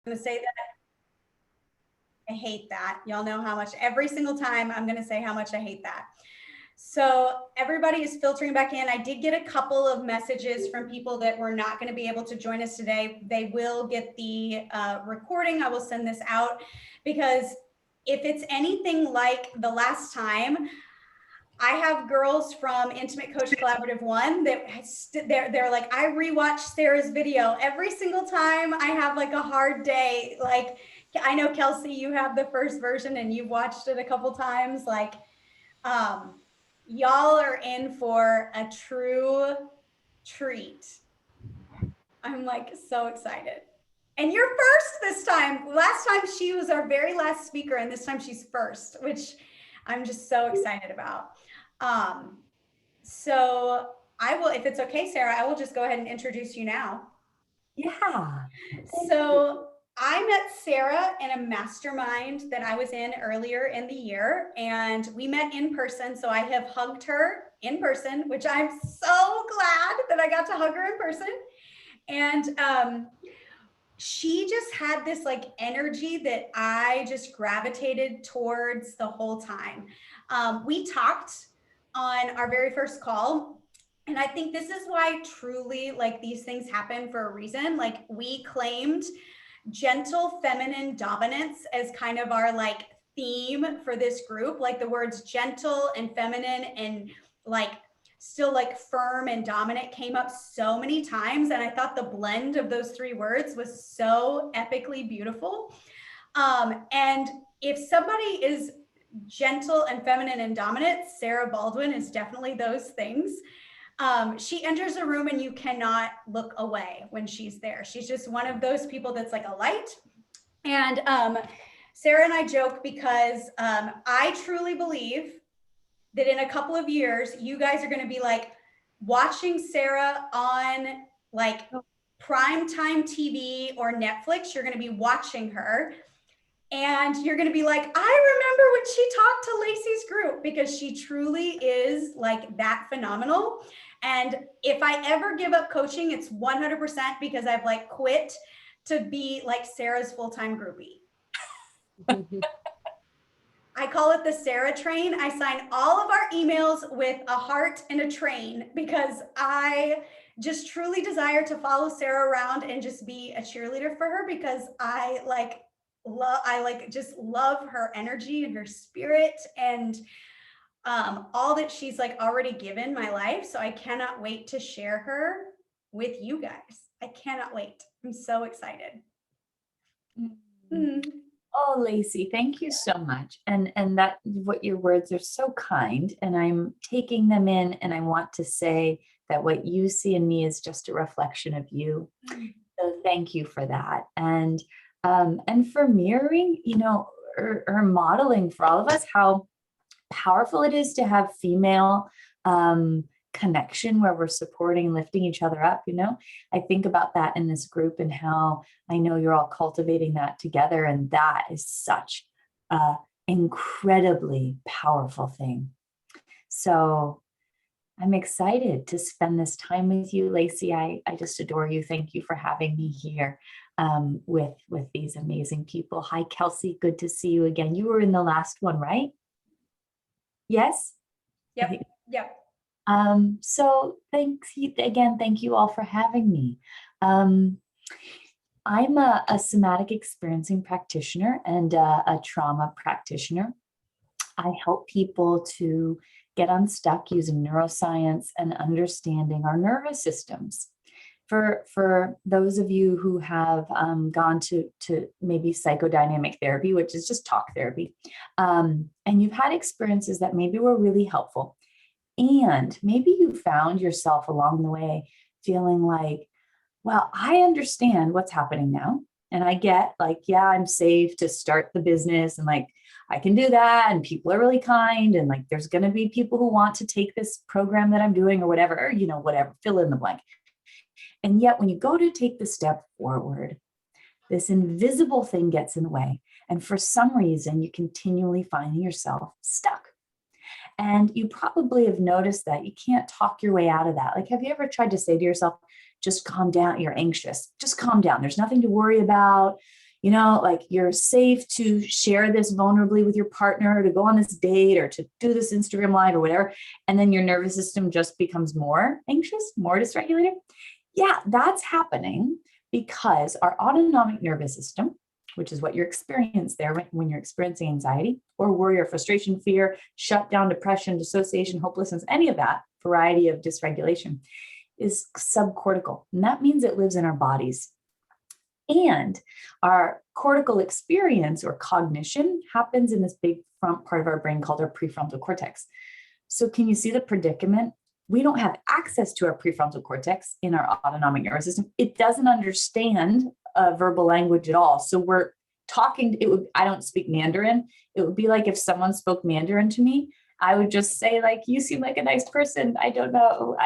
going to say that I hate that. Y'all know how much every single time I'm going to say how much I hate that. So everybody is filtering back in. I did get a couple of messages from people that were not going to be able to join us today. They will get the recording. I will send this out because if it's anything like the last time, I have girls from Intimate Coach Collaborative 1 that they're like, I rewatch Sarah's video every single time I have like a hard day. Like, I know Kelsey, you have the first version and you've watched it a couple times. Like, y'all are in for a true treat. I'm like so excited. And you're first this time. Last time she was our very last speaker, and this time she's first, which I'm just so excited about. So I will, if it's okay, Sarah, I will just go ahead and introduce you now. Yeah. So I met Sarah in a mastermind that I was in earlier in the year, and we met in person. So I have hugged her in person, which I'm so glad that I got to hug her in person. And she just had this like energy that I just gravitated towards the whole time. We talked on our very first call, and I think this is why truly like these things happen for a reason. Like, we claimed gentle feminine dominance as kind of our like theme for this group. Like, the words gentle and feminine and like still like firm and dominant came up so many times, and I thought the blend of those three words was so epically beautiful. And if somebody is gentle and feminine and dominant, Sarah Baldwin is definitely those things. She enters a room and you cannot look away when she's there. She's just one of those people that's like a light. And Sarah and I joke because I truly believe that in a couple of years, you guys are going to be like watching Sarah on like primetime TV or Netflix. You're going to be watching her, and you're going to be like, I remember when she talked to Lacey's group, because she truly is like that phenomenal. And if I ever give up coaching, it's 100% because I've like quit to be like Sarah's full-time groupie. I call it the Sarah train. I sign all of our emails with a heart and a train because I just truly desire to follow Sarah around and just be a cheerleader for her, because I just love her energy and her spirit and all that she's like already given my life. So I cannot wait to share her with you guys. I cannot wait. I'm so excited. Mm-hmm. Oh, Lacey, thank you so much. And that what your words are so kind, and I'm taking them in, and I want to say that what you see in me is just a reflection of you. So thank you for that. And for mirroring, you know, or modeling for all of us how powerful it is to have female connection where we're supporting and lifting each other up. You know, I think about that in this group and how I know you're all cultivating that together. And that is such an incredibly powerful thing. So I'm excited to spend this time with you, Lacey. I just adore you. Thank you for having me here with these amazing people. Hi, Kelsey. Good to see you again. You were in the last one, right? Yes? Yep. Yep. So thanks again. Thank you all for having me. I'm a somatic experiencing practitioner and a trauma practitioner. I help people to get unstuck using neuroscience and understanding our nervous systems. For those of you who have gone to maybe psychodynamic therapy, which is just talk therapy, and you've had experiences that maybe were really helpful, and maybe you found yourself along the way feeling like, well, I understand what's happening now. And I get like, yeah, I'm safe to start the business and like, I can do that. And people are really kind. And like, there's going to be people who want to take this program that I'm doing or whatever, you know, whatever, fill in the blank. And yet when you go to take the step forward, this invisible thing gets in the way. And for some reason, you continually find yourself stuck. And you probably have noticed that you can't talk your way out of that. Like, have you ever tried to say to yourself, just calm down, you're anxious, just calm down. There's nothing to worry about. like you're safe to share this vulnerably with your partner, to go on this date or to do this Instagram live or whatever. And then your nervous system just becomes more anxious, more dysregulated. Yeah, that's happening because our autonomic nervous system, which is what you experience there when you're experiencing anxiety or worry or frustration, fear, shutdown, depression, dissociation, hopelessness, any of that variety of dysregulation, is subcortical. And that means it lives in our bodies. And our cortical experience or cognition happens in this big front part of our brain called our prefrontal cortex. So can you see the predicament? We don't have access to our prefrontal cortex in our autonomic nervous system. It doesn't understand verbal language at all. So we're talking, I don't speak Mandarin. It would be like if someone spoke Mandarin to me, I would just say like, you seem like a nice person. I don't know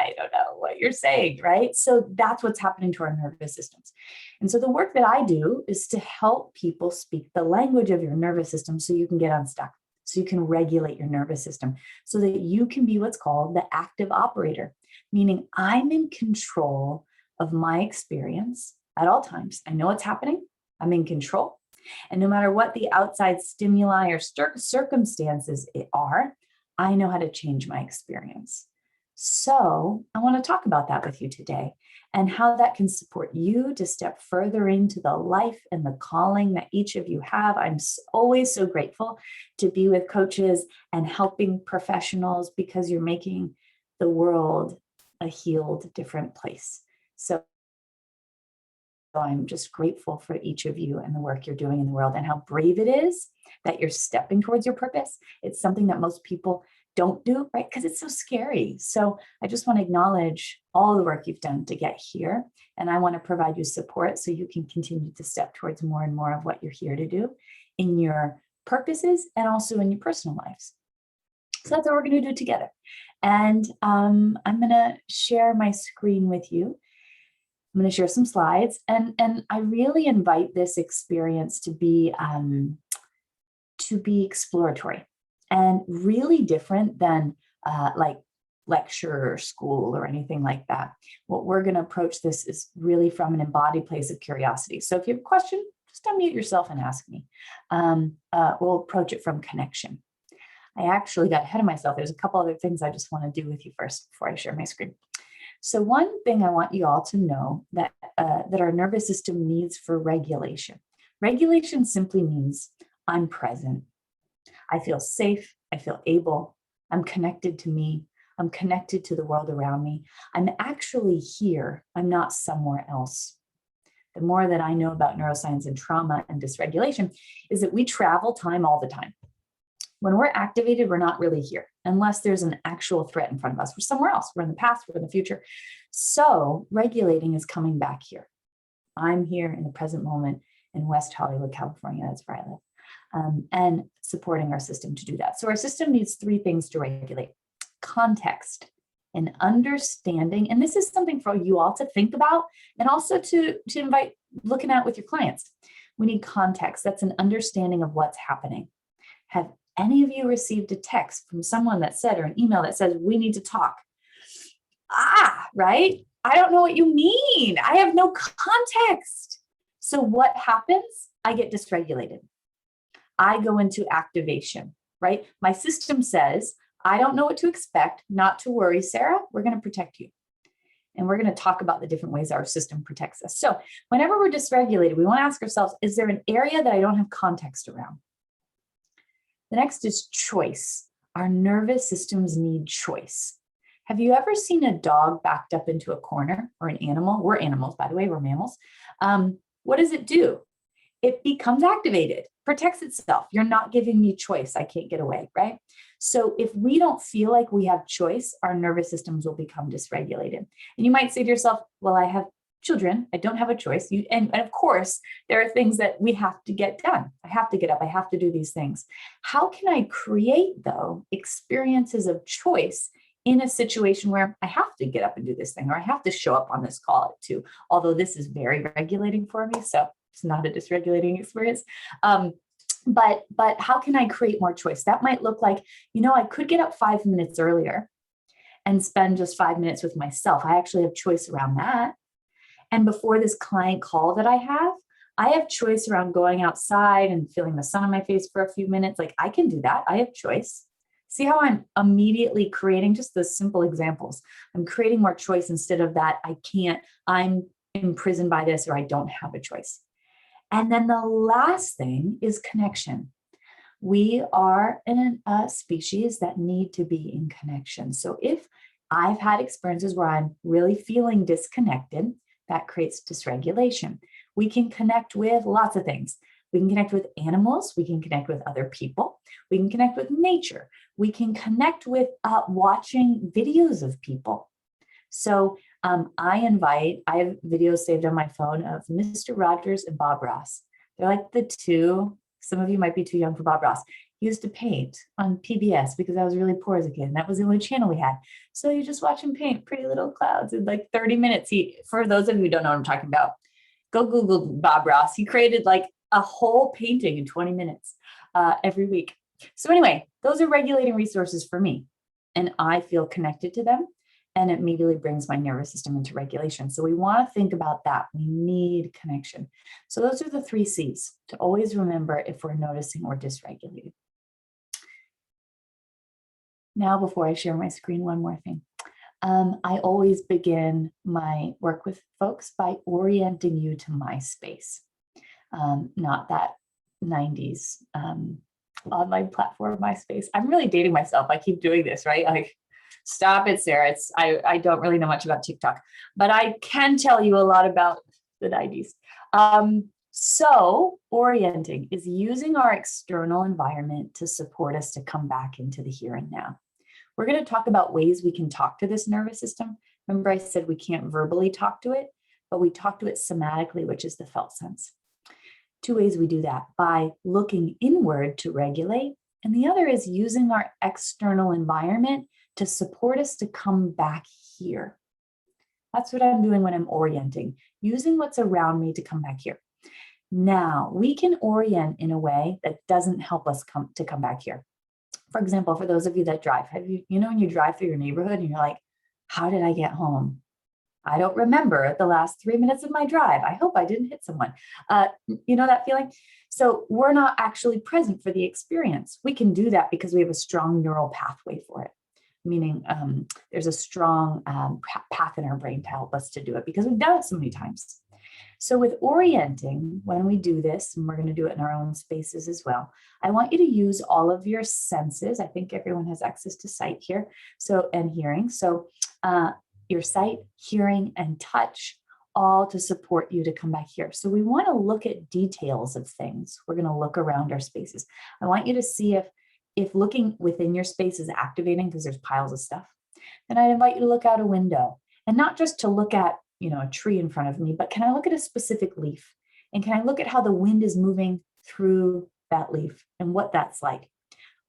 what you're saying, right? So that's what's happening to our nervous systems. And so the work that I do is to help people speak the language of your nervous system so you can get unstuck, so you can regulate your nervous system, so that you can be what's called the active operator, meaning I'm in control of my experience at all times. I know what's happening. I'm in control. And no matter what the outside stimuli or circumstances are, I know how to change my experience. So I want to talk about that with you today and how that can support you to step further into the life and the calling that each of you have. I'm always so grateful to be with coaches and helping professionals because you're making the world a healed, different place. So I'm just grateful for each of you and the work you're doing in the world and how brave it is that you're stepping towards your purpose. It's something that most people don't do, right? Because it's so scary. So I just want to acknowledge all the work you've done to get here. And I want to provide you support so you can continue to step towards more and more of what you're here to do in your purposes and also in your personal lives. So that's what we're going to do together. And I'm going to share my screen with you. I'm going to share some slides, and I really invite this experience to be exploratory and really different than like lecture or school or anything like that. What we're going to approach this is really from an embodied place of curiosity. So if you have a question, just unmute yourself and ask me. We'll approach it from connection. I actually got ahead of myself. There's a couple other things I just want to do with you first before I share my screen. So one thing I want you all to know that our nervous system needs for regulation. Regulation simply means I'm present. I feel safe. I feel able. I'm connected to me. I'm connected to the world around me. I'm actually here. I'm not somewhere else. The more that I know about neuroscience and trauma and dysregulation is that we travel time all the time. When we're activated, we're not really here unless there's an actual threat in front of us. We're somewhere else. We're in the past, we're in the future. So regulating is coming back here. I'm here in the present moment in West Hollywood, California. That's where I live. And supporting our system to do that. So our system needs three things to regulate: context and understanding. And this is something for you all to think about and also to invite looking at with your clients. We need context. That's an understanding of what's happening. Have any of you received a text from someone that said, or an email that says, we need to talk? Right? I don't know what you mean. I have no context. So what happens? I get dysregulated. I go into activation, right? My system says, I don't know what to expect, not to worry, Sarah, we're going to protect you. And we're going to talk about the different ways our system protects us. So whenever we're dysregulated, we want to ask ourselves, is there an area that I don't have context around? The next is choice. Our nervous systems need choice. Have you ever seen a dog backed up into a corner, or an animal? We're animals, by the way, we're mammals. What does it do? It becomes activated, protects itself. You're not giving me choice. I can't get away, right? So if we don't feel like we have choice, our nervous systems will become dysregulated. And you might say to yourself, well, I have children. I don't have a choice. And of course, there are things that we have to get done. I have to get up. I have to do these things. How can I create, though, experiences of choice in a situation where I have to get up and do this thing, or I have to show up on this call at 2, although this is very regulating for me. So it's not a dysregulating experience. But how can I create more choice? That might look like, I could get up 5 minutes earlier and spend just 5 minutes with myself. I actually have choice around that. And before this client call that I have, I have choice around going outside and feeling the sun on my face for a few minutes. Like I can do that. I have choice. See how I'm immediately creating just the simple examples. I'm creating more choice instead of that. I can't, I'm imprisoned by this, or I don't have a choice. And then the last thing is connection. We are a species that need to be in connection. So if I've had experiences where I'm really feeling disconnected, that creates dysregulation. We can connect with lots of things. We can connect with animals. We can connect with other people. We can connect with nature. We can connect with watching videos of people. So I have videos saved on my phone of Mr. Rogers and Bob Ross. They're like the two, some of you might be too young for Bob Ross. He used to paint on PBS because I was really poor as a kid, and that was the only channel we had. So you just watch him paint pretty little clouds in like 30 minutes. For those of you who don't know what I'm talking about, go Google Bob Ross. He created like a whole painting in 20 minutes every week. So anyway, those are regulating resources for me, and I feel connected to them, and it immediately brings my nervous system into regulation. So we want to think about that. We need connection. So those are the 3 C's to always remember if we're noticing or dysregulated. Now, before I share my screen, one more thing. I always begin my work with folks by orienting you to my space, not that 90s online platform, MySpace. I'm really dating myself. I keep doing this, right? Like, stop it, Sarah. I don't really know much about TikTok, but I can tell you a lot about the 90s. So orienting is using our external environment to support us to come back into the here and now. We're going to talk about ways we can talk to this nervous system. Remember, I said we can't verbally talk to it, but we talk to it somatically, which is the felt sense. 2 ways we do that: by looking inward to regulate, and the other is using our external environment to support us to come back here. That's what I'm doing when I'm orienting, using what's around me to come back here. Now, we can orient in a way that doesn't help us come back here. For example, for those of you that drive, when you drive through your neighborhood and you're like, how did I get home? I don't remember the last 3 minutes of my drive. I hope I didn't hit someone. You know that feeling? So we're not actually present for the experience. We can do that because we have a strong neural pathway for it, meaning there's a strong path in our brain to help us to do it because we've done it so many times. So with orienting, when we do this, and we're going to do it in our own spaces as well, I want you to use all of your senses. I think everyone has access to sight here, and hearing. So your sight, hearing, and touch, all to support you to come back here. So we want to look at details of things. We're going to look around our spaces. I want you to see if looking within your space is activating because there's piles of stuff. Then I'd invite you to look out a window, and not just to look at a tree in front of me, but can I look at a specific leaf? And can I look at how the wind is moving through that leaf and what that's like?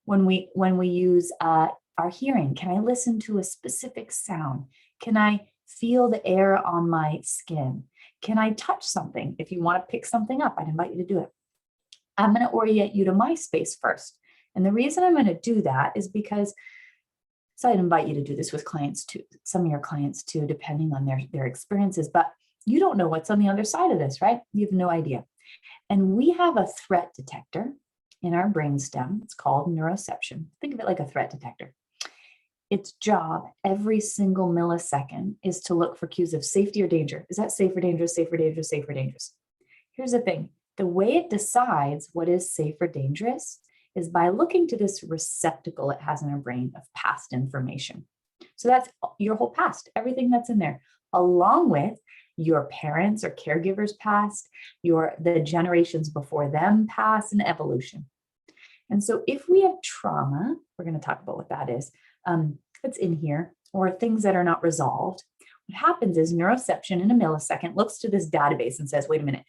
When we use our hearing, can I listen to a specific sound? Can I feel the air on my skin? Can I touch something? If you want to pick something up, I'd invite you to do it. I'm going to orient you to my space first. And the reason I'm going to do that is because, so I'd invite you to do this with clients too, some of your clients too, depending on their experiences, but you don't know what's on the other side of this, right? You have no idea. And we have a threat detector in our brainstem. It's called neuroception. Think of it like a threat detector. Its job every single millisecond is to look for cues of safety or danger. Is that safe or dangerous, safe or dangerous, safe or dangerous? Here's the thing. The way it decides what is safe or dangerous is by looking to this receptacle it has in our brain of past information. So that's your whole past, everything that's in there, along with your parents or caregivers past, the generations before them past, and evolution. And so if we have trauma, we're going to talk about what that is, that's in here, or things that are not resolved, what happens is neuroception in a millisecond looks to this database and says, wait a minute,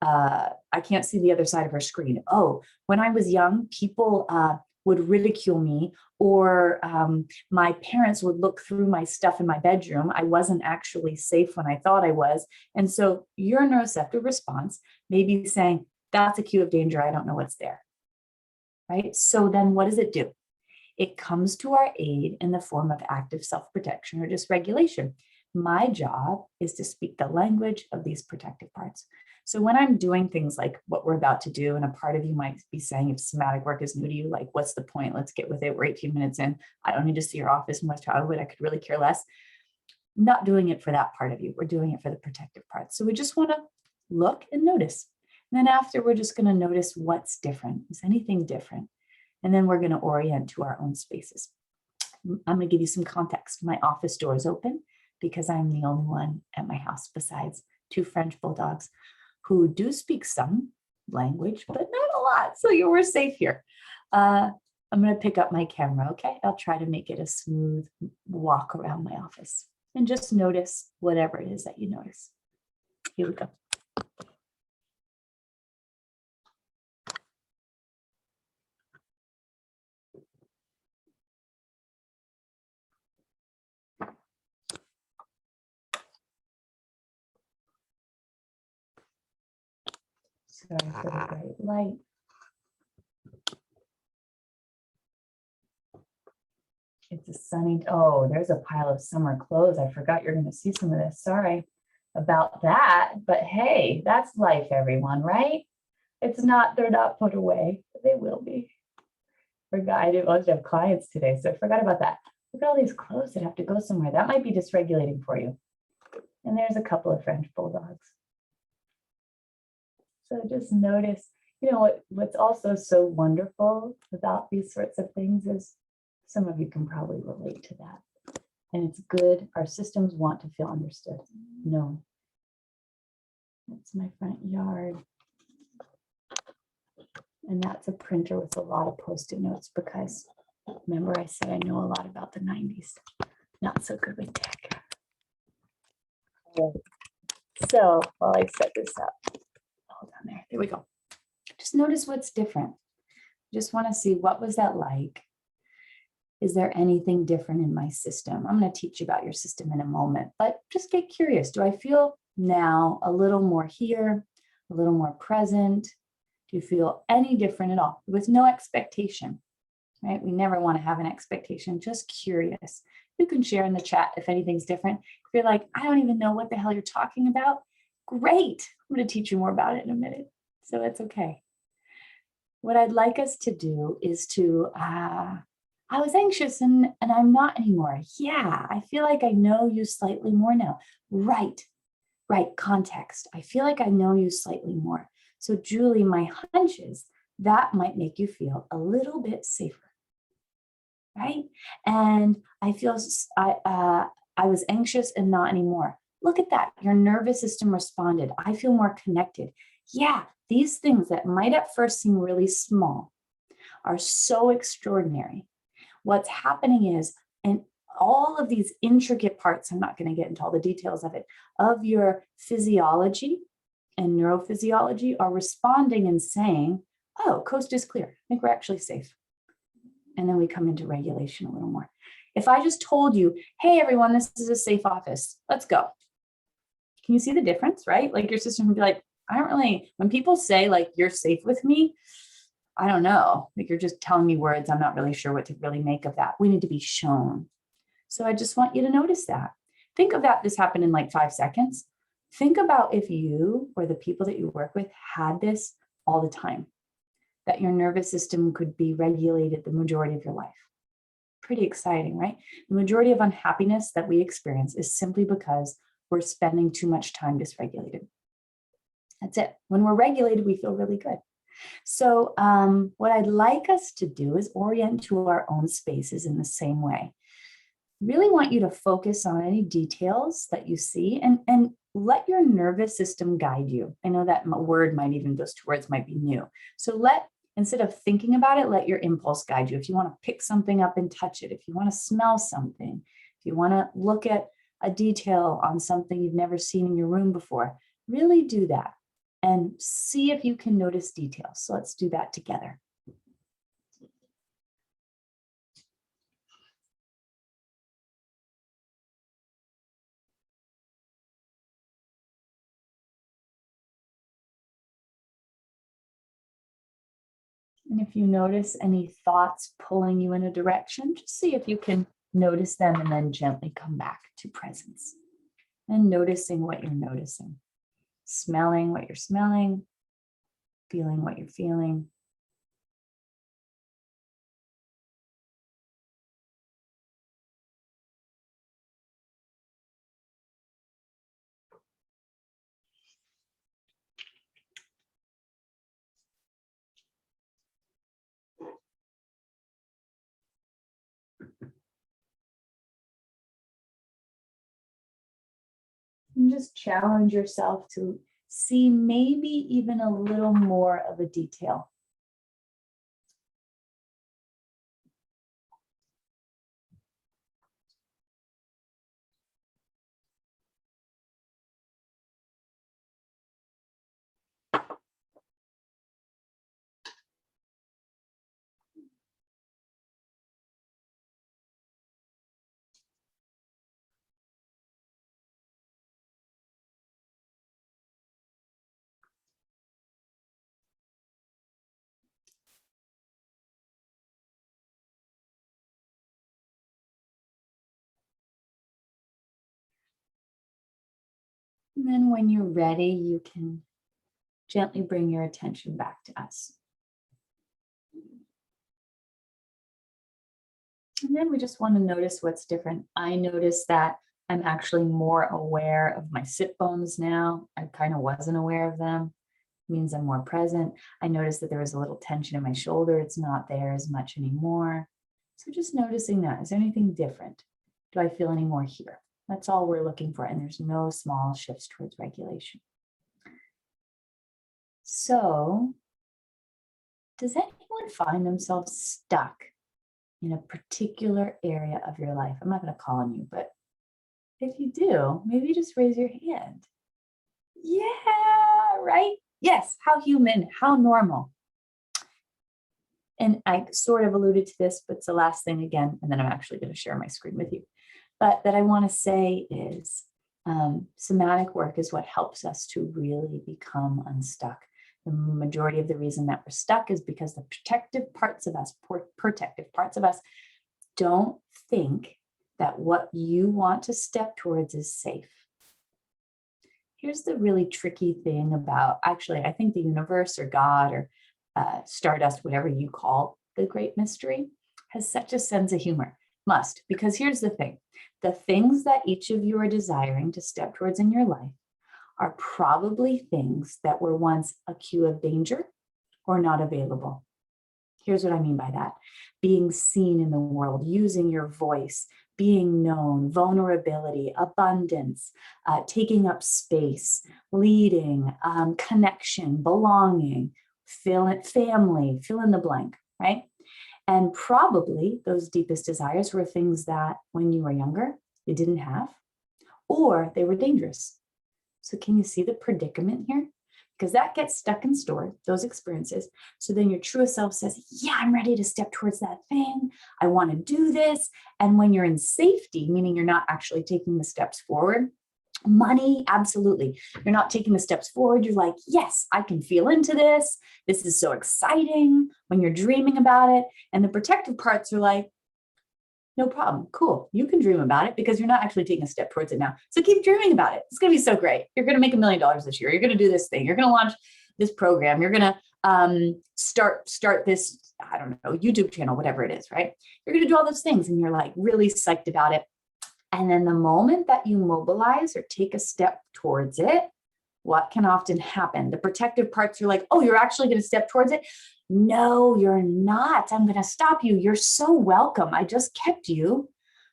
I can't see the other side of her screen. Oh, when I was young, people would ridicule me, or my parents would look through my stuff in my bedroom. I wasn't actually safe when I thought I was. And so your neuroceptive response may be saying, that's a cue of danger. I don't know what's there. Right? So then what does it do? It comes to our aid in the form of active self-protection or dysregulation. My job is to speak the language of these protective parts. So when I'm doing things like what we're about to do, and a part of you might be saying, if somatic work is new to you, like, what's the point? Let's get with it. We're 18 minutes in. I don't need to see your office in West Hollywood. I could really care less. Not doing it for that part of you. We're doing it for the protective part. So we just want to look and notice. And then after, we're just going to notice what's different. Is anything different? And then we're going to orient to our own spaces. I'm going to give you some context. My office door is open because I'm the only one at my house besides 2 French bulldogs who do speak some language, but not a lot. So you were safe here. I'm going to pick up my camera, okay? I'll try to make it a smooth walk around my office and just notice whatever it is that you notice. Here we go. Sorry for the bright light. It's a sunny, oh, there's a pile of summer clothes. I forgot you're going to see some of this. Sorry about that. But hey, that's life, everyone, right? It's not, they're not put away. They will be. I didn't want to have clients today, so I forgot about that. Look at all these clothes that have to go somewhere. That might be dysregulating for you. And there's a couple of French bulldogs. So just notice, you know, what's also so wonderful about these sorts of things is some of you can probably relate to that. And it's good. Our systems want to feel understood. No. That's my front yard. And that's a printer with a lot of Post-it notes because remember I said I know a lot about the 90s. Not so good with tech. So while I set this up, hold on there. There we go. Just notice what's different. Just want to see what was that like. Is there anything different in my system? I'm going to teach you about your system in a moment, but just get curious. Do I feel now a little more here, a little more present? Do you feel any different at all? With no expectation, right? We never want to have an expectation, just curious. You can share in the chat if anything's different. If you're like, I don't even know what the hell you're talking about, great. I'm going to teach you more about it in a minute. So it's okay. What I'd like us to do is to, I was anxious and I'm not anymore. Yeah, I feel like I know you slightly more now. Right, context. I feel like I know you slightly more. So Julie, my hunch is that might make you feel a little bit safer, right? And I feel, I was anxious and not anymore. Look at that, your nervous system responded. I feel more connected. Yeah, these things that might at first seem really small are so extraordinary. What's happening is, and all of these intricate parts, I'm not going to get into all the details of it, of your physiology and neurophysiology are responding and saying, oh, coast is clear. I think we're actually safe. And then we come into regulation a little more. If I just told you, hey, everyone, this is a safe office. Let's go. Can you see the difference, right? Like your system would be like, I don't really, when people say like, you're safe with me, I don't know. Like you're just telling me words. I'm not really sure what to really make of that. We need to be shown. So I just want you to notice that. Think of that. This happened in like 5 seconds. Think about if you or the people that you work with had this all the time, that your nervous system could be regulated the majority of your life. Pretty exciting, right? The majority of unhappiness that we experience is simply because we're spending too much time dysregulated. That's it. When we're regulated, we feel really good. So what I'd like us to do is orient to our own spaces in the same way. Really want you to focus on any details that you see and let your nervous system guide you. I know that word might even, those 2 words might be new. So instead of thinking about it, let your impulse guide you. If you want to pick something up and touch it, if you want to smell something, if you want to look at a detail on something you've never seen in your room before, really do that and see if you can notice details. So let's do that together. And if you notice any thoughts pulling you in a direction, just see if you can notice them and then gently come back to presence and noticing what you're noticing. smelling what you're smelling, feeling what you're feeling. And just challenge yourself to see maybe even a little more of a detail. And then when you're ready, you can gently bring your attention back to us. And then we just want to notice what's different. I notice that I'm actually more aware of my sit bones now. I kind of wasn't aware of them. It means I'm more present. I noticed that there was a little tension in my shoulder. It's not there as much anymore. So just noticing that. Is there anything different? Do I feel any more here? That's all we're looking for. And there's no small shifts towards regulation. So, does anyone find themselves stuck in a particular area of your life? I'm not going to call on you, but if you do, maybe just raise your hand. Yeah, right? Yes, how human, how normal. And I sort of alluded to this, but it's the last thing again, and then I'm actually going to share my screen with you. But that I want to say is somatic work is what helps us to really become unstuck. The majority of the reason that we're stuck is because the protective parts of us don't think that what you want to step towards is safe. Here's the really tricky thing about, actually, I think the universe or God or stardust, whatever you call the great mystery, has such a sense of humor. Must, because here's the thing. The things that each of you are desiring to step towards in your life are probably things that were once a cue of danger or not available. Here's what I mean by that. Being seen in the world, using your voice, being known, vulnerability, abundance, taking up space, leading, connection, belonging, family, fill in the blank, right? And probably those deepest desires were things that when you were younger, you didn't have, or they were dangerous. So can you see the predicament here? Because that gets stuck and stored, those experiences. So then your truest self says, yeah, I'm ready to step towards that thing. I want to do this. And when you're in safety, meaning you're not actually taking the steps forward, money, absolutely. You're not taking the steps forward. You're like, yes, I can feel into this. This is so exciting when you're dreaming about it. And the protective parts are like, no problem. Cool. You can dream about it because you're not actually taking a step towards it now. So keep dreaming about it. It's going to be so great. You're going to make $1 million this year. You're going to do this thing. You're going to launch this program. You're going to start this, I don't know, YouTube channel, whatever it is, right? You're going to do all those things and you're like really psyched about it. And then the moment that you mobilize or take a step towards it, what can often happen? The protective parts are like, oh, you're actually going to step towards it? No, you're not. I'm going to stop you. You're so welcome. I just kept you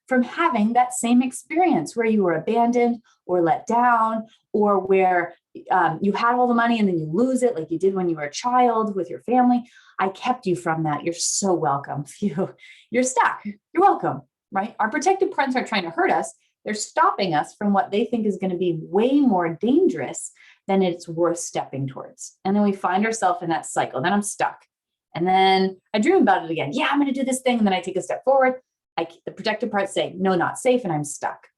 from having that same experience where you were abandoned or let down, or where you had all the money and then you lose it like you did when you were a child with your family. I kept you from that. You're so welcome. You're stuck. You're welcome, right? Our protective parts aren't trying to hurt us. They're stopping us from what they think is going to be way more dangerous than it's worth stepping towards. And then we find ourselves in that cycle. Then I'm stuck. And then I dream about it again. Yeah, I'm going to do this thing. And then I take a step forward. The protective parts say, no, not safe. And I'm stuck.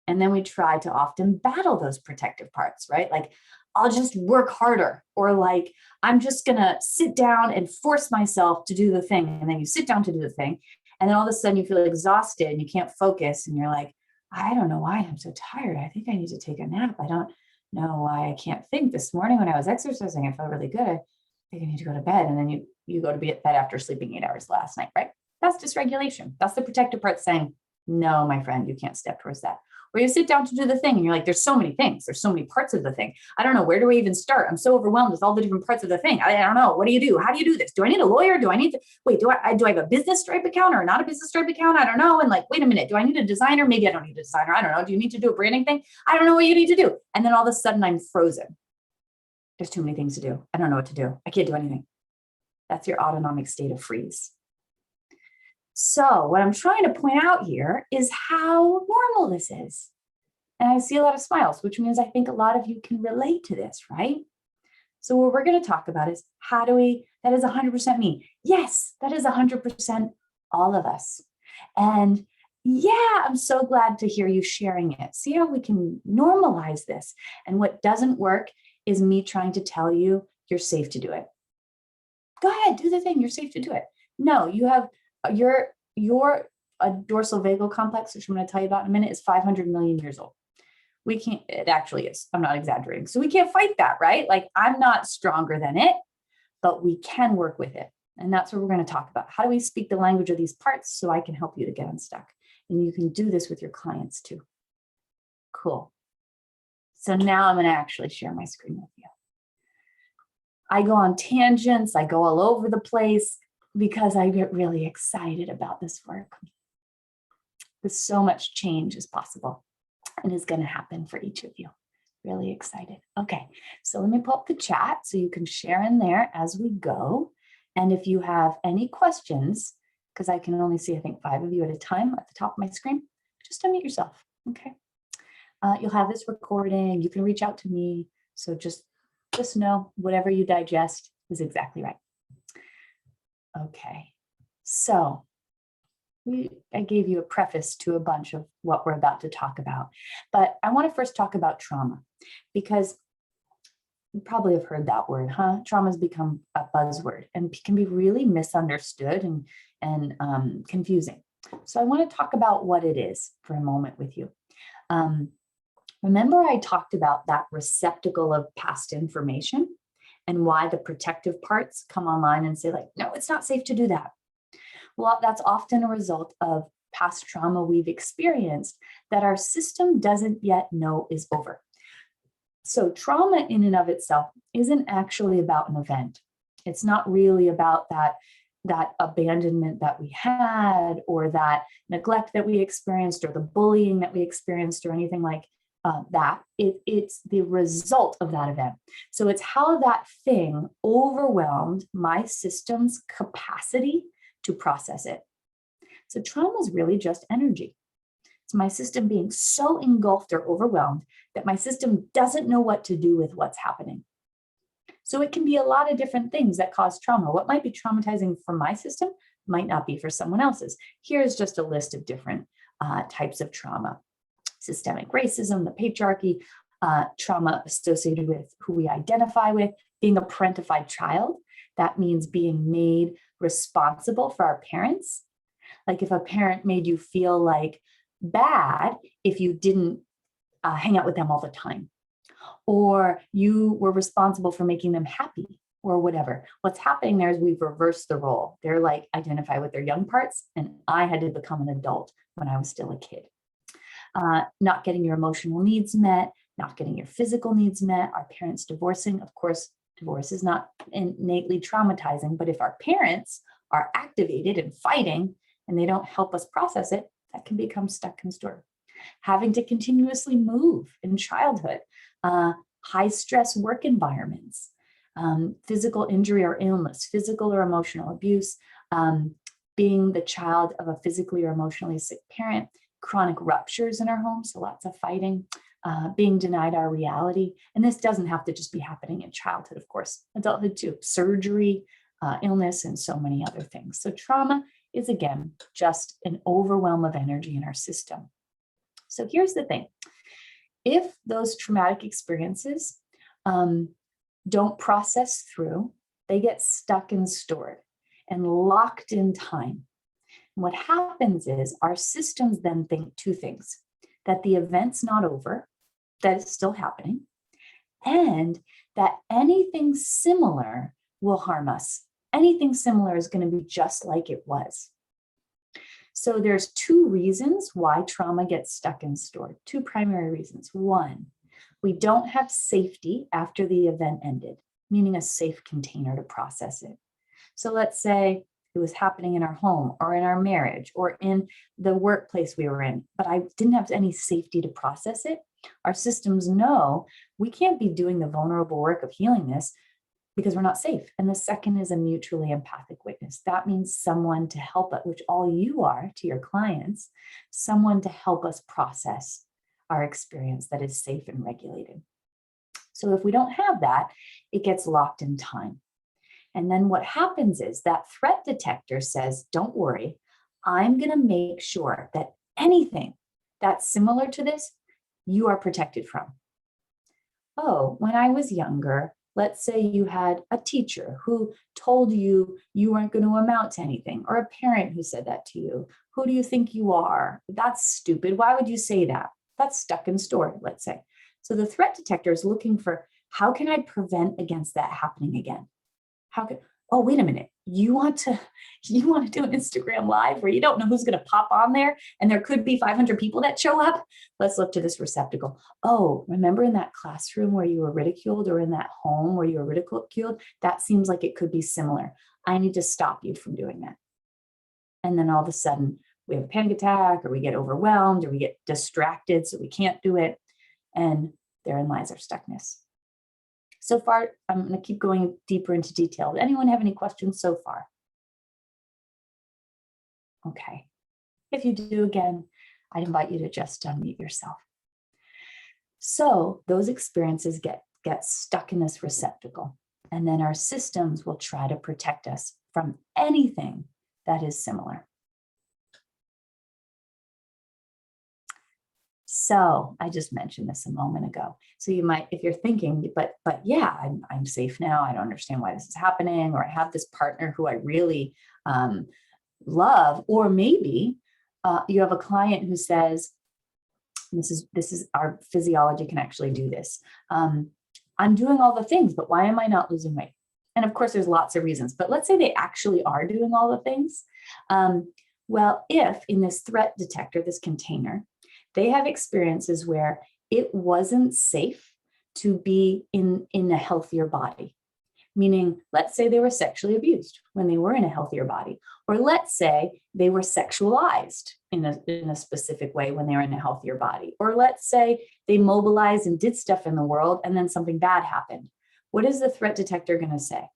And then we try to often battle those protective parts, right? Like, I'll just work harder, or like, I'm just going to sit down and force myself to do the thing. And then you sit down to do the thing. And then all of a sudden you feel exhausted and you can't focus. And you're like, I don't know why I'm so tired. I think I need to take a nap. I don't know why I can't think. This morning when I was exercising, I felt really good. I think I need to go to bed. And then you go to bed after sleeping 8 hours last night, right? That's dysregulation. That's the protective part saying, no, my friend, you can't step towards that. Or you sit down to do the thing and you're like, there's so many things. There's so many parts of the thing. I don't know. Where do I even start? I'm so overwhelmed with all the different parts of the thing. I don't know. What do you do? How do you do this? Do I need a lawyer? Do I need to wait? Do I have a business Stripe account or not a business Stripe account? I don't know. And like, wait a minute. Do I need a designer? Maybe I don't need a designer. I don't know. Do you need to do a branding thing? I don't know what you need to do. And then all of a sudden I'm frozen. There's too many things to do. I don't know what to do. I can't do anything. That's your autonomic state of freeze. So what I'm trying to point out here is how normal this is. And I see a lot of smiles, which means I think a lot of you can relate to this, right? So what we're going to talk about is that is 100% me. Yes, that is 100% all of us. And yeah, I'm so glad to hear you sharing it. See how we can normalize this. And what doesn't work is me trying to tell you you're safe to do it. Go ahead, do the thing. You're safe to do it. No, you have your dorsal vagal complex, which I'm going to tell you about in a minute, is 500 million years old. We can't, it actually is. I'm not exaggerating. So we can't fight that, right? Like I'm not stronger than it, but we can work with it. And that's what we're going to talk about. How do we speak the language of these parts so I can help you to get unstuck? And you can do this with your clients too. Cool. So now I'm going to actually share my screen with you. I go on tangents. I go all over the place because I get really excited about this work. Because so much change is possible and is going to happen for each of you. Really excited. Okay, so let me pull up the chat so you can share in there as we go. And if you have any questions, because I can only see, I think, 5 of you at a time at the top of my screen, just unmute yourself, okay? You'll have this recording. You can reach out to me. So just know whatever you digest is exactly right. Okay, so I gave you a preface to a bunch of what we're about to talk about, but I want to first talk about trauma because you probably have heard that word, huh? Trauma has become a buzzword and can be really misunderstood and confusing. So I want to talk about what it is for a moment with you. Remember I talked about that receptacle of past information and why the protective parts come online and say like, no, it's not safe to do that. Well, that's often a result of past trauma we've experienced that our system doesn't yet know is over. So trauma in and of itself isn't actually about an event. It's not really about that abandonment that we had or that neglect that we experienced or the bullying that we experienced or anything like that. It's the result of that event. So it's how that thing overwhelmed my system's capacity to process it. So trauma is really just energy. It's my system being so engulfed or overwhelmed that my system doesn't know what to do with what's happening. So it can be a lot of different things that cause trauma. What might be traumatizing for my system might not be for someone else's. Here's just a list of different types of trauma. Systemic racism, the patriarchy, trauma associated with who we identify with, being a parentified child. That means being made responsible for our parents. Like if a parent made you feel like bad if you didn't hang out with them all the time, or you were responsible for making them happy or whatever. What's happening there is we've reversed the role. They're like identify with their young parts, and I had to become an adult when I was still a kid. Not getting your emotional needs met, not getting your physical needs met, our parents divorcing. Of course, divorce is not innately traumatizing, but if our parents are activated and fighting and they don't help us process it, that can become stuck in store. Having to continuously move in childhood, high stress work environments, physical injury or illness, physical or emotional abuse, being the child of a physically or emotionally sick parent, chronic ruptures in our home, so lots of fighting, being denied our reality. And this doesn't have to just be happening in childhood, of course, adulthood too, surgery, illness, and so many other things. So trauma is, again, just an overwhelm of energy in our system. So here's the thing. If those traumatic experiences don't process through, they get stuck and stored and locked in time. And what happens is our systems then think 2 things: that the event's not over, that it's still happening, and that anything similar will harm us. Anything similar is going to be just like it was. So there's two reasons why trauma gets stuck and stored, two primary reasons. One, we don't have safety after the event ended, meaning a safe container to process it. So let's say it was happening in our home or in our marriage or in the workplace we were in, but I didn't have any safety to process it. Our systems know we can't be doing the vulnerable work of healing this because we're not safe. And the second is a mutually empathic witness. That means someone to help us, which all you are to your clients, someone to help us process our experience that is safe and regulated. So if we don't have that, it gets locked in time. And then what happens is that threat detector says, don't worry, I'm going to make sure that anything that's similar to this, you are protected from. Oh, when I was younger, let's say you had a teacher who told you you weren't going to amount to anything, or a parent who said that to you. Who do you think you are? That's stupid. Why would you say that? That's stuck and stored, let's say. So the threat detector is looking for, how can I prevent against that happening again? How can, oh, wait a minute. You want to do an Instagram live where you don't know who's going to pop on there and there could be 500 people that show up? Let's look to this receptacle. Oh, remember in that classroom where you were ridiculed, or in that home where you were ridiculed? That seems like it could be similar. I need to stop you from doing that. And then all of a sudden we have a panic attack, or we get overwhelmed, or we get distracted so we can't do it. And therein lies our stuckness. So far, I'm going to keep going deeper into detail. Does anyone have any questions so far? Okay. If you do, again, I'd invite you to just unmute yourself. So those experiences get stuck in this receptacle, and then our systems will try to protect us from anything that is similar. So I just mentioned this a moment ago. So you might, if you're thinking, but yeah, I'm safe now. I don't understand why this is happening, or I have this partner who I really love, or maybe you have a client who says, this is our physiology can actually do this. I'm doing all the things, but why am I not losing weight? And of course, there's lots of reasons, but let's say they actually are doing all the things. Well, if in this threat detector, this container, they have experiences where it wasn't safe to be in a healthier body. Meaning, let's say they were sexually abused when they were in a healthier body, or let's say they were sexualized in a specific way when they were in a healthier body, or let's say they mobilized and did stuff in the world and then something bad happened. What is the threat detector going to say?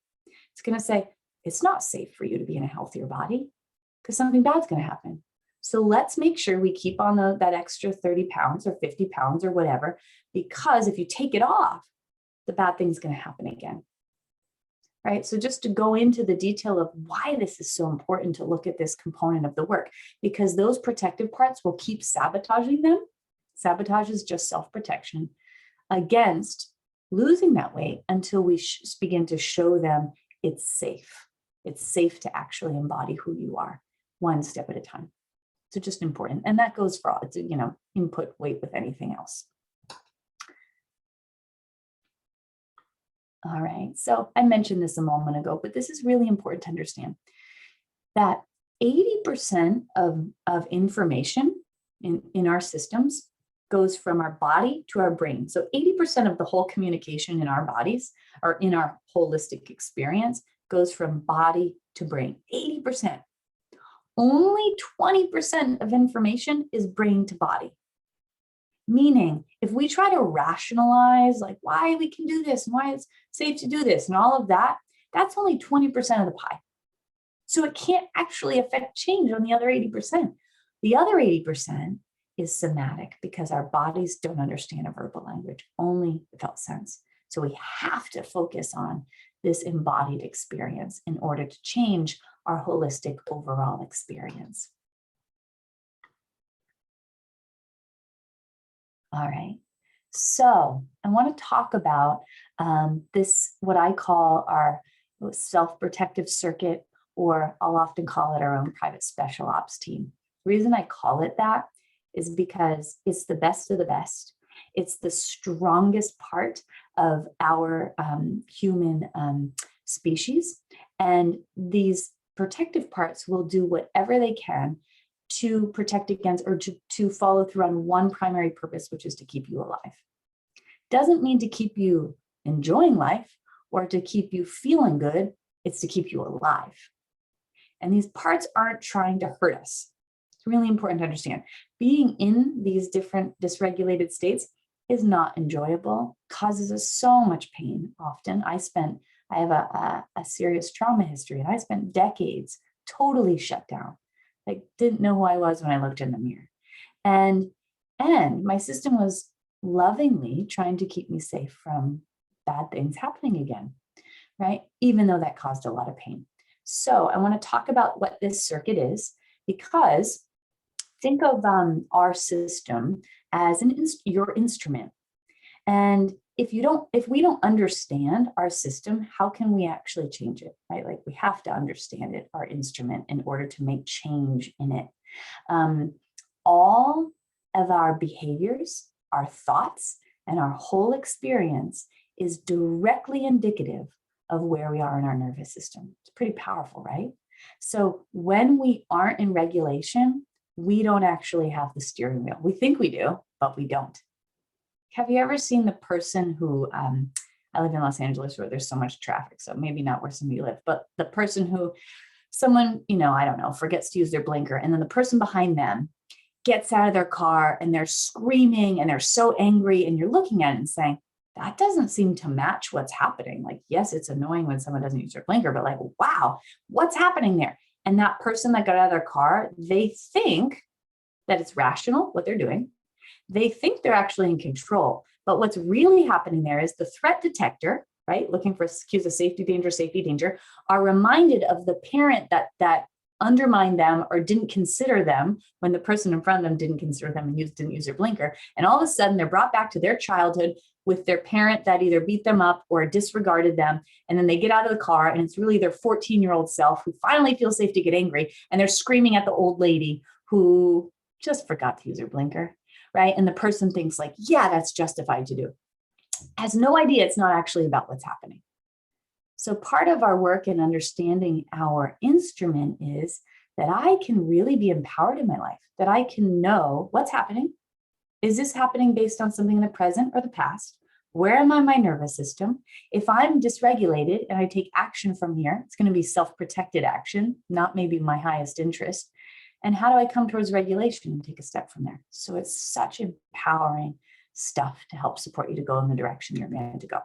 It's going to say, it's not safe for you to be in a healthier body because something bad's going to happen. So let's make sure we keep on that extra 30 pounds or 50 pounds or whatever, because if you take it off, the bad thing's going to happen again. Right? So just to go into the detail of why this is so important to look at this component of the work, because those protective parts will keep sabotaging them. Sabotage is just self-protection against losing that weight until we begin to show them it's safe. It's safe to actually embody who you are, one step at a time. So just important. And that goes for all, input weight with anything else. All right, so I mentioned this a moment ago, but this is really important to understand that 80% of information in our systems goes from our body to our brain. So 80% of the whole communication in our bodies, or in our holistic experience, goes from body to brain, 80%. Only 20% of information is brain to body. Meaning, if we try to rationalize like why we can do this and why it's safe to do this and all of that, that's only 20% of the pie. So it can't actually affect change on the other 80%. The other 80% is somatic, because our bodies don't understand a verbal language, only felt sense. So we have to focus on this embodied experience in order to change our holistic overall experience. All right, so I want to talk about this, what I call our self-protective circuit, or I'll often call it our own private special ops team. The reason I call it that is because it's the best of the best. It's the strongest part of our human species. And these protective parts will do whatever they can to protect against or to follow through on one primary purpose, which is to keep you alive. Doesn't mean to keep you enjoying life or to keep you feeling good. It's to keep you alive. And these parts aren't trying to hurt us. It's really important to understand. Being in these different dysregulated states is not enjoyable, causes us so much pain often. I have a serious trauma history, and I spent decades totally shut down. Like, didn't know who I was when I looked in the mirror. And my system was lovingly trying to keep me safe from bad things happening again, right? Even though that caused a lot of pain. So I want to talk about what this circuit is, because think of our system as your instrument. And if we don't understand our system, how can we actually change it, right? Like, we have to understand it, our instrument, in order to make change in it. All of our behaviors, our thoughts, and our whole experience is directly indicative of where we are in our nervous system. It's pretty powerful, right? So when we aren't in regulation, we don't actually have the steering wheel. We think we do, but we don't. Have you ever seen the person who, I live in Los Angeles where there's so much traffic, so maybe not where some of you live, but the person who someone, I don't know, forgets to use their blinker, and then the person behind them gets out of their car and they're screaming and they're so angry, and you're looking at it and saying, that doesn't seem to match what's happening. Like, yes, it's annoying when someone doesn't use their blinker, but like, wow, what's happening there? And that person that got out of their car, they think that it's rational what they're doing. They think they're actually in control. But what's really happening there is the threat detector, right, looking for cues of safety, danger, are reminded of the parent that undermined them or didn't consider them when the person in front of them didn't consider them and didn't use their blinker. And all of a sudden, they're brought back to their childhood with their parent that either beat them up or disregarded them. And then they get out of the car, and it's really their 14-year-old self who finally feels safe to get angry. And they're screaming at the old lady who just forgot to use her blinker, right? And the person thinks like, yeah, that's justified to do. Has no idea it's not actually about what's happening. So part of our work in understanding our instrument is that I can really be empowered in my life, that I can know what's happening. Is this happening based on something in the present or the past? Where am I in my nervous system? If I'm dysregulated and I take action from here, it's going to be self-protected action, not maybe my highest interest. And how do I come towards regulation and take a step from there? So it's such empowering stuff to help support you to go in the direction you're meant to go.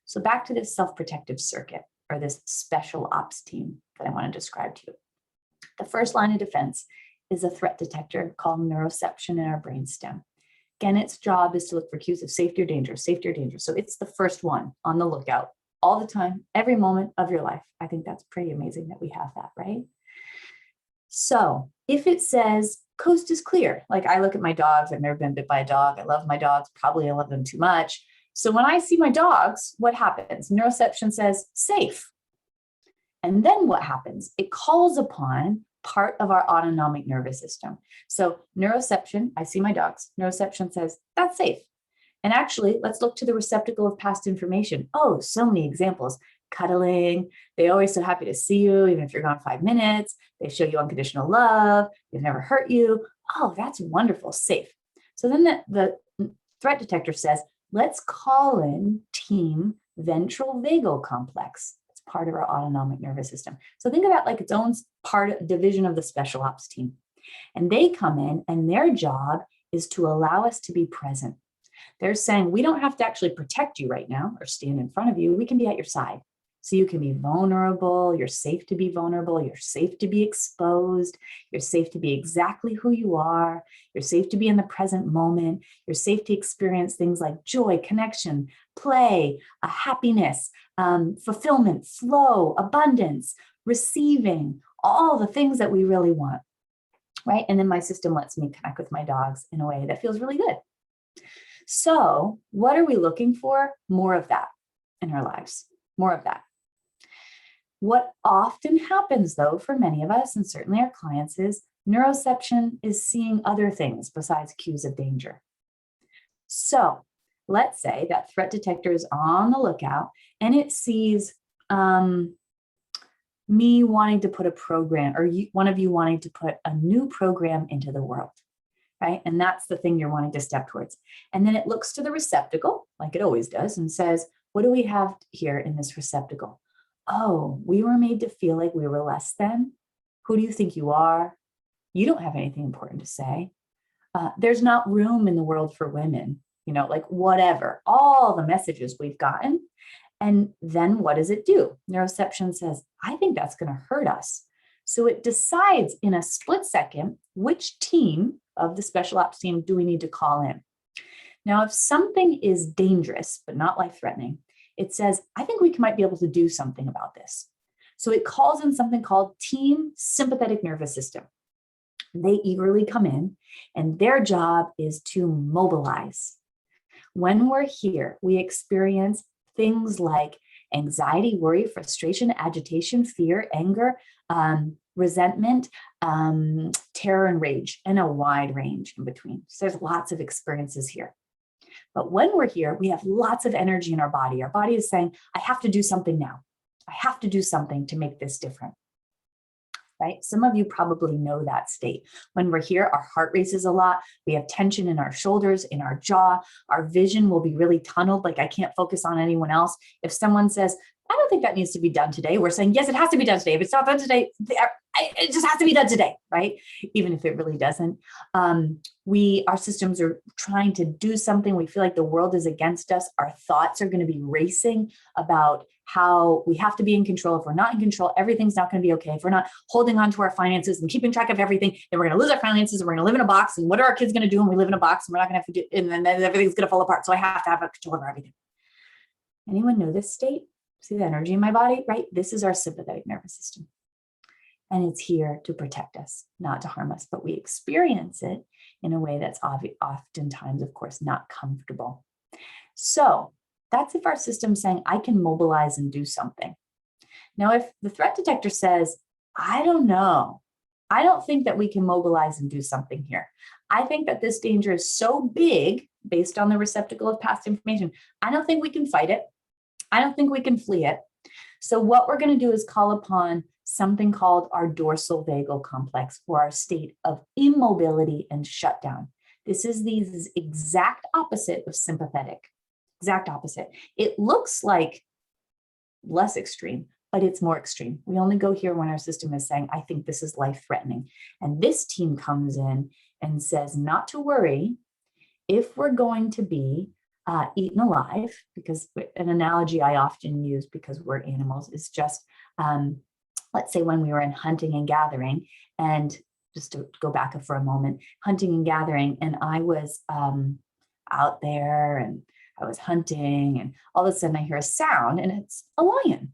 So back to this self-protective circuit, or this special ops team that I want to describe to you. The first line of defense is a threat detector called neuroception in our brainstem. Again, its job is to look for cues of safety or danger, safety or danger. So it's the first one on the lookout all the time, every moment of your life. I think that's pretty amazing that we have that, right? So if it says coast is clear, like I look at my dogs, I've never been bit by a dog. I love my dogs. Probably I love them too much. So when I see my dogs, what happens? Neuroception says safe. And then what happens? It calls upon part of our autonomic nervous system. So neuroception, I see my dogs. Neuroception says that's safe. And actually, let's look to the receptacle of past information. Oh, so many examples. Cuddling. They're always so happy to see you, even if you're gone 5 minutes. They show you unconditional love. They've never hurt you. Oh, that's wonderful. Safe. So then the threat detector says, let's call in team ventral vagal complex. It's part of our autonomic nervous system. So think about like its own division of the special ops team. And they come in, and their job is to allow us to be present. They're saying, we don't have to actually protect you right now or stand in front of you. We can be at your side. So you can be vulnerable. You're safe to be vulnerable. You're safe to be exposed. You're safe to be exactly who you are. You're safe to be in the present moment. You're safe to experience things like joy, connection, play, happiness, fulfillment, flow, abundance, receiving, all the things that we really want, right? And then my system lets me connect with my dogs in a way that feels really good. So what are we looking for? More of that in our lives, more of that. What often happens, though, for many of us, and certainly our clients, is neuroception is seeing other things besides cues of danger. So let's say that threat detector is on the lookout and it sees me wanting to put a program, or one of you wanting to put a new program into the world, right? And that's the thing you're wanting to step towards. And then it looks to the receptacle, like it always does, and says, what do we have here in this receptacle? Oh, we were made to feel like we were less than. Who do you think you are? You don't have anything important to say. There's not room in the world for women, like whatever, all the messages we've gotten. And then what does it do? Neuroception says, I think that's going to hurt us. So it decides in a split second which team of the special ops team do we need to call in. Now, if something is dangerous but not life-threatening, it says, I think we might be able to do something about this. So it calls in something called team sympathetic nervous system. They eagerly come in, and their job is to mobilize. When we're here, we experience things like anxiety, worry, frustration, agitation, fear, anger, resentment, terror, and rage, and a wide range in between. So there's lots of experiences here. But when we're here, we have lots of energy in our body. Our body is saying, I have to do something now. I have to do something to make this different. Right? Some of you probably know that state. When we're here, our heart races a lot. We have tension in our shoulders, in our jaw. Our vision will be really tunneled, like I can't focus on anyone else. If someone says, I don't think that needs to be done today, we're saying, yes, it has to be done today. If it's not done today, it just has to be done today, right? Even if it really doesn't. Our systems are trying to do something. We feel like the world is against us. Our thoughts are going to be racing about how we have to be in control. If we're not in control, everything's not going to be okay. If we're not holding on to our finances and keeping track of everything, then we're going to lose our finances and we're going to live in a box. And what are our kids going to do when we live in a box? And we're not going to have to do, and then everything's going to fall apart. So I have to have control over everything. Anyone know this state? See the energy in my body, right? This is our sympathetic nervous system. And it's here to protect us, not to harm us, but we experience it in a way that's oftentimes, of course, not comfortable. So that's if our system's saying, I can mobilize and do something. Now, if the threat detector says, I don't know, I don't think that we can mobilize and do something here. I think that this danger is so big based on the receptacle of past information. I don't think we can fight it. I don't think we can flee it. So what we're going to do is call upon something called our dorsal vagal complex, or our state of immobility and shutdown. This is the exact opposite of sympathetic. Exact opposite. It looks like less extreme, but it's more extreme. We only go here when our system is saying, I think this is life-threatening. And this team comes in and says, not to worry, if we're going to be eaten alive, because an analogy I often use because we're animals is just, let's say when we were in hunting and gathering, and just to go back for a moment, hunting and gathering, and I was out there and I was hunting, and all of a sudden I hear a sound and it's a lion.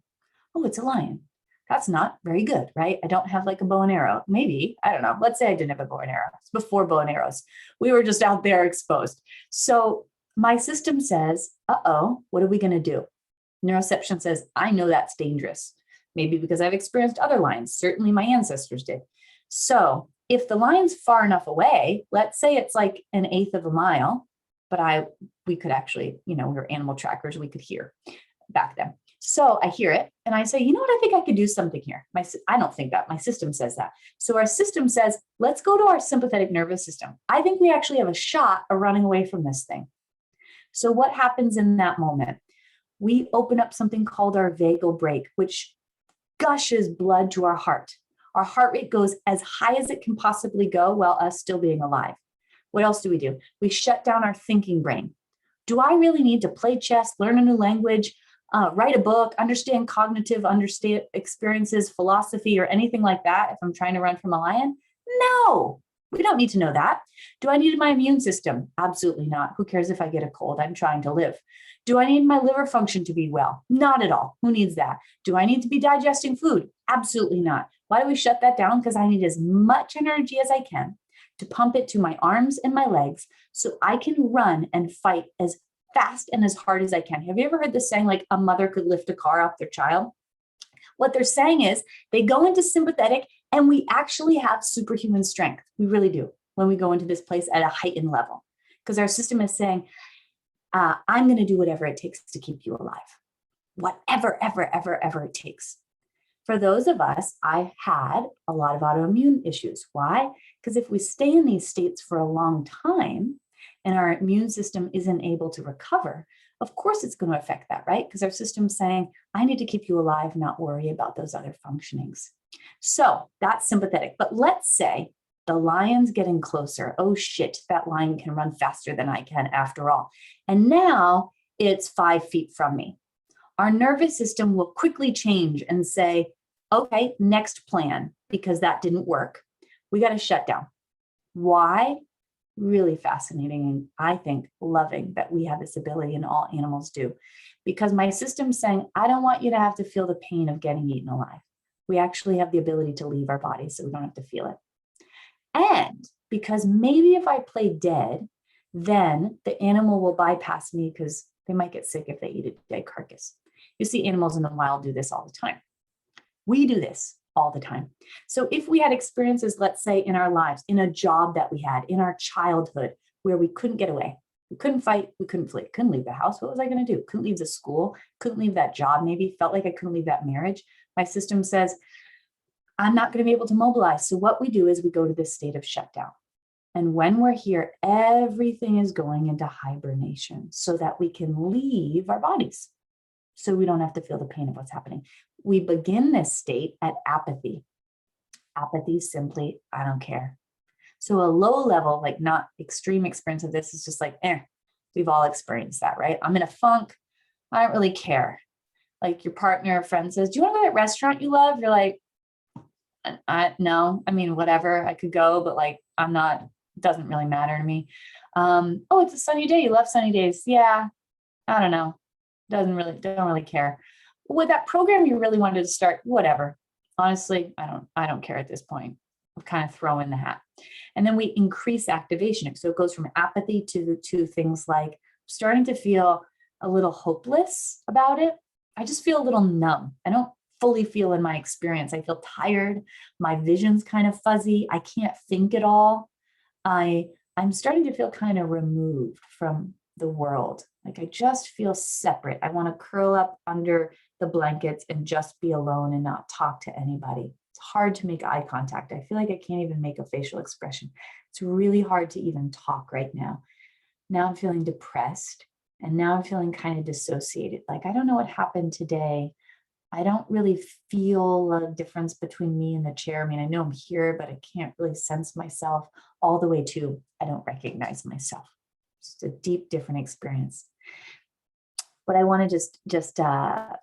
Oh, it's a lion. That's not very good, right? I don't have like a bow and arrow. Maybe, I don't know. Let's say I didn't have a bow and arrow. It's before bow and arrows. We were just out there exposed. So my system says, uh-oh, what are we going to do? Neuroception says, I know that's dangerous. Maybe because I've experienced other lions. Certainly my ancestors did. So if the lion's far enough away, let's say it's like 1/8 of a mile, but we could actually, we were animal trackers, we could hear back then. So I hear it and I say, you know what, I think I could do something here. I don't think that, my system says that. So our system says, let's go to our sympathetic nervous system. I think we actually have a shot of running away from this thing. So what happens in that moment? We open up something called our vagal brake, which gushes blood to our heart. Our heart rate goes as high as it can possibly go while us still being alive. What else do? We shut down our thinking brain. Do I really need to play chess, learn a new language, write a book, understand cognitive experiences, philosophy, or anything like that if I'm trying to run from a lion? No, we don't need to know that. Do I need my immune system? Absolutely not. Who cares if I get a cold? I'm trying to live. Do I need my liver function to be well? Not at all. Who needs that? Do I need to be digesting food? Absolutely not. Why do we shut that down? Because I need as much energy as I can to pump it to my arms and my legs so I can run and fight as fast and as hard as I can. Have you ever heard this saying, like a mother could lift a car off their child? What they're saying is they go into sympathetic and we actually have superhuman strength. We really do when we go into this place at a heightened level, because our system is saying, I'm going to do whatever it takes to keep you alive. Whatever, ever it takes. For those of us, I had a lot of autoimmune issues. Why? Because if we stay in these states for a long time and our immune system isn't able to recover, of course it's going to affect that, right? Because our system's saying, I need to keep you alive, not worry about those other functionings. So that's sympathetic. But let's say the lion's getting closer. Oh shit, that lion can run faster than I can after all. And now it's 5 feet from me. Our nervous system will quickly change and say, okay, next plan, because that didn't work. We got to shut down. Why? Really fascinating. And I think loving that we have this ability, and all animals do, because my system's saying, I don't want you to have to feel the pain of getting eaten alive. We actually have the ability to leave our bodies so we don't have to feel it. And because maybe if I play dead, then the animal will bypass me because they might get sick if they eat a dead carcass. You see animals in the wild do this all the time. We do this all the time. So if we had experiences, let's say in our lives, in a job that we had, in our childhood, where we couldn't get away, we couldn't fight, we couldn't flee, couldn't leave the house, what was I going to do? Couldn't leave the school, couldn't leave that job, maybe felt like I couldn't leave that marriage. My system says, I'm not going to be able to mobilize. So what we do is we go to this state of shutdown. And when we're here, everything is going into hibernation so that we can leave our bodies, so we don't have to feel the pain of what's happening. We begin this state at apathy. Apathy, simply, I don't care. So a low level, like not extreme experience of this is just like, we've all experienced that, right? I'm in a funk. I don't really care. Like your partner or friend says, do you want to go to that restaurant you love? You're like, no, I mean, whatever, I could go, but like, I'm not, it doesn't really matter to me. Oh, it's a sunny day. You love sunny days. Yeah. I don't know. Don't really care. With that program you really wanted to start, whatever. Honestly, I don't care at this point. I'll kind of throw in the hat. And then we increase activation. So it goes from apathy to things like starting to feel a little hopeless about it. I just feel a little numb. I don't fully feel in my experience. I feel tired. My vision's kind of fuzzy. I can't think at all. I'm starting to feel kind of removed from the world. Like I just feel separate. I want to curl up under the blankets and just be alone and not talk to anybody. It's hard to make eye contact. I feel like I can't even make a facial expression. It's really hard to even talk right now. Now I'm feeling depressed, and now I'm feeling kind of dissociated. Like I don't know what happened today. I don't really feel a difference between me and the chair. I mean, I know I'm here, but I can't really sense myself, all the way to I don't recognize myself. It's a deep, different experience. But I want to just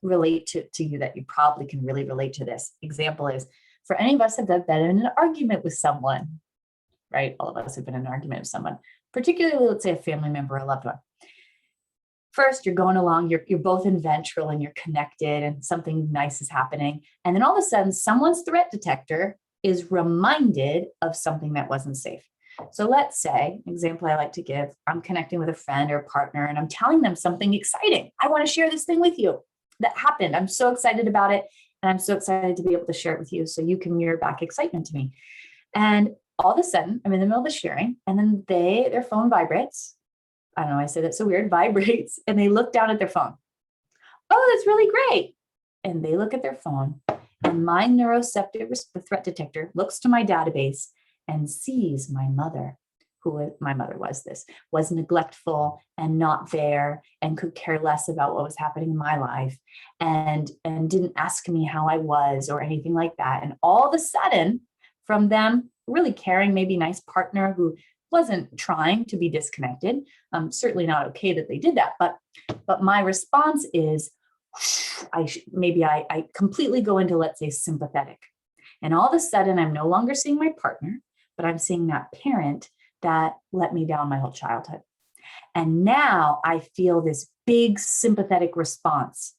relate to you that you probably can really relate to this. Example is, for any of us have been in an argument with someone, right? All of us have been in an argument with someone, particularly, let's say, a family member, a loved one. First, you're going along, you're both in ventral and you're connected and something nice is happening. And then all of a sudden, someone's threat detector is reminded of something that wasn't safe. So let's say, example I like to give, I'm connecting with a friend or a partner and I'm telling them something exciting. I want to share this thing with you that happened. I'm so excited about it. And I'm so excited to be able to share it with you so you can mirror back excitement to me. And all of a sudden, I'm in the middle of the sharing and then their phone vibrates. I don't know, I said it so weird, vibrates, and they look down at their phone. Oh, that's really great. And they look at their phone and my neuroceptive threat detector looks to my database and sees my mother, my mother was neglectful and not there and could care less about what was happening in my life and didn't ask me how I was or anything like that. And all of a sudden, from them really caring, maybe nice partner who wasn't trying to be disconnected, certainly not okay that they did that, but my response is, I completely go into, let's say, sympathetic. And all of a sudden, I'm no longer seeing my partner, but I'm seeing that parent that let me down my whole childhood. And now I feel this big sympathetic response,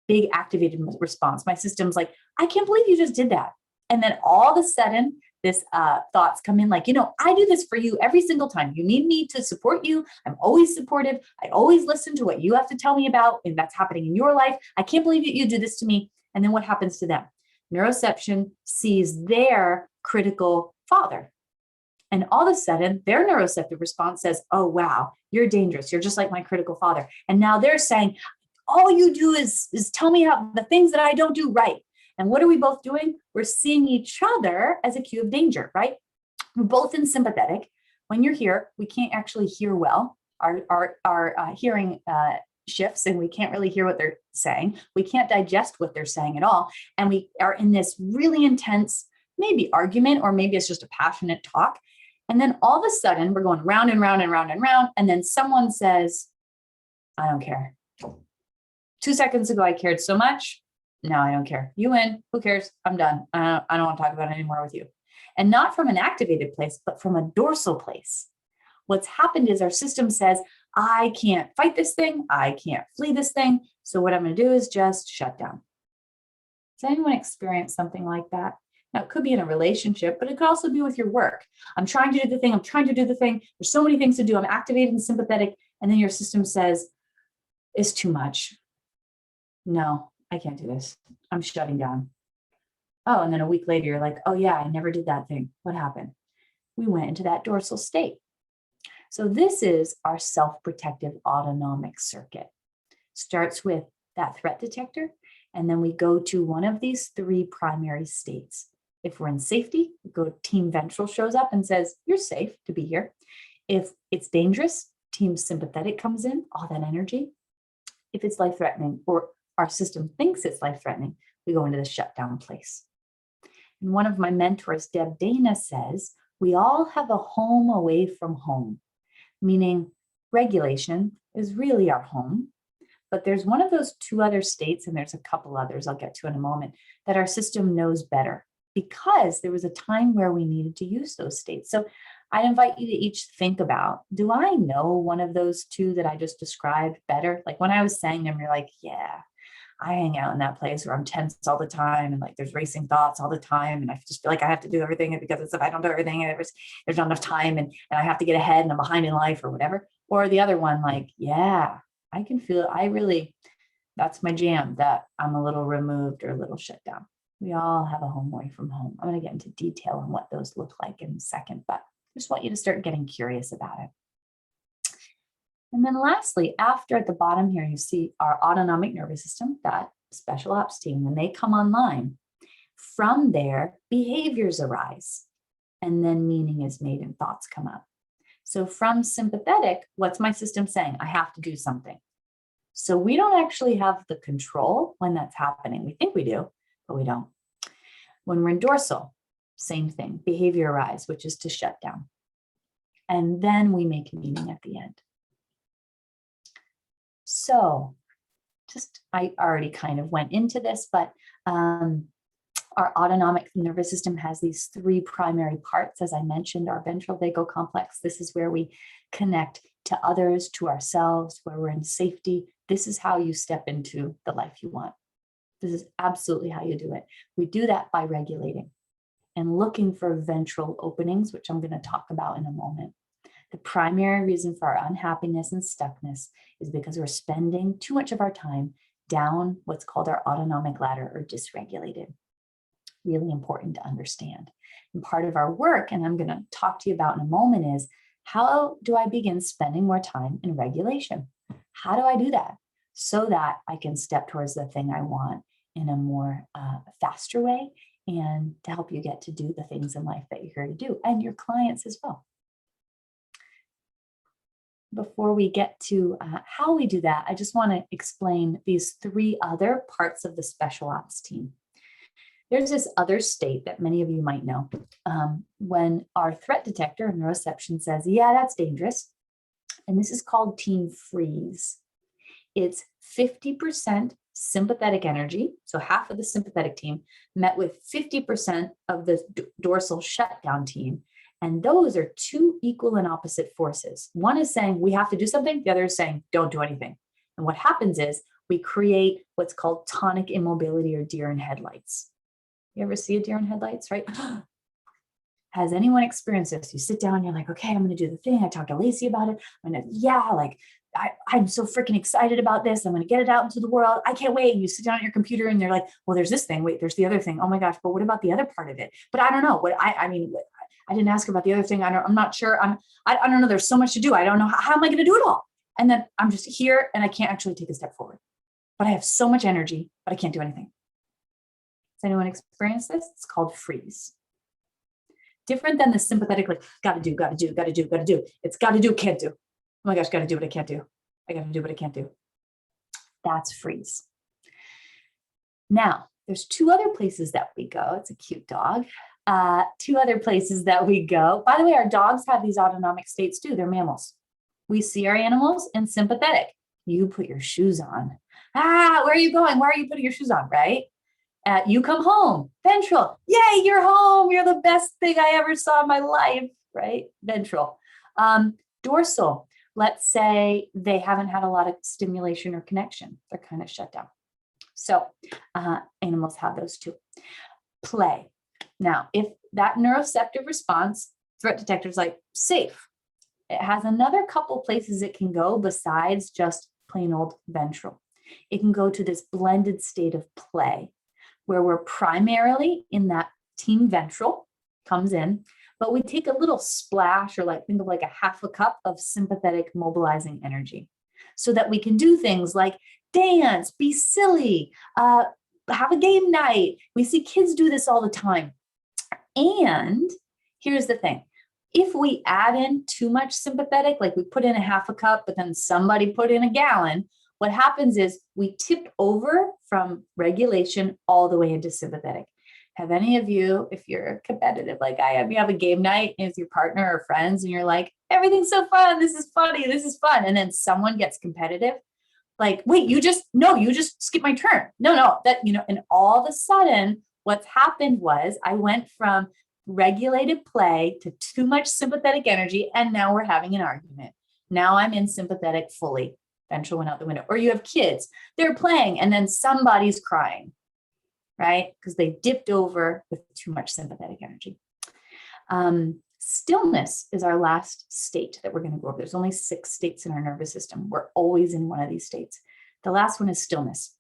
big activated response. My system's like, I can't believe you just did that. And then all of a sudden, this thoughts come in like, I do this for you every single time. You need me to support you. I'm always supportive. I always listen to what you have to tell me about, and that's happening in your life. I can't believe that you do this to me. And then what happens to them? Neuroception sees their critical father And all of a sudden, their neuroceptive response says, oh, wow, you're dangerous. You're just like my critical father. And now they're saying, all you do is tell me how the things that I don't do right. And what are we both doing? We're seeing each other as a cue of danger, right? We're both in sympathetic. When you're here, we can't actually hear well. Our hearing shifts and we can't really hear what they're saying. We can't digest what they're saying at all. And we are in this really intense, maybe argument, or maybe it's just a passionate talk. And then all of a sudden we're going round and round and round and round. And then someone says, I don't care. 2 seconds ago, I cared so much. No, I don't care. You win. Who cares? I'm done. I don't want to talk about it anymore with you. And not from an activated place, but from a dorsal place. What's happened is our system says, I can't fight this thing. I can't flee this thing. So what I'm going to do is just shut down. Does anyone experience something like that? Now, it could be in a relationship, but it could also be with your work. I'm trying to do the thing. I'm trying to do the thing. There's so many things to do. I'm activated and sympathetic. And then your system says, it's too much. No, I can't do this. I'm shutting down. Oh, and then a week later, you're like, oh yeah, I never did that thing. What happened? We went into that dorsal state. So this is our self-protective autonomic circuit. Starts with that threat detector, and then we go to one of these 3 primary states. If we're in safety, we go team ventral shows up and says, you're safe to be here. If it's dangerous, team sympathetic comes in, all that energy. If it's life-threatening, or our system thinks it's life-threatening, we go into the shutdown place. And one of my mentors, Deb Dana, says, we all have a home away from home, meaning regulation is really our home. But there's one of those 2 other states, and there's a couple others I'll get to in a moment, that our system knows better because there was a time where we needed to use those states. So I'd invite you to each think about, do I know one of those 2 that I just described better? Like when I was saying them, you're like, yeah, I hang out in that place where I'm tense all the time and like there's racing thoughts all the time. And I just feel like I have to do everything because if I don't do everything, there's not enough time and I have to get ahead and I'm behind in life or whatever. Or the other one, like, yeah, I can feel that's my jam, that I'm a little removed or a little shut down. We all have a home away from home. I'm going to get into detail on what those look like in a second, but I just want you to start getting curious about it. And then lastly, after at the bottom here, you see our autonomic nervous system, that special ops team, when they come online, from there, behaviors arise, and then meaning is made and thoughts come up. So from sympathetic, what's my system saying? I have to do something. So we don't actually have the control when that's happening. We think we do, but we don't. When we're in dorsal, same thing, behavior arise, which is to shut down. And then we make meaning at the end. So I already kind of went into this, but our autonomic nervous system has these 3 primary parts. As I mentioned, our ventral vagal complex. This is where we connect to others, to ourselves, where we're in safety. This is how you step into the life you want. This is absolutely how you do it. We do that by regulating and looking for ventral openings, which I'm going to talk about in a moment. The primary reason for our unhappiness and stuckness is because we're spending too much of our time down what's called our autonomic ladder or dysregulated. Really important to understand. And part of our work, and I'm going to talk to you about in a moment, is how do I begin spending more time in regulation? How do I do that so that I can step towards the thing I want in a more faster way and to help you get to do the things in life that you're here to do and your clients as well. Before we get to how we do that, I just want to explain these 3 other parts of the special ops team. There's this other state that many of you might know. When our threat detector and neuroception says, yeah, that's dangerous. And this is called team freeze. It's 50% sympathetic energy, so half of the sympathetic team, met with 50% of the dorsal shutdown team. And those are 2 equal and opposite forces. One is saying we have to do something. The other is saying don't do anything. And what happens is we create what's called tonic immobility or deer in headlights. You ever see a deer in headlights, right? Has anyone experienced this? You sit down, you're like, okay, I'm going to do the thing. I talked to Lacey about it. I'm so freaking excited about this. I'm going to get it out into the world. I can't wait. And you sit down at your computer and they're like, well, there's this thing. Wait, there's the other thing. Oh my gosh, but what about the other part of it? But I don't know. I didn't ask her about the other thing. I'm not sure. I don't know. There's so much to do. I don't know. How am I going to do it all? And then I'm just here and I can't actually take a step forward. But I have so much energy, but I can't do anything. Has anyone experienced this? It's called freeze. Different than the sympathetic, like, got to do, got to do, got to do, got to do. It's got to do, can't do. Oh my gosh, got to do what I can't do. I got to do what I can't do. That's freeze. Now, there's two other places that we go. It's a cute dog. Two other places that we go. By the way, our dogs have these autonomic states too. They're mammals. We see our animals in sympathetic. You put your shoes on. Where are you going? Why are you putting your shoes on, right? You come home, ventral. Yay, you're home. You're the best thing I ever saw in my life, right? Ventral. Dorsal. Let's say they haven't had a lot of stimulation or connection. They're kind of shut down. So animals have those too. Play. Now, if that neuroceptive response, threat detector is like safe, it has another couple places it can go besides just plain old ventral. It can go to this blended state of play where we're primarily in that team ventral comes in, but we take a little splash or like think of like a half a cup of sympathetic mobilizing energy so that we can do things like dance, be silly, have a game night. We see kids do this all the time. And here's the thing. If we add in too much sympathetic, like we put in a half a cup, but then somebody put in a gallon, what happens is we tip over from regulation all the way into sympathetic. Have any of you, if you're competitive like I am, you have a game night with your partner or friends and you're like, everything's so fun. This is funny. This is fun. And then someone gets competitive. Like, wait, you just skipped my turn. No, and all of a sudden what's happened was I went from regulated play to too much sympathetic energy. And now we're having an argument. Now I'm in sympathetic fully. Ventral went out the window. Or you have kids, they're playing and then somebody's crying, right? Because they dipped over with too much sympathetic energy. Stillness is our last state that we're going to go over. There's only 6 states in our nervous system. We're always in one of these states. The last one is stillness.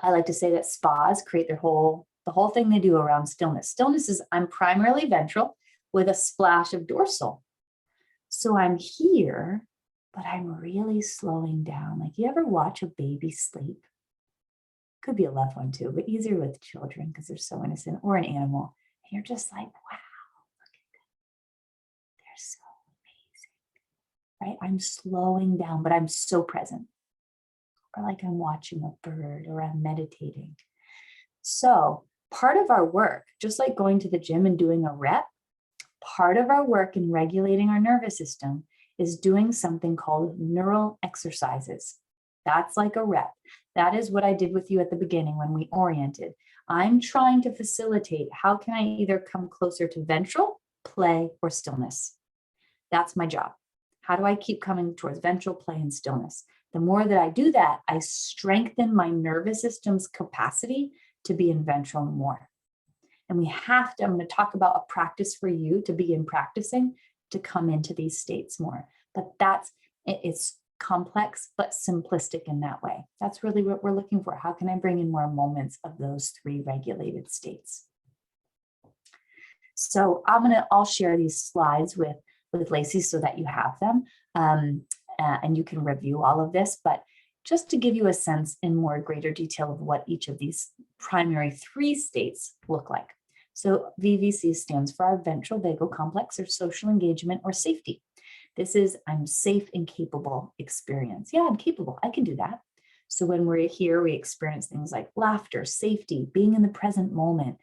I like to say that spas create the whole thing they do around stillness. Stillness is I'm primarily ventral with a splash of dorsal. So I'm here, but I'm really slowing down. Like, you ever watch a baby sleep? Could be a loved one too, but easier with children because they're so innocent, or an animal. And you're just like, wow, look at them. They're so amazing, right? I'm slowing down, but I'm so present. Or like I'm watching a bird or I'm meditating. So part of our work, just like going to the gym and doing a rep, part of our work in regulating our nervous system is doing something called neural exercises. That's like a rep. That is what I did with you at the beginning when we oriented. I'm trying to facilitate how can I either come closer to ventral, play, or stillness. That's my job. How do I keep coming towards ventral, play, and stillness? The more that I do that, I strengthen my nervous system's capacity to be in ventral more. And we have to, I'm going to talk about a practice for you to begin practicing to come into these states more. But it's complex, but simplistic in that way. That's really what we're looking for. How can I bring in more moments of those 3 regulated states? So I'll share these slides with Lacey so that you have them and you can review all of this. But just to give you a sense in more greater detail of what each of these primary 3 states look like. So VVC stands for our ventral vagal complex, or social engagement or safety. This is I'm safe and capable experience. Yeah, I'm capable. I can do that. So when we're here, we experience things like laughter, safety, being in the present moment.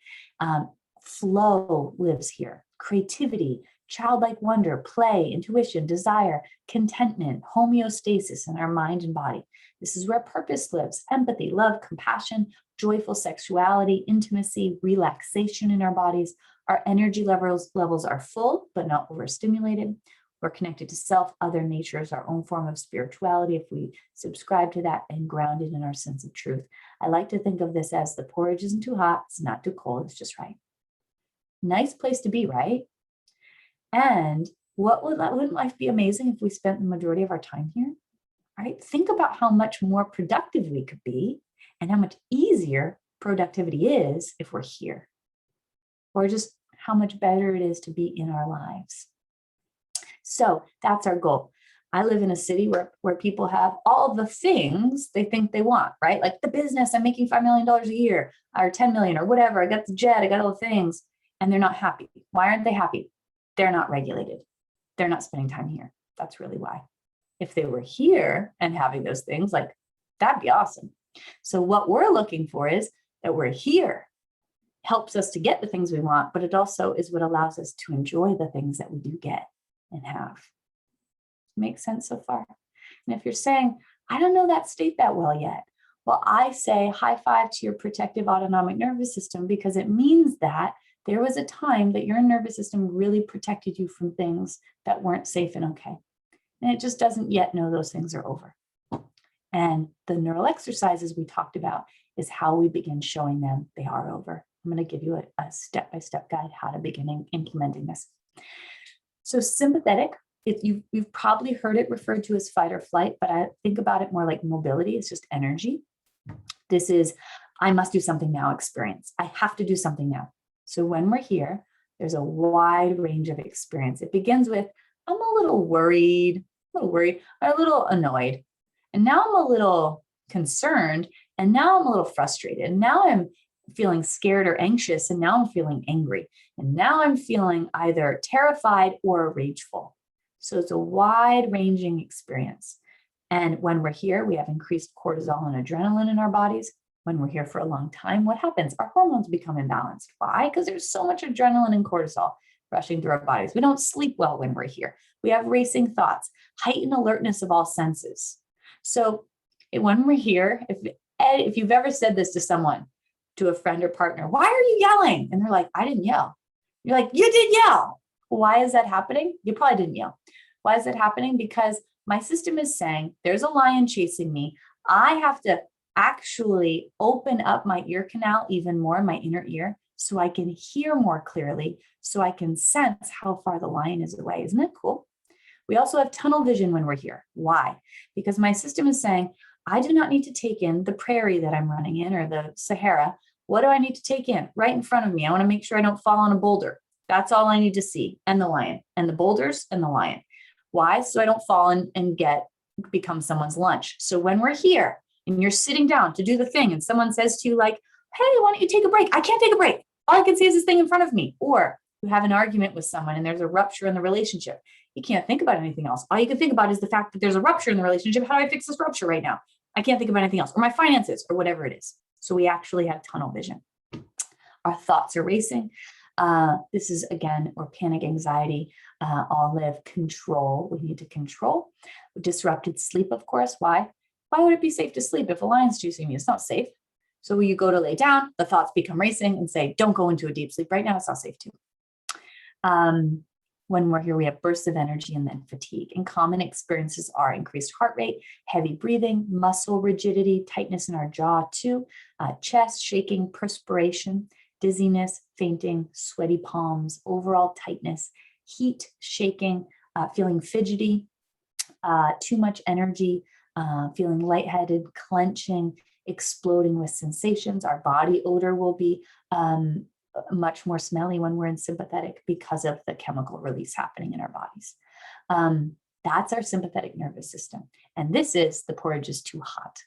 Flow lives here. Creativity, childlike wonder, play, intuition, desire, contentment, homeostasis in our mind and body. This is where purpose lives. Empathy, love, compassion, joyful sexuality, intimacy, relaxation in our bodies. Our energy levels are full, but not overstimulated. We're connected to self, other, nature is our own form of spirituality if we subscribe to that, and grounded in our sense of truth. I like to think of this as the porridge isn't too hot, it's not too cold, it's just right. Nice place to be, right? And wouldn't life be amazing if we spent the majority of our time here? Right? Think about how much more productive we could be and how much easier productivity is if we're here. Or just how much better it is to be in our lives. So that's our goal. I live in a city where people have all the things they think they want, right? Like the business, I'm making $5 million a year or 10 million or whatever. I got the jet, I got all the things, and they're not happy. Why aren't they happy? They're not regulated. They're not spending time here. That's really why. If they were here and having those things, like that'd be awesome. So what we're looking for is that we're here. Helps us to get the things we want, but it also is what allows us to enjoy the things that we do get and have. Makes sense so far? And if you're saying, I don't know that state that well yet, well, I say high five to your protective autonomic nervous system, because it means that there was a time that your nervous system really protected you from things that weren't safe and okay. And it just doesn't yet know those things are over. And the neural exercises we talked about is how we begin showing them they are over. I'm going to give you a step-by-step guide how to begin implementing this. So sympathetic, you've probably heard it referred to as fight or flight, but I think about it more like mobility. It's just energy. This is, I must do something now experience. I have to do something now. So when we're here, there's a wide range of experience. It begins with, I'm a little worried, or a little annoyed. And now I'm a little concerned. And now I'm a little frustrated. And now I'm feeling scared or anxious. And now I'm feeling angry. And now I'm feeling either terrified or rageful. So it's a wide ranging experience. And when we're here, we have increased cortisol and adrenaline in our bodies. When we're here for a long time, what happens? Our hormones become imbalanced. Why? Because there's so much adrenaline and cortisol rushing through our bodies. We don't sleep well when we're here. We have racing thoughts, heightened alertness of all senses. So when we're here, if you've ever said this to someone, to a friend or partner, why are you yelling? And they're like, I didn't yell. You're like, you did yell. Why is that happening? You probably didn't yell. Why is that happening? Because my system is saying there's a lion chasing me. I have to actually open up my ear canal even more, my inner ear, so I can hear more clearly, so I can sense how far the lion is away. Isn't that cool? We also have tunnel vision when we're here. Why? Because my system is saying, I do not need to take in the prairie that I'm running in or the Sahara. What do I need to take in? Right in front of me. I want to make sure I don't fall on a boulder. That's all I need to see. And the lion and the boulders and the lion. Why? So I don't fall and become someone's lunch. So when we're here and you're sitting down to do the thing and someone says to you like, hey, why don't you take a break? I can't take a break. All I can see is this thing in front of me. Or you have an argument with someone and there's a rupture in the relationship. You can't think about anything else. All you can think about is the fact that there's a rupture in the relationship. How do I fix this rupture right now? I can't think about anything else, or my finances, or whatever it is. So we actually have tunnel vision. Our thoughts are racing. This is, again, or panic, anxiety, all live control. We need to control. Disrupted sleep, of course. Why? Why would it be safe to sleep if a lion's chasing me? It's not safe. So when you go to lay down, the thoughts become racing and say, don't go into a deep sleep right now. It's not safe too. When we're here, we have bursts of energy and then fatigue. And common experiences are increased heart rate, heavy breathing, muscle rigidity, tightness in our jaw too, chest shaking, perspiration, dizziness, fainting, sweaty palms, overall tightness, heat, shaking, feeling fidgety, too much energy, feeling lightheaded, clenching, exploding with sensations. Our body odor will be much more smelly when we're in sympathetic because of the chemical release happening in our bodies. That's our sympathetic nervous system. And this is the porridge is too hot.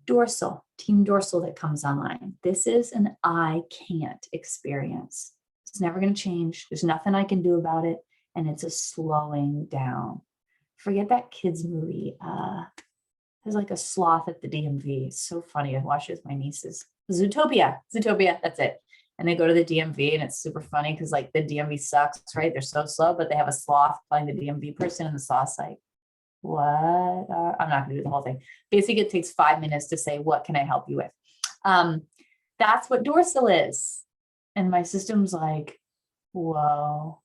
Dorsal, team dorsal that comes online. This is an I can't experience. It's never going to change. There's nothing I can do about it. And it's a slowing down. Forget that kids movie. There's like a sloth at the DMV. It's so funny. I watched it with my nieces. Zootopia, that's it. And they go to the DMV and it's super funny because like the DMV sucks, right? They're so slow, but they have a sloth playing the DMV person and the sloth's like, what? I'm not gonna do the whole thing. Basically, it takes 5 minutes to say, what can I help you with? That's what dorsal is. And my system's like, whoa,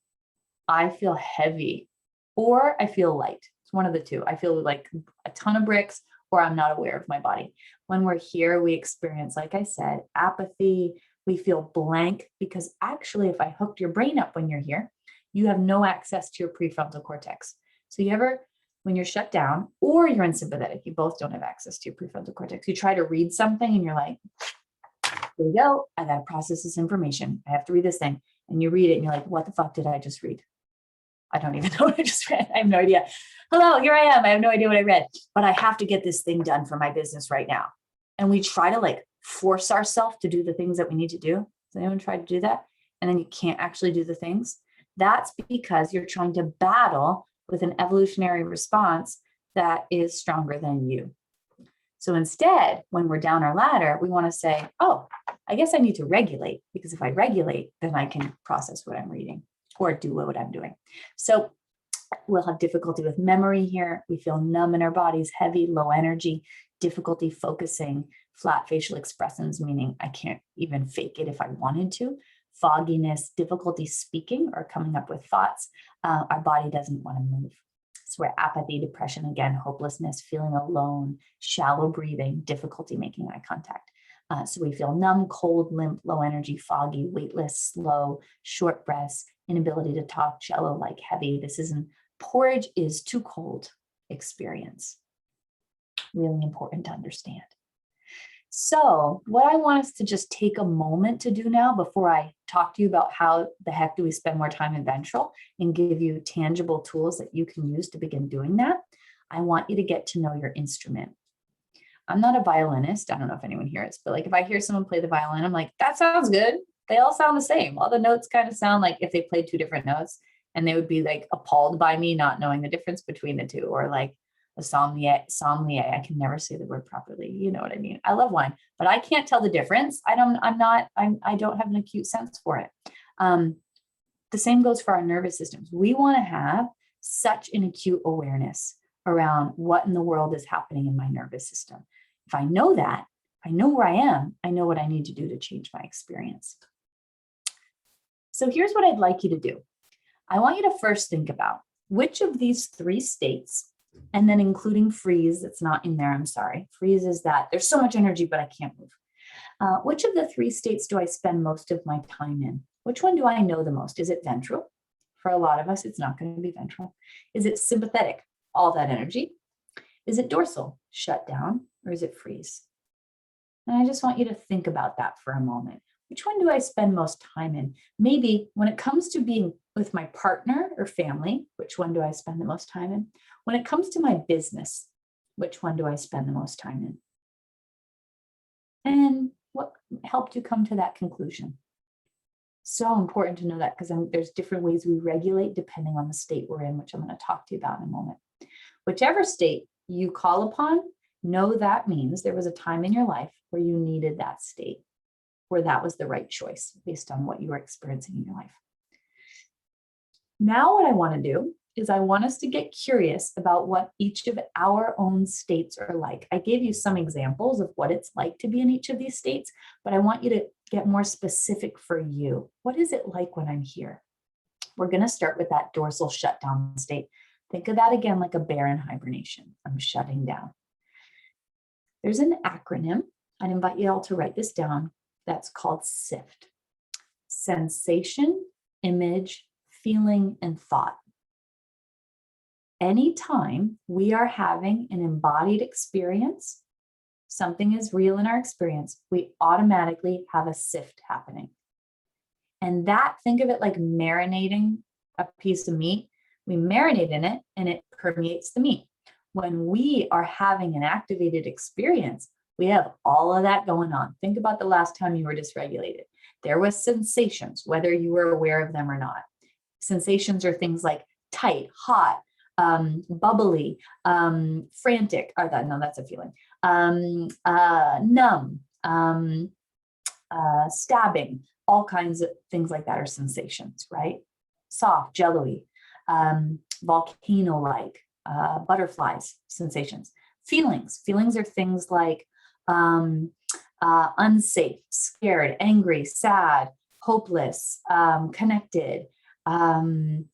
I feel heavy or I feel light. It's one of the two. I feel like a ton of bricks or I'm not aware of my body. When we're here, we experience, like I said, apathy. We feel blank because actually, if I hooked your brain up when you're here, you have no access to your prefrontal cortex. So you ever, when you're shut down or you're in sympathetic, you both don't have access to your prefrontal cortex. You try to read something and you're like, here we go. I got to process this information. I have to read this thing. And you read it and you're like, what the fuck did I just read? I don't even know what I just read. I have no idea. Hello, here I am. I have no idea what I read, but I have to get this thing done for my business right now. And we try to like force ourselves to do the things that we need to do. Has anyone tried to do that? And then you can't actually do the things. That's because you're trying to battle with an evolutionary response that is stronger than you. So instead, when we're down our ladder, we want to say, oh, I guess I need to regulate, because if I regulate, then I can process what I'm reading or do what I'm doing. So we'll have difficulty with memory here. We feel numb in our bodies, heavy, low energy, difficulty focusing, flat facial expressions, meaning I can't even fake it if I wanted to, fogginess, difficulty speaking or coming up with thoughts. Our body doesn't want to move. So we're apathy, depression, again, hopelessness, feeling alone, shallow breathing, difficulty making eye contact. So we feel numb, cold, limp, low energy, foggy, weightless, slow, short breaths, inability to talk, shallow, like heavy. This isn't, porridge is too cold experience. Really important to understand. So what I want us to just take a moment to do now before I talk to you about how the heck do we spend more time in ventral and give you tangible tools that you can use to begin doing that, I want you to get to know your instrument. I'm not a violinist. I don't know if anyone here is, but like if I hear someone play the violin, I'm like, that sounds good. They all sound the same. All the notes kind of sound like if they played two different notes, and they would be like appalled by me not knowing the difference between the two, or like a sommelier. I can never say the word properly. You know what I mean? I love wine, but I can't tell the difference. I don't have an acute sense for it. The same goes for our nervous systems. We want to have such an acute awareness around what in the world is happening in my nervous system. If I know that, I know where I am, I know what I need to do to change my experience. So here's what I'd like you to do. I want you to first think about which of these three states, and then including freeze, that's not in there, I'm sorry. Freeze is that there's so much energy, but I can't move. Which of the three states do I spend most of my time in? Which one do I know the most? Is it ventral? For a lot of us, it's not going to be ventral. Is it sympathetic? All that energy. Is it dorsal? Shut down. Or is it freeze? And I just want you to think about that for a moment. Which one do I spend most time in? Maybe when it comes to being with my partner or family, which one do I spend the most time in? When it comes to my business, which one do I spend the most time in? And what helped you come to that conclusion? So important to know that, because there's different ways we regulate depending on the state we're in, which I'm going to talk to you about in a moment. Whichever state you call upon, know that means there was a time in your life where you needed that state, where that was the right choice based on what you were experiencing in your life. Now what I want to do is I want us to get curious about what each of our own states are like. I gave you some examples of what it's like to be in each of these states, but I want you to get more specific for you. What is it like when I'm here? We're going to start with that dorsal shutdown state. Think of that again like a bear in hibernation. I'm shutting down. There's an acronym. I'd invite you all to write this down. That's called SIFT. Sensation, image, feeling, and thought. Anytime we are having an embodied experience, something is real in our experience, we automatically have a SIFT happening. And that, think of it like marinating a piece of meat. We marinate in it and it permeates the meat. When we are having an activated experience, we have all of that going on. Think about the last time you were dysregulated. There was sensations, whether you were aware of them or not. Sensations are things like tight, hot, bubbly, frantic, or that, no, that's a feeling, numb, stabbing, all kinds of things like that are sensations, right? Soft, jello-y, volcano-like, butterflies, sensations. Feelings are things like unsafe, scared, angry, sad, hopeless, connected, and,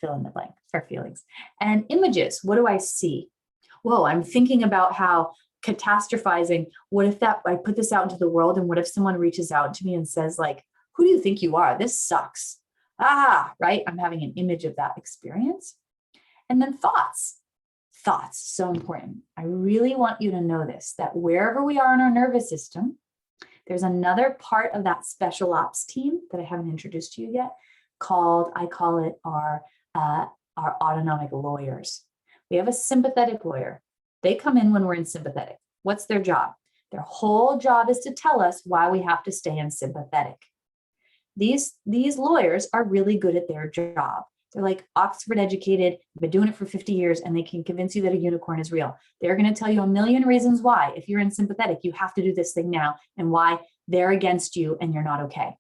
fill in the blank for feelings. And images, what do I see? Whoa, I'm thinking about how catastrophizing, what if that I put this out into the world, and what if someone reaches out to me and says like, who do you think you are? This sucks. Right? I'm having an image of that experience. And then thoughts. thoughts, so important. I really want you to know this, that wherever we are in our nervous system, there's another part of that special ops team that I haven't introduced to you yet called, I call it our autonomic lawyers. We have a sympathetic lawyer. They come in when we're in sympathetic. What's their job? Their whole job is to tell us why we have to stay in sympathetic. These lawyers are really good at their job. They're like Oxford educated, been doing it for 50 years, and they can convince you that a unicorn is real. They're going to tell you a million reasons why, if you're in sympathetic, you have to do this thing now, and why they're against you and you're not okay.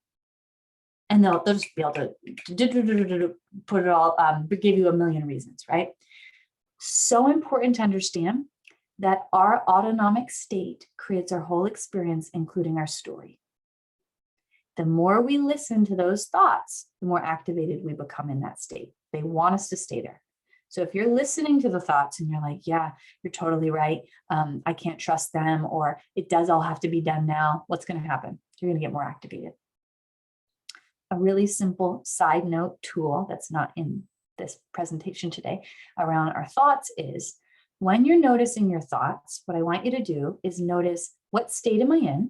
And they'll just be able to put it all, give you a million reasons, right? So important to understand that our autonomic state creates our whole experience, including our story. The more we listen to those thoughts, the more activated we become in that state. They want us to stay there. So if you're listening to the thoughts and you're like, yeah, you're totally right. I can't trust them, or it does all have to be done now. What's going to happen? You're going to get more activated. A really simple side note tool that's not in this presentation today around our thoughts is when you're noticing your thoughts, what I want you to do is notice, what state am I in?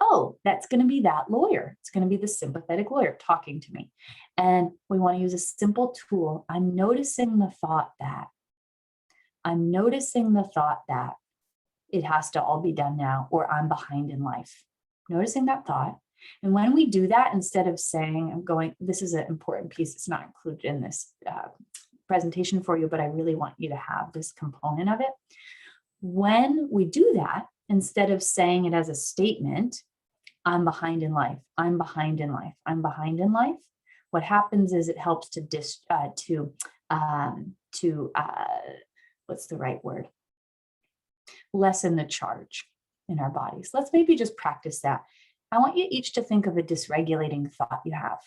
Oh, that's going to be that lawyer. It's going to be the sympathetic lawyer talking to me. And we want to use a simple tool. I'm noticing the thought that it has to all be done now, or I'm behind in life. Noticing that thought. And when we do that, instead of saying, this is an important piece, it's not included in this presentation for you, but I really want you to have this component of it. When we do that, instead of saying it as a statement, I'm behind in life, I'm behind in life, I'm behind in life, what happens is it helps what's the right word? Lessen the charge in our bodies. Let's maybe just practice that. I want you each to think of a dysregulating thought you have.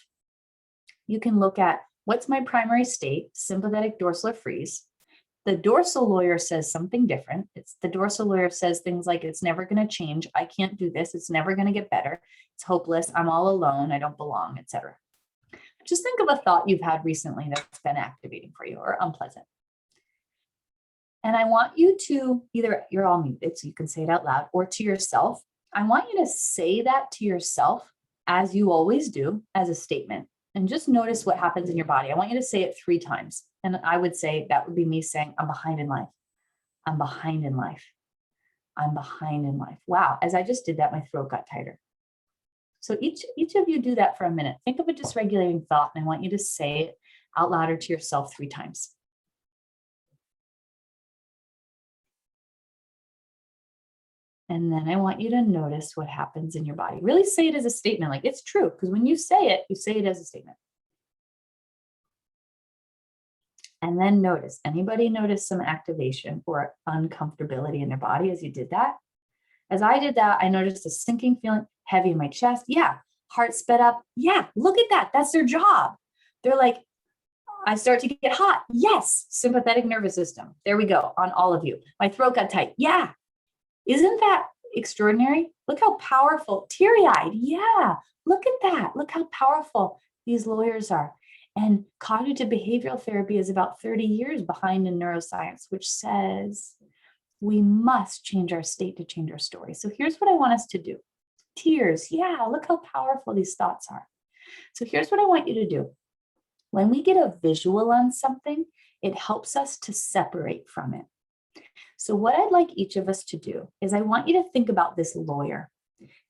You can look at, what's my primary state, sympathetic, dorsal, or freeze. The dorsal lawyer says something different. The dorsal lawyer says things like, it's never going to change. I can't do this. It's never going to get better. It's hopeless. I'm all alone. I don't belong, etc. Just think of a thought you've had recently that's been activating for you or unpleasant. And I want you to either, you're all muted, so you can say it out loud, or to yourself. I want you to say that to yourself, as you always do, as a statement. And just notice what happens in your body. I want you to say it 3 times. And I would say that would be me saying, I'm behind in life. I'm behind in life. I'm behind in life. Wow. As I just did that, my throat got tighter. So each of you do that for a minute. Think of a dysregulating thought, and I want you to say it out loud or to yourself 3 times. And then I want you to notice what happens in your body. Really say it as a statement, like it's true, because when you say it as a statement. And then notice, anybody notice some activation or uncomfortability in their body as you did that? As I did that, I noticed a sinking feeling, heavy in my chest. Yeah. Heart sped up. Yeah. Look at that. That's their job. They're like, I start to get hot. Yes. Sympathetic nervous system. There we go on all of you. My throat got tight. Yeah. Isn't that extraordinary? Look how powerful, teary-eyed. Yeah, look at that. Look how powerful these lawyers are. And cognitive behavioral therapy is about 30 years behind in neuroscience, which says we must change our state to change our story. So here's what I want us to do. Tears. Yeah, look how powerful these thoughts are. So here's what I want you to do. When we get a visual on something, it helps us to separate from it. So what I'd like each of us to do is I want you to think about this lawyer.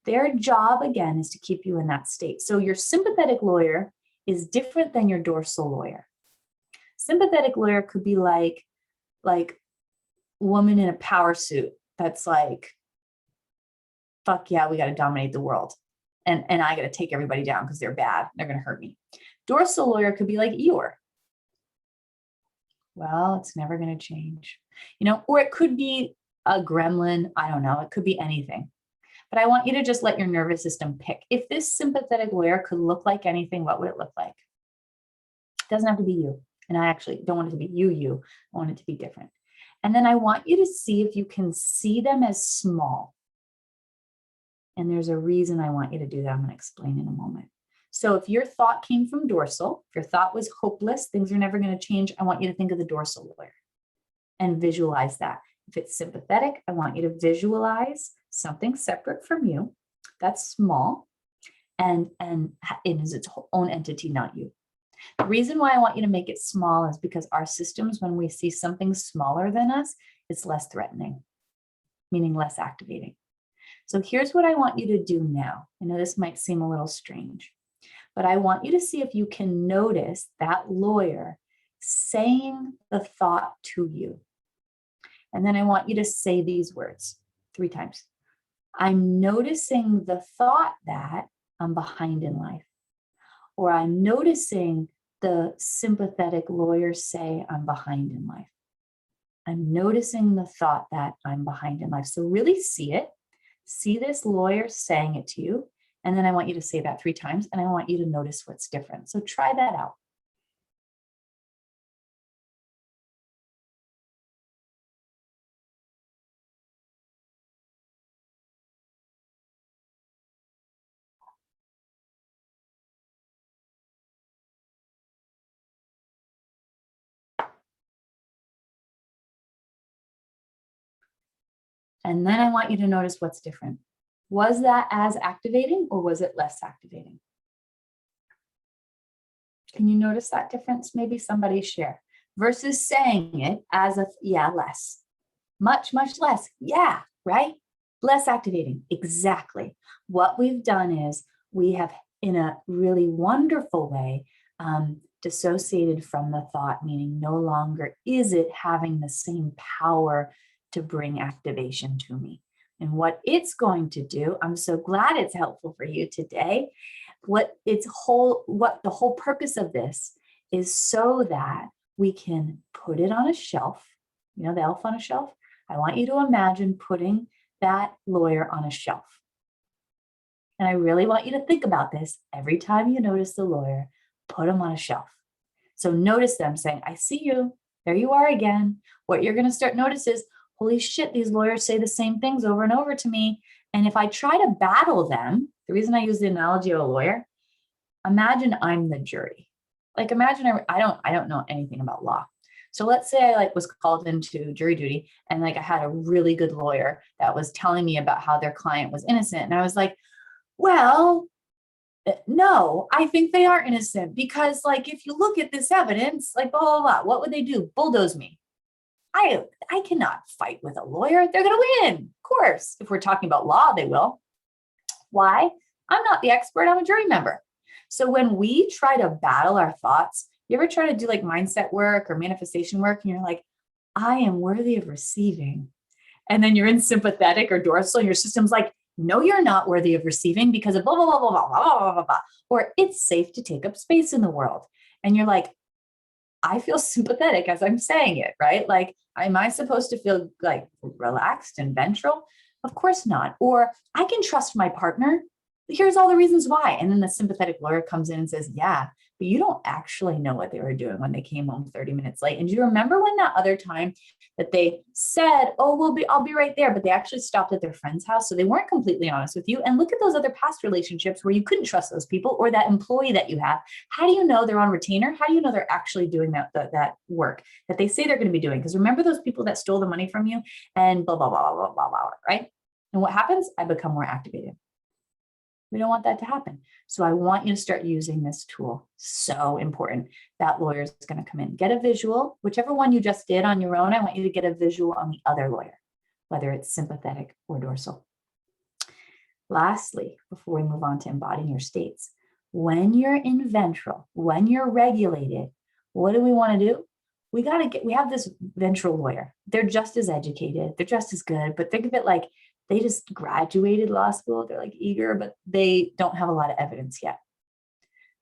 Their job, again, is to keep you in that state. So your sympathetic lawyer is different than your dorsal lawyer. Sympathetic lawyer could be like woman in a power suit that's like, fuck yeah, we got to dominate the world. And I got to take everybody down because they're bad. They're going to hurt me. Dorsal lawyer could be like Eeyore. Well, it's never going to change, or it could be a gremlin. I don't know. It could be anything. But I want you to just let your nervous system pick. If this sympathetic lawyer could look like anything, what would it look like? It doesn't have to be you. And I actually don't want it to be you. I want it to be different. And then I want you to see if you can see them as small. And there's a reason I want you to do that. I'm going to explain in a moment. So if your thought came from dorsal, if your thought was hopeless, things are never going to change, I want you to think of the dorsal lawyer. and visualize that. If it's sympathetic, I want you to visualize something separate from you that's small and it is its own entity, not you. The reason why I want you to make it small is because our systems, when we see something smaller than us, it's less threatening, meaning less activating. So here's what I want you to do now. I know this might seem a little strange, but I want you to see if you can notice that lawyer saying the thought to you. And then I want you to say these words 3 times. I'm noticing the thought that I'm behind in life. Or I'm noticing the sympathetic lawyer say I'm behind in life. I'm noticing the thought that I'm behind in life. So really see it. See this lawyer saying it to you. And then I want you to say that 3 times. And I want you to notice what's different. So try that out. And then I want you to notice what's different. Was that as activating or was it less activating? Can you notice that difference? Maybe somebody share versus saying it as a, yeah, less, much less. Yeah, right? Less activating. Exactly. What we've done is we have, in a really wonderful way, dissociated from the thought, meaning no longer is it having the same power to bring activation to me. And what it's going to do, I'm so glad it's helpful for you today. What the whole purpose of this is so that we can put it on a shelf. You know, the elf on a shelf? I want you to imagine putting that lawyer on a shelf. And I really want you to think about this every time you notice the lawyer, put them on a shelf. So notice them saying, I see you. There you are again. What you're going to start notice is, holy shit, these lawyers say the same things over and over to me. And if I try to battle them, the reason I use the analogy of a lawyer, imagine I'm the jury. Like imagine I don't know anything about law. So let's say I was called into jury duty and I had a really good lawyer that was telling me about how their client was innocent. And I was like, well, no, I think they are innocent because if you look at this evidence, blah, blah, blah, what would they do? Bulldoze me. I cannot fight with a lawyer. They're going to win. Of course, if we're talking about law, they will. Why? I'm not the expert. I'm a jury member. So when we try to battle our thoughts, you ever try to do mindset work or manifestation work and you're like, I am worthy of receiving. And then you're in sympathetic or dorsal and your system's like, no, you're not worthy of receiving because of blah, blah, blah, blah, blah, blah, blah, blah, blah. Or it's safe to take up space in the world. And you're like, I feel sympathetic as I'm saying it, right? Am I supposed to feel relaxed and ventral? Of course not. Or I can trust my partner. Here's all the reasons why. And then the sympathetic lawyer comes in and says, yeah, but you don't actually know what they were doing when they came home 30 minutes late. And do you remember when that other time that they said, oh, I'll be right there, but they actually stopped at their friend's house. So they weren't completely honest with you. And look at those other past relationships where you couldn't trust those people or that employee that you have. How do you know they're on retainer? How do you know they're actually doing that work that they say they're going to be doing? Because remember those people that stole the money from you and blah, blah, blah, blah, blah, blah, right? And what happens? I become more activated. We don't want that to happen. So I want you to start using this tool. So important. That lawyer is going to come in. Get a visual. Whichever one you just did on your own, I want you to get a visual on the other lawyer, whether it's sympathetic or dorsal. Lastly, before we move on to embodying your states, when you're in ventral, when you're regulated, what do we want to do? We have this ventral lawyer. They're just as educated. They're just as good, but think of it like they just graduated law school. They're eager, but they don't have a lot of evidence yet.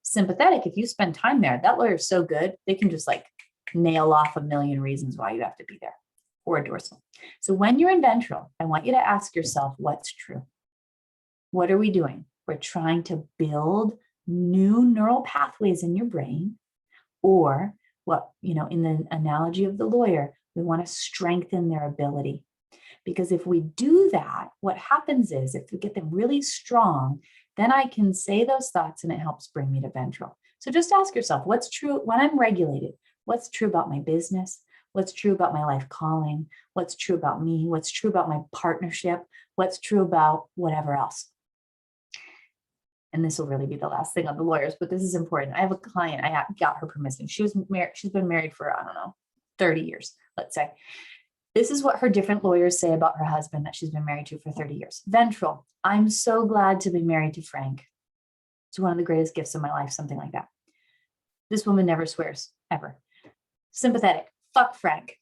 Sympathetic, if you spend time there, that lawyer's so good, they can just nail off a million reasons why you have to be there, or dorsal. So when you're in ventral, I want you to ask yourself, what's true? What are we doing? We're trying to build new neural pathways in your brain, or in the analogy of the lawyer, we want to strengthen their ability. Because if we do that, what happens is if we get them really strong, then I can say those thoughts and it helps bring me to ventral. So just ask yourself, what's true when I'm regulated? What's true about my business? what's true about my life calling, what's true about me, what's true about my partnership, what's true about whatever else. And this will really be the last thing on the lawyers, but this is important. I have a client, I got her permission. She's been married for, I don't know, 30 years, let's say. This is what her different lawyers say about her husband that she's been married to for 30 years. Ventral, I'm so glad to be married to Frank. It's one of the greatest gifts of my life, something like that. This woman never swears, ever. Sympathetic, fuck Frank.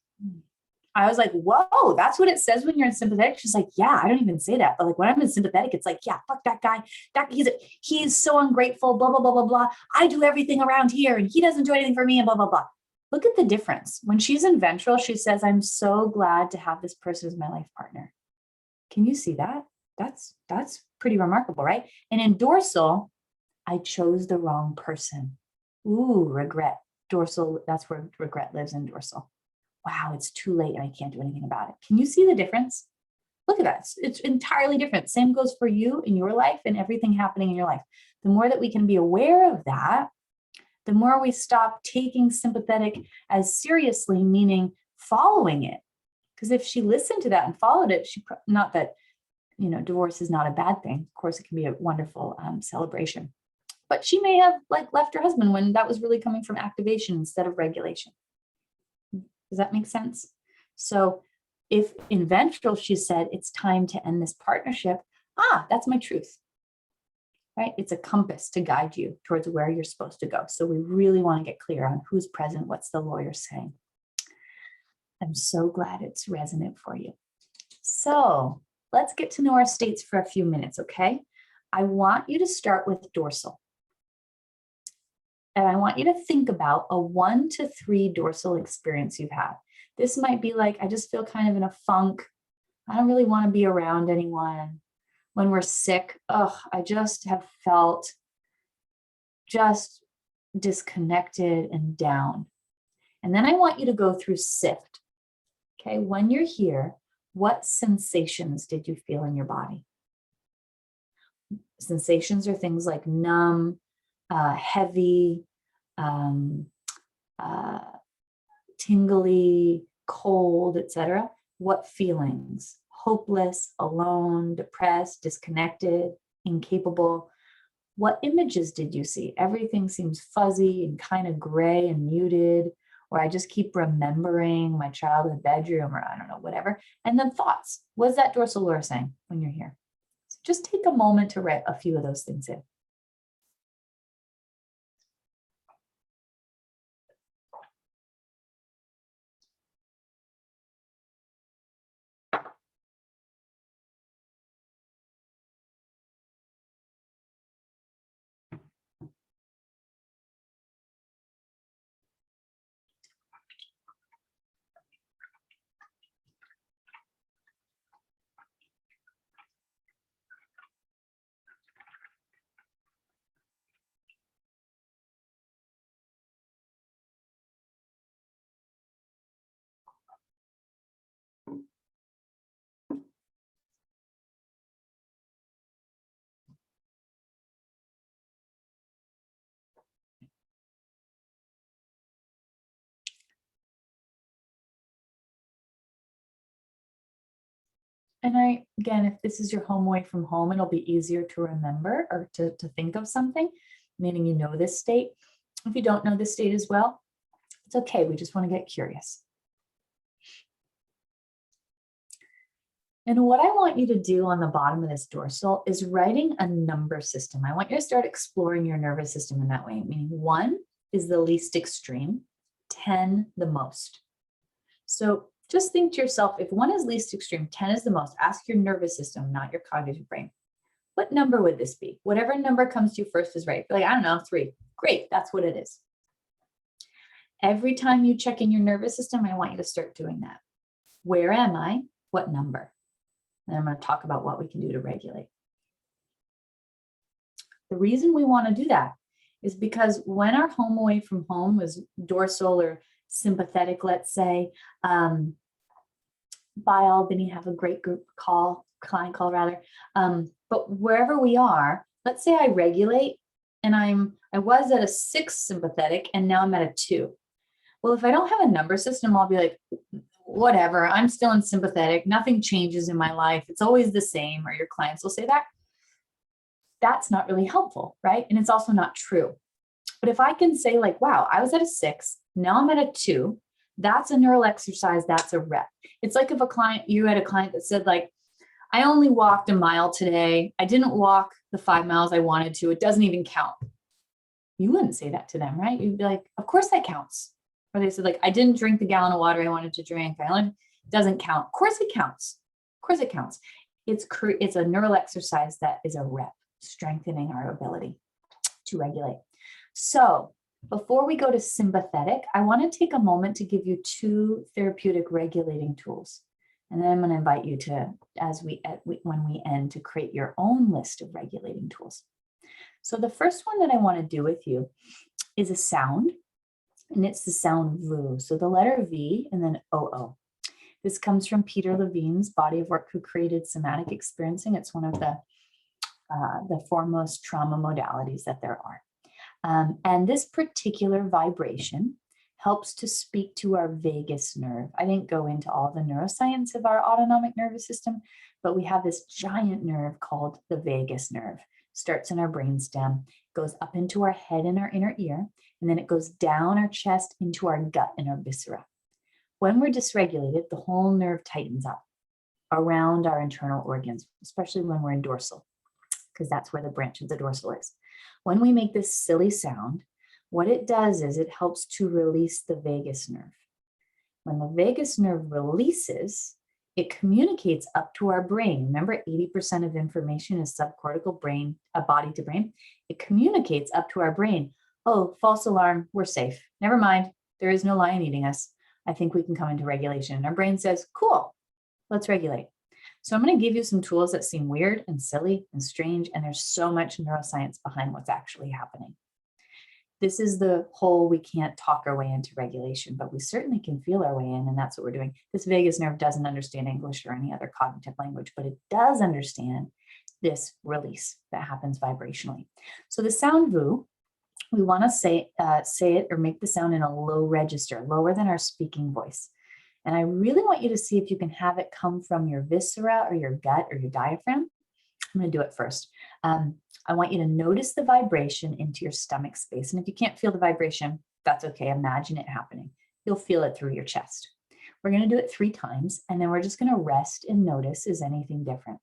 I was like, whoa, that's what it says when you're in sympathetic. She's like, yeah, I don't even say that. But like when I'm in sympathetic, it's like, yeah, fuck that guy. He's so ungrateful, blah, blah, blah, blah, blah. I do everything around here and he doesn't do anything for me and blah, blah, blah. Look at the difference. When she's in ventral, she says, I'm so glad to have this person as my life partner. Can you see that? That's pretty remarkable, right? And in dorsal, I chose the wrong person. Ooh, regret. Dorsal, that's where regret lives, in dorsal. Wow, it's too late and I can't do anything about it. Can you see the difference? Look at that. It's entirely different. Same goes for you in your life and everything happening in your life. The more that we can be aware of that, the more we stop taking sympathetic as seriously, meaning following it. Because if she listened to that and followed it, not that, divorce is not a bad thing. Of course, it can be a wonderful celebration. But she may have left her husband when that was really coming from activation instead of regulation. Does that make sense? So if in ventral, she said, it's time to end this partnership, that's my truth, right? It's a compass to guide you towards where you're supposed to go. So we really want to get clear on who's present, what's the lawyer saying. I'm so glad it's resonant for you. So let's get to know our states for a few minutes, okay? I want you to start with dorsal. And I want you to think about a 1 to 3 dorsal experience you've had. This might be like, I just feel kind of in a funk. I don't really want to be around anyone. When we're sick, I just have felt just disconnected and down. And then I want you to go through SIFT. Okay, when you're here, what sensations did you feel in your body? Sensations are things like numb, heavy, tingly, cold, etc. What feelings? Hopeless, alone, depressed, disconnected, incapable. What images did you see? Everything seems fuzzy and kind of gray and muted, or I just keep remembering my childhood bedroom, or I don't know, whatever. And then thoughts. What's that dorsal lure saying when you're here? So just take a moment to write a few of those things in. And again, if this is your home away from home, it'll be easier to remember or to think of something, meaning you know this state. If you don't know this state as well, it's okay. We just want to get curious. And what I want you to do on the bottom of this dorsal is writing a number system. I want you to start exploring your nervous system in that way, meaning 1 is the least extreme, 10 the most. So just think to yourself, if 1 is least extreme, 10 is the most, ask your nervous system, not your cognitive brain. What number would this be? Whatever number comes to you first is right. Like, I don't know, 3. Great, that's what it is. Every time you check in your nervous system, I want you to start doing that. Where am I? What number? And I'm going to talk about what we can do to regulate. The reason we want to do that is because when our home away from home was dorsal or sympathetic, let's say, bye Albany, have a great client call rather. But wherever we are, let's say I regulate and I was at a 6 sympathetic and now I'm at a 2. Well, if I don't have a number system, I'll be like, whatever, I'm still in sympathetic. Nothing changes in my life. It's always the same. Or your clients will say that. That's not really helpful, right? And it's also not true. But if I can say, like, wow, I was at a 6, now I'm at a 2, that's a neural exercise, that's a rep. It's like if you had a client that said, like, I only walked a mile today. I didn't walk the 5 miles I wanted to. It doesn't even count. You wouldn't say that to them, right? You'd be like, of course that counts. Or they said, like, I didn't drink the gallon of water I wanted to drink. It doesn't count. Of course it counts. Of course it counts. It's a neural exercise that is a rep, strengthening our ability to regulate. So before we go to sympathetic, I want to take a moment to give you 2 therapeutic regulating tools. And then I'm going to invite you to, when we end, to create your own list of regulating tools. So the first one that I want to do with you is a sound, and it's the sound VU. So the letter V and then OO. This comes from Peter Levine's body of work, who created somatic experiencing. It's one of the foremost trauma modalities that there are. And this particular vibration helps to speak to our vagus nerve. I didn't go into all the neuroscience of our autonomic nervous system, but we have this giant nerve called the vagus nerve. Starts in our brainstem, goes up into our head and our inner ear, and then it goes down our chest into our gut and our viscera. When we're dysregulated, the whole nerve tightens up around our internal organs, especially when we're in dorsal, because that's where the branch of the dorsal is. When we make this silly sound, what it does is it helps to release the vagus nerve. When the vagus nerve releases, it communicates up to our brain. Remember, 80% of information is subcortical brain, body to brain. It communicates up to our brain. Oh, false alarm, we're safe. Never mind, there is no lion eating us. I think we can come into regulation. And our brain says, cool, let's regulate. So I'm going to give you some tools that seem weird and silly and strange, and there's so much neuroscience behind what's actually happening. This is the whole, we can't talk our way into regulation, but we certainly can feel our way in, and that's what we're doing. This vagus nerve doesn't understand English or any other cognitive language, but it does understand this release that happens vibrationally. So the sound VU, we want to say it or make the sound in a low register, lower than our speaking voice. And I really want you to see if you can have it come from your viscera or your gut or your diaphragm. I'm going to do it first. I want you to notice the vibration into your stomach space. And if you can't feel the vibration, that's okay. Imagine it happening. You'll feel it through your chest. We're going to do it 3 times, and then we're just going to rest and notice, is anything different?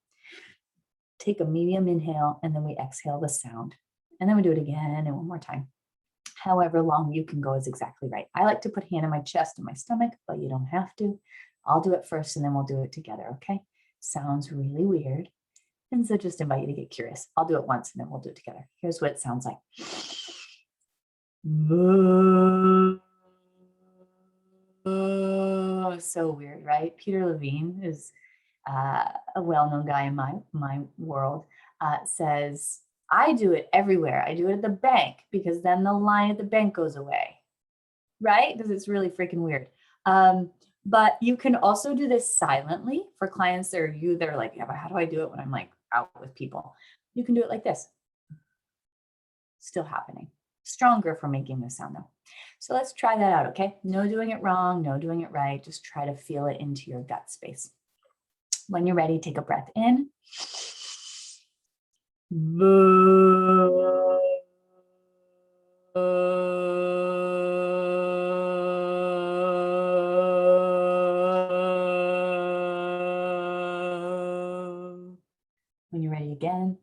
Take a medium inhale, and then we exhale the sound. And then we do it again and one more time. However long you can go is exactly right. I like to put a hand on my chest and my stomach, but you don't have to. I'll do it first, and then we'll do it together, okay? Sounds really weird. And so just invite you to get curious. I'll do it once and then we'll do it together. Here's what it sounds like. So weird, right? Peter Levine is a well-known guy in my world, says, I do it everywhere. I do it at the bank because then the line at the bank goes away, right? Because it's really freaking weird. But you can also do this silently for clients that are like, yeah, but how do I do it when I'm like out with people? You can do it like this. Still happening. Stronger for making this sound though. So let's try that out, okay? No doing it wrong, no doing it right. Just try to feel it into your gut space. When you're ready, take a breath in. When you're ready again.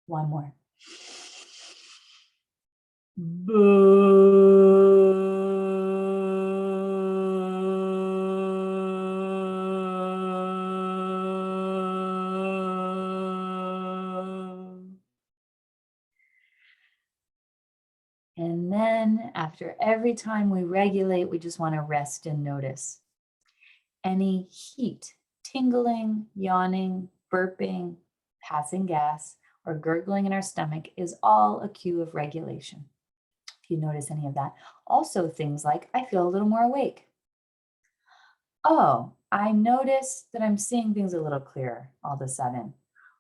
One more. And then after every time we regulate, we just want to rest and notice. Any heat, tingling, yawning, burping, passing gas, or gurgling in our stomach is all a cue of regulation. If you notice any of that. Also things like, I feel a little more awake. oh, I notice that I'm seeing things a little clearer all of a sudden,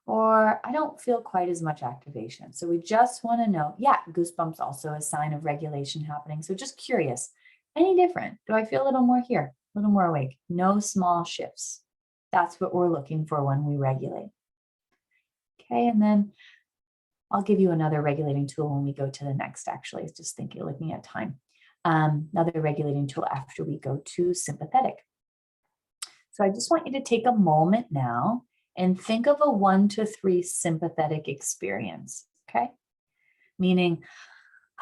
or I don't feel quite as much activation. So we just want to know, yeah, goosebumps also a sign of regulation happening. So just curious, any different? Do I feel a little more here, a little more awake? No small shifts. That's what we're looking for when we regulate. Okay, and then I'll give you another regulating tool when we go to the next, actually, just thinking, looking at time. Another regulating tool after we go to sympathetic. So I just want you to take a moment now and think of a 1 to 3 sympathetic experience, okay? Meaning,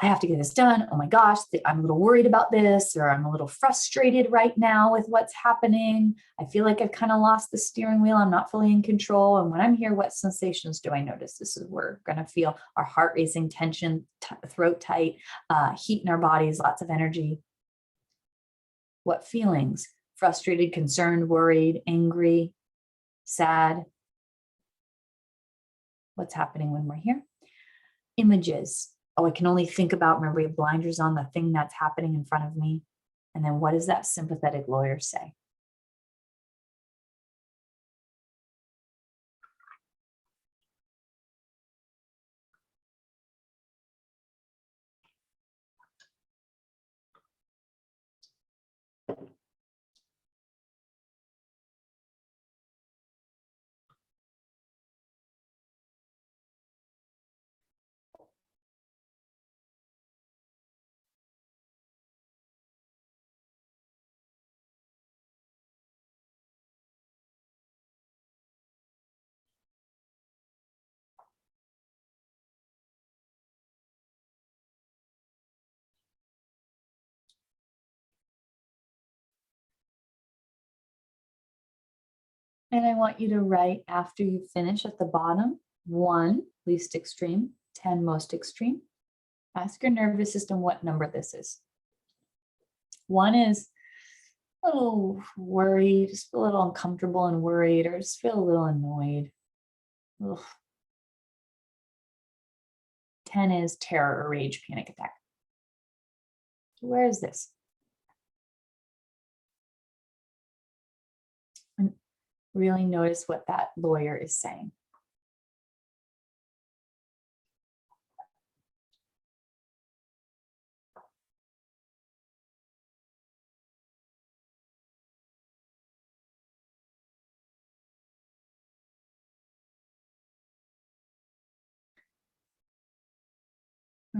I have to get this done. Oh my gosh, I'm a little worried about this, or I'm a little frustrated right now with what's happening. I feel like I've kind of lost the steering wheel. I'm not fully in control. And when I'm here, what sensations do I notice? This is where we're going to feel our heart racing, tension, throat tight, heat in our bodies, lots of energy. What feelings? Frustrated, concerned, worried, angry, sad. What's happening when we're here? Images. Oh, I can only think about, remember, your blinders on the thing that's happening in front of me. And then what does that sympathetic lawyer say? And I want you to write after you finish at the bottom, 1, least extreme, 10, most extreme. Ask your nervous system what number this is. 1 is a little worried, just feel a little uncomfortable and worried, or just feel a little annoyed. Ugh. 10 is terror or rage, panic attack. So where is this? And really notice what that lawyer is saying.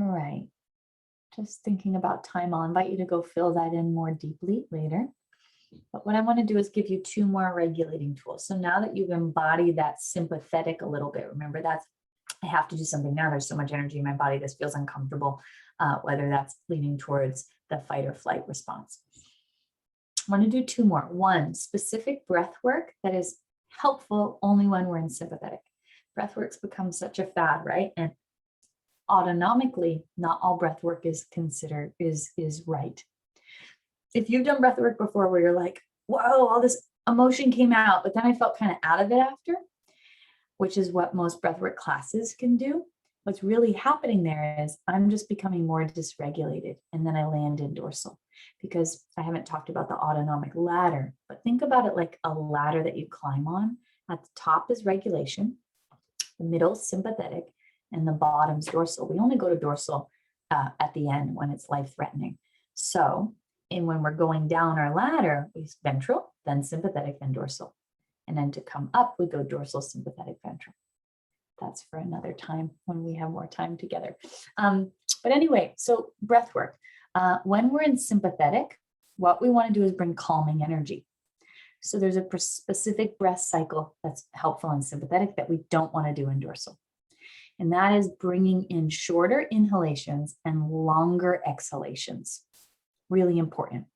All right. Just thinking about time, I'll invite you to go fill that in more deeply later. But what I want to do is give you 2 more regulating tools. So now that you've embodied that sympathetic a little bit, remember that's, I have to do something now. There's so much energy in my body. This feels uncomfortable, whether that's leaning towards the fight or flight response. I want to do 2 more. 1, specific breath work that is helpful only when we're in sympathetic. Breath work's become such a fad, right? And autonomically, not all breath work is considered is right. If you've done breath work before where you're like, whoa, all this emotion came out, but then I felt kind of out of it after, which is what most breathwork classes can do. What's really happening there is I'm just becoming more dysregulated, and then I land in dorsal, because I haven't talked about the autonomic ladder, but think about it like a ladder that you climb on. At the top is regulation, the middle sympathetic, and the bottom's dorsal. We only go to dorsal at the end when it's life-threatening. So, and when we're going down our ladder, we ventral, then sympathetic, then dorsal. And then to come up, we go dorsal, sympathetic, ventral. That's for another time when we have more time together. But anyway, so breath work. When we're in sympathetic, what we want to do is bring calming energy. So there's a specific breath cycle that's helpful in sympathetic that we don't want to do in dorsal. And that is bringing in shorter inhalations and longer exhalations. Really important.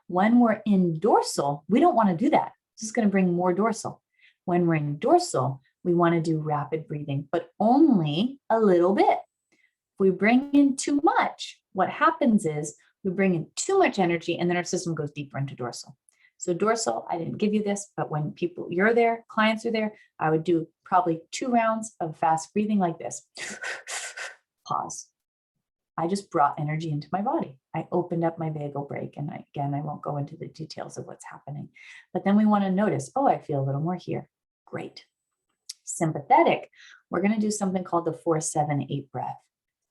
When we're in dorsal, we don't want to do that. It's just going to bring more dorsal. When we're in dorsal, we want to do rapid breathing, but only a little bit. If we bring in too much, what happens is we bring in too much energy and then our system goes deeper into dorsal. So dorsal, I didn't give you this, but when people, you're there, clients are there, I would do probably 2 rounds of fast breathing like this. Pause. I just brought energy into my body. I opened up my vagal brake. And again, I won't go into the details of what's happening. But then we want to notice, oh, I feel a little more here. Great. Sympathetic, we're going to do something called the 4-7-8 breath.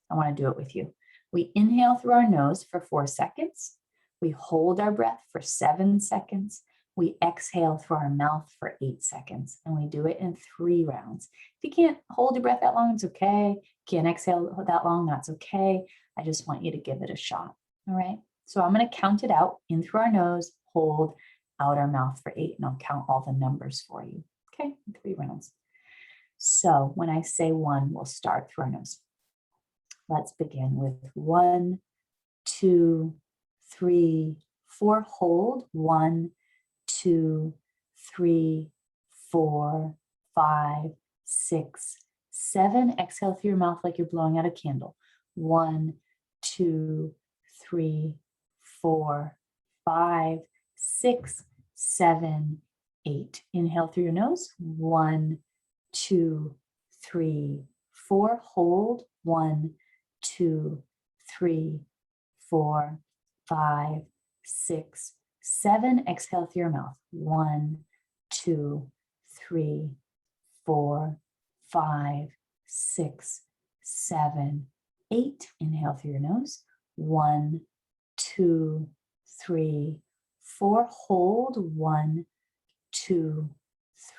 I want to do it with you. We inhale through our nose for 4 seconds. We hold our breath for 7 seconds. We exhale through our mouth for 8 seconds. And we do it in 3 rounds. If you can't hold your breath that long, it's okay. Can't exhale that long, that's okay. I just want you to give it a shot. All right. So I'm going to count it out in through our nose, hold out our mouth for 8, and I'll count all the numbers for you. Okay, 3 rounds. So when I say 1, we'll start through our nose. Let's begin with 1, 2, 3, 4. Hold. 1, 2, 3, 4, 5, 6, 7. Exhale through your mouth like you're blowing out a candle. 1, 2, 3, 4, 5, 6, 7, 8. Inhale through your nose. 1, 2, 3, 4. Hold. 1, 2, 3, 4, 5, 6, 7. Exhale through your mouth. 1, 2, 3, 4, 5, 6, 7, 8. Inhale through your nose. 1, 2, 3, 4. Hold. 1, 2,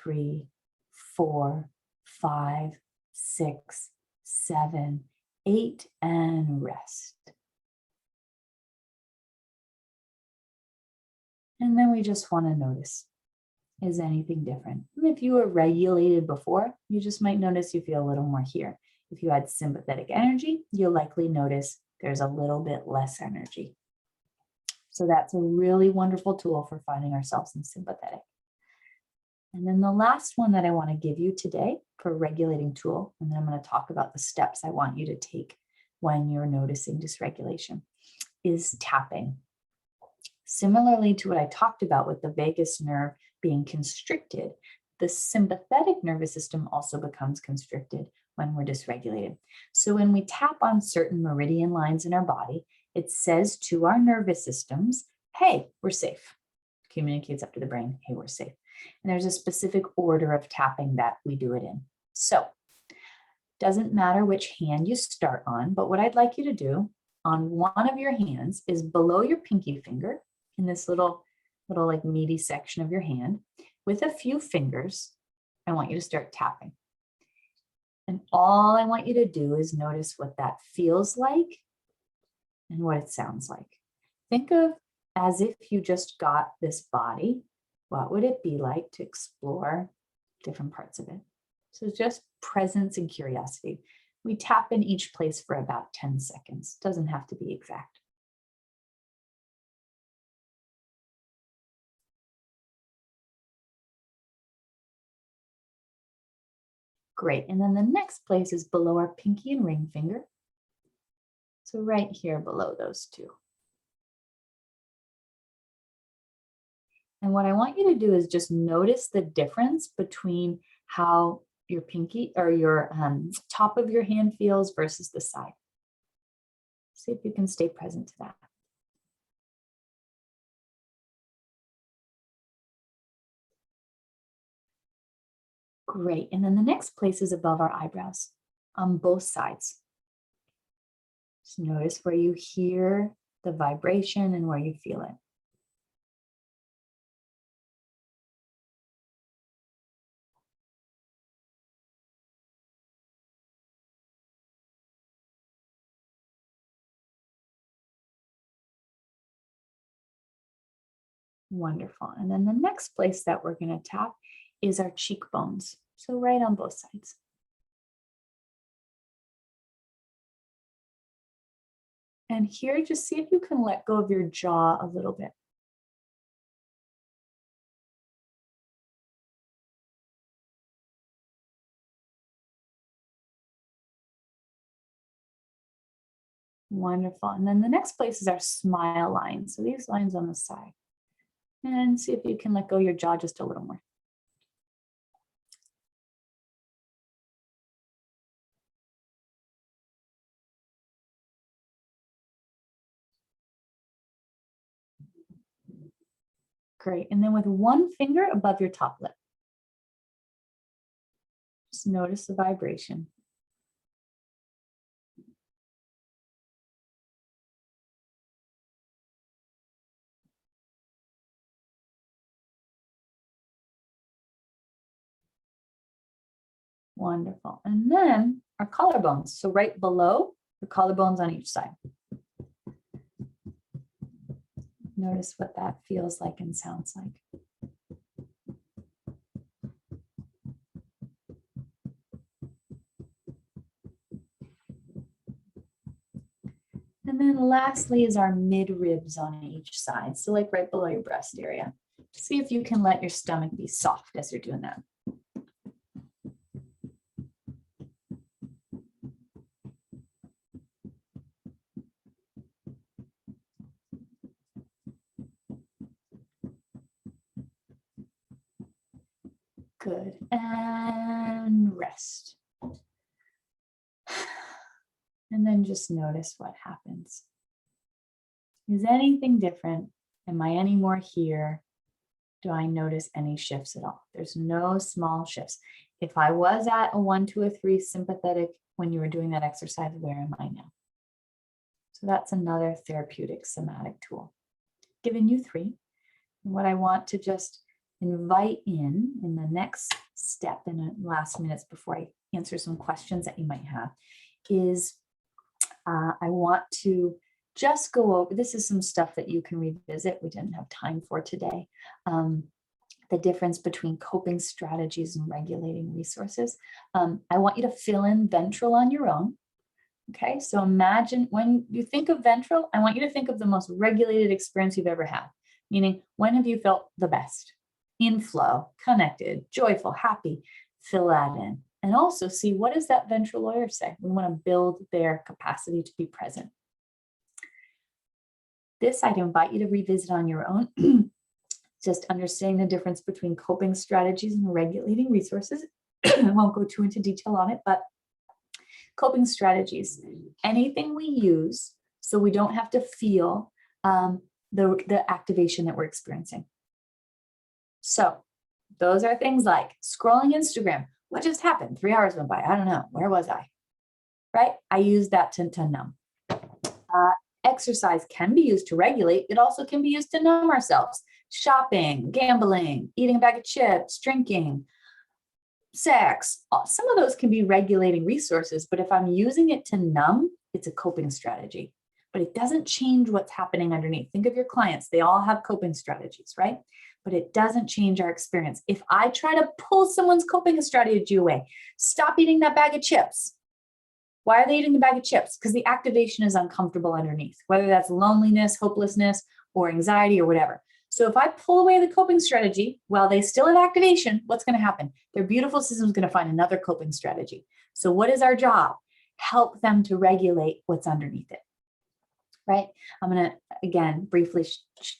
3, 4, 5, 6, 7, 8, and rest. And then we just want to notice, is anything different? And if you were regulated before, you just might notice you feel a little more here. If you had sympathetic energy, you'll likely notice there's a little bit less energy. So that's a really wonderful tool for finding ourselves in sympathetic. And then the last one that I want to give you today for a regulating tool, and then I'm going to talk about the steps I want you to take when you're noticing dysregulation, is tapping. Similarly to what I talked about with the vagus nerve being constricted, the sympathetic nervous system also becomes constricted when we're dysregulated. So when we tap on certain meridian lines in our body, it says to our nervous systems, hey, we're safe. Communicates up to the brain, hey, we're safe. And there's a specific order of tapping that we do it in. So doesn't matter which hand you start on, but what I'd like you to do on one of your hands is below your pinky finger in this little like meaty section of your hand with a few fingers. I want you to start tapping. And all I want you to do is notice what that feels like and what it sounds like. Think of as if you just got this body. What would it be like to explore different parts of it? So just presence and curiosity. We tap in each place for about 10 seconds. Doesn't have to be exact. Great. And then the next place is below our pinky and ring finger. So right here below those two. And what I want you to do is just notice the difference between how your pinky or your top of your hand feels versus the side. See if you can stay present to that. Great. And then the next place is above our eyebrows on both sides. Just notice where you hear the vibration and where you feel it. Wonderful. And then the next place that we're going to tap is our cheekbones. So right on both sides. And here, just see if you can let go of your jaw a little bit. Wonderful. And then the next place is our smile line. So these lines on the side. And see if you can let go of your jaw just a little more. Great. And then with one finger above your top lip. Just notice the vibration. Wonderful. And then our collarbones. So right below the collarbones on each side. Notice what that feels like and sounds like. And then lastly is our mid ribs on each side. So like right below your breast area. See if you can let your stomach be soft as you're doing that. Good. And rest. And then just notice what happens. Is anything different? Am I any more here? Do I notice any shifts at all? There's no small shifts. If I was at a 1, 2, or 3 sympathetic when you were doing that exercise, where am I now? So that's another therapeutic somatic tool. Giving you 3. And what I want to just invite in the next step in the last minutes before I answer some questions that you might have is I want to just go over, this is some stuff that you can revisit. We didn't have time for today. The difference between coping strategies and regulating resources. I want you to fill in ventral on your own. Okay, so imagine when you think of ventral, I want you to think of the most regulated experience you've ever had. Meaning, when have you felt the best? In flow, connected, joyful, happy. Fill that in. And also see, what does that ventral lawyer say? We want to build their capacity to be present. This I'd invite you to revisit on your own. Just understanding the difference between coping strategies and regulating resources. I won't go too into detail on it, but coping strategies, anything we use so we don't have to feel the activation that we're experiencing. So those are things like scrolling Instagram. What just happened? 3 hours went by. I don't know. Where was I? Right? I use that to numb. Exercise can be used to regulate. It also can be used to numb ourselves. Shopping, gambling, eating a bag of chips, drinking, sex. Some of those can be regulating resources, but if I'm using it to numb, it's a coping strategy. But it doesn't change what's happening underneath. Think of your clients. They all have coping strategies, right? But it doesn't change our experience. If I try to pull someone's coping strategy away, stop eating that bag of chips. Why are they eating the bag of chips? Because the activation is uncomfortable underneath, whether that's loneliness, hopelessness, or anxiety or whatever. So if I pull away the coping strategy while they still have activation, what's going to happen? Their beautiful system is going to find another coping strategy. So what is our job? Help them to regulate what's underneath it. Right? I'm going to, again, briefly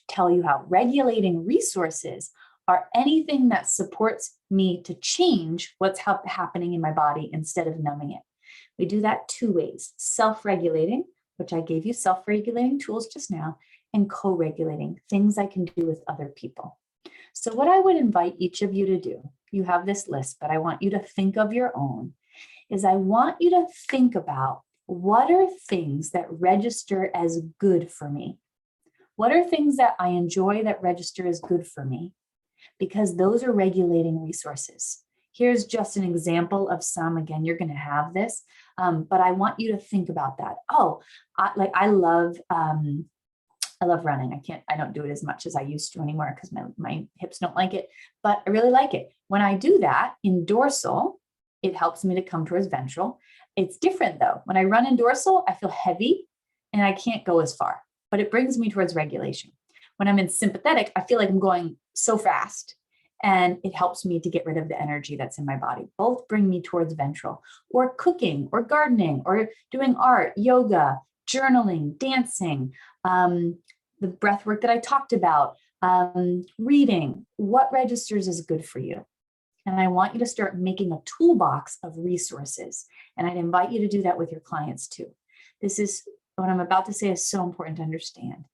tell you how regulating resources are anything that supports me to change what's happening in my body instead of numbing it. We do that 2 ways, self-regulating, which I gave you self-regulating tools just now, and co-regulating, things I can do with other people. So what I would invite each of you to do, you have this list, but I want you to think of your own, is I want you to think about what are things that register as good for me? What are things that I enjoy that register as good for me? Because those are regulating resources. Here's just an example of some. Again, you're going to have this, but I want you to think about that. Oh, I love running. I don't do it as much as I used to anymore because my hips don't like it, but I really like it. When I do that in dorsal, it helps me to come towards ventral. It's different though. When I run in dorsal, I feel heavy and I can't go as far, but it brings me towards regulation. When I'm in sympathetic, I feel like I'm going so fast and it helps me to get rid of the energy that's in my body. Both bring me towards ventral, or cooking or gardening or doing art, yoga, journaling, dancing, the breath work that I talked about, reading. What registers is good for you? And I want you to start making a toolbox of resources. And I'd invite you to do that with your clients too. This is what I'm about to say is so important to understand.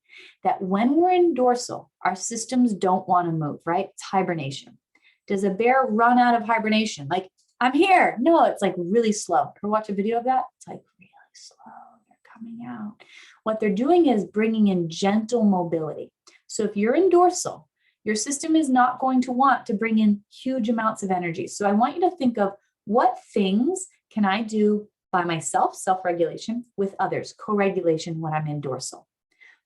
that when we're in dorsal, our systems don't want to move, right? It's hibernation. Does a bear run out of hibernation? Like, I'm here. No, it's like really slow. Ever watch a video of that? It's like really slow. They're coming out. What they're doing is bringing in gentle mobility. So if you're in dorsal, your system is not going to want to bring in huge amounts of energy. So I want you to think of what things can I do by myself, self-regulation, with others, co-regulation when I'm in dorsal.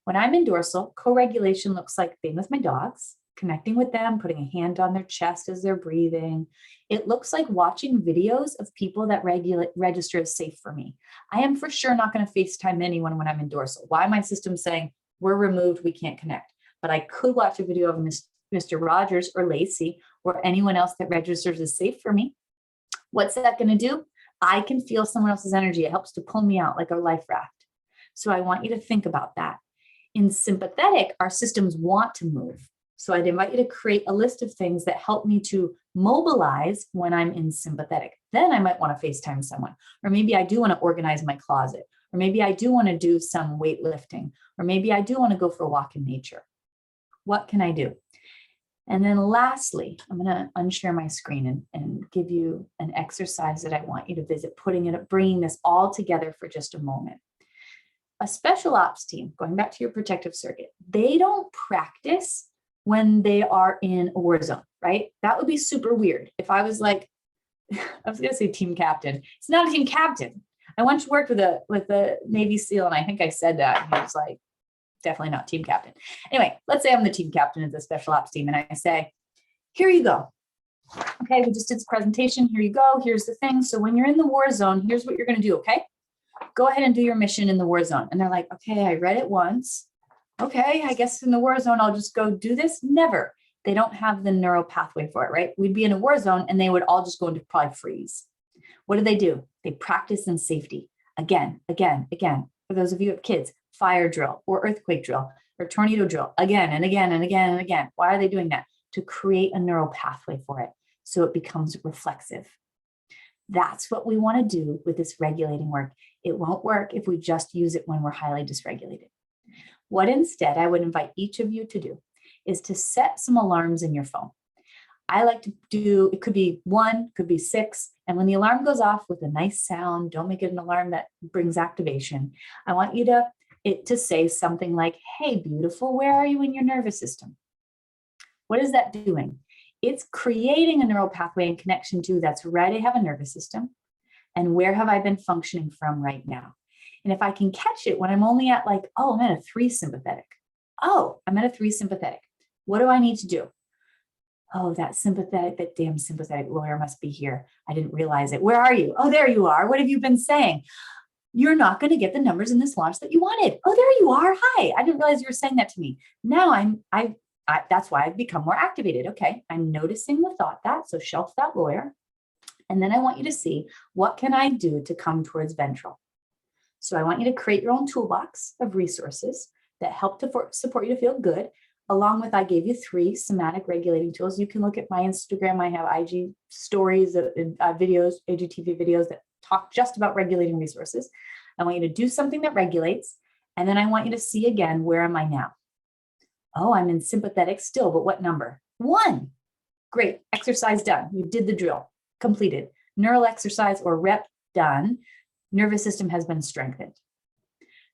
When I'm in dorsal, co-regulation looks like being with my dogs, connecting with them, putting a hand on their chest as they're breathing. It looks like watching videos of people that register as safe for me. I am for sure not going to FaceTime anyone when I'm in dorsal. Why? My system's saying, we're removed, we can't connect. But I could watch a video of Mr. Rogers or Lacey or anyone else that registers as safe for me. What's that going to do? I can feel someone else's energy. It helps to pull me out like a life raft. So I want you to think about that. In sympathetic, our systems want to move. So I'd invite you to create a list of things that help me to mobilize when I'm in sympathetic. Then I might want to FaceTime someone, or maybe I do want to organize my closet, or maybe I do want to do some weightlifting, or maybe I do want to go for a walk in nature. What can I do? And then lastly, I'm going to unshare my screen and give you an exercise that I want you to visit, bringing this all together for just a moment. A special ops team, going back to your protective circuit, they don't practice when they are in a war zone, right? That would be super weird. If I was like, I was going to say team captain. It's not a team captain. I once worked with a Navy SEAL, and I think I said that. And he was like, definitely not team captain. Anyway, let's say I'm the team captain of the special ops team, and I say, here you go. Okay, we just did this presentation. Here you go. Here's the thing. So when you're in the war zone, here's what you're going to do, okay? Go ahead and do your mission in the war zone. And they're like, okay, I read it once. Okay, I guess in the war zone, I'll just go do this. Never. They don't have the neural pathway for it, right? We'd be in a war zone and they would all just go into probably freeze. What do? They practice in safety. Again, again, again. For those of you who have kids, fire drill or earthquake drill or tornado drill, again and again and again and again. Why are they doing that? To create a neural pathway for it so it becomes reflexive. That's what we want to do with this regulating work. It won't work if we just use it when we're highly dysregulated. What instead I would invite each of you to do is to set some alarms in your phone. I like to do, it could be 1, could be 6. And when the alarm goes off with a nice sound, don't make it an alarm that brings activation. I want you to say something like, hey, beautiful, where are you in your nervous system? What is that doing? It's creating a neural pathway and connection to that's ready to have a nervous system. And where have I been functioning from right now? And if I can catch it when I'm only at like, oh, I'm at a 3 sympathetic. Oh, I'm at a 3 sympathetic. What do I need to do? Oh, that damn sympathetic lawyer must be here. I didn't realize it. Where are you? Oh, there you are. What have you been saying? You're not going to get the numbers in this launch that you wanted. Oh, there you are. Hi. I didn't realize you were saying that to me. Now that's why I've become more activated. Okay. I'm noticing the thought that, so shelf that lawyer. And then I want you to see, what can I do to come towards ventral? So I want you to create your own toolbox of resources that help to support you to feel good. Along with, I gave you 3 somatic regulating tools. You can look at my Instagram. I have IG stories, videos, IGTV videos that talk just about regulating resources. I want you to do something that regulates. And then I want you to see again, where am I now? Oh, I'm in sympathetic still, but what number? 1. Great, exercise done. You did the drill, completed. Neural exercise or rep done. Nervous system has been strengthened,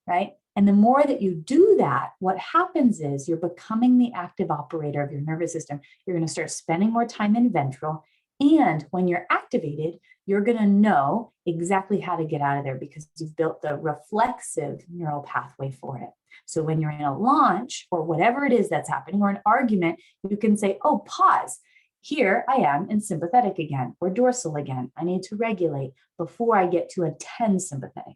right? And the more that you do that, what happens is you're becoming the active operator of your nervous system. You're going to start spending more time in ventral. And when you're activated, you're going to know exactly how to get out of there because you've built the reflexive neural pathway for it. So when you're in a launch or whatever it is that's happening or an argument, you can say, oh, pause. Here I am in sympathetic again or dorsal again. I need to regulate before I get to a 10 sympathetic.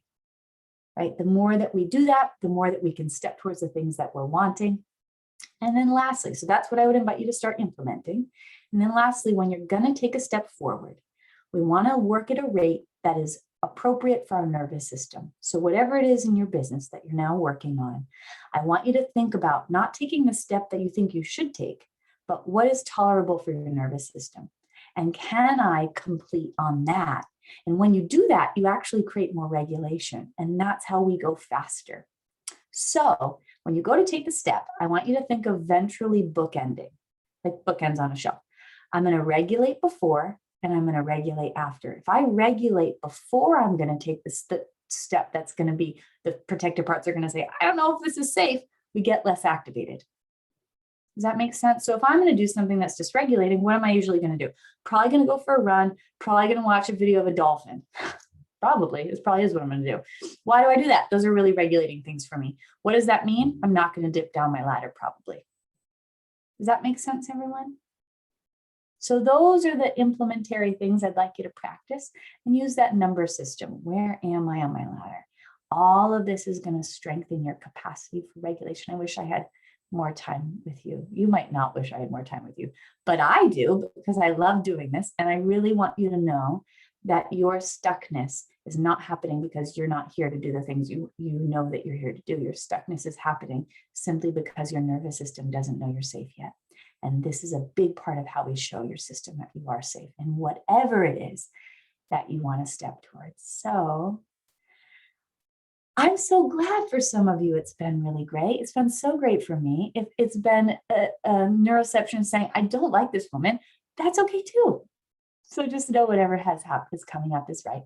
Right? The more that we do that, the more that we can step towards the things that we're wanting. And then lastly, so that's what I would invite you to start implementing. And then lastly, when you're going to take a step forward, we want to work at a rate that is appropriate for our nervous system. So whatever it is in your business that you're now working on, I want you to think about not taking the step that you think you should take, but what is tolerable for your nervous system? And can I complete on that? And when you do that, you actually create more regulation. And that's how we go faster. So When you go to take the step, I want you to think of ventrally bookending, like bookends on a shelf. I'm going to regulate before and I'm going to regulate after. If I regulate before I'm going to take the step, that's going to be the protective parts are going to say, I don't know if this is safe. We get less activated. Does that make sense? So if I'm going to do something that's dysregulating, what am I usually going to do? Probably going to go for a run, probably going to watch a video of a dolphin. Probably, this probably is what I'm going to do. Why do I do that? Those are really regulating things for me. What does that mean? I'm not going to dip down my ladder probably. Does that make sense, everyone? So those are the implementary things I'd like you to practice and use that number system. Where am I on my ladder? All of this is going to strengthen your capacity for regulation. I wish I had more time with you. You might not wish I had more time with you, but I do because I love doing this. And I really want you to know that your stuckness is not happening because you're not here to do the things you know that you're here to do. Your stuckness is happening simply because your nervous system doesn't know you're safe yet. And this is a big part of how we show your system that you are safe and whatever it is that you want to step towards. So I'm so glad for some of you. It's been really great. It's been so great for me. If it's been a neuroception saying, I don't like this woman, that's okay too. So just know whatever is coming up is right.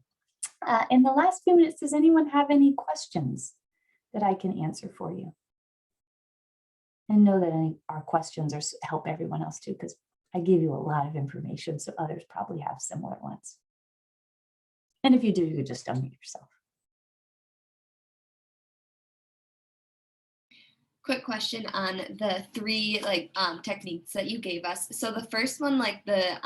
In the last few minutes, does anyone have any questions that I can answer for you? And know that our questions help everyone else too, because I give you a lot of information, so others probably have similar ones. And if you do, you just unmute yourself. Quick question on the three techniques that you gave us. So the first one, like the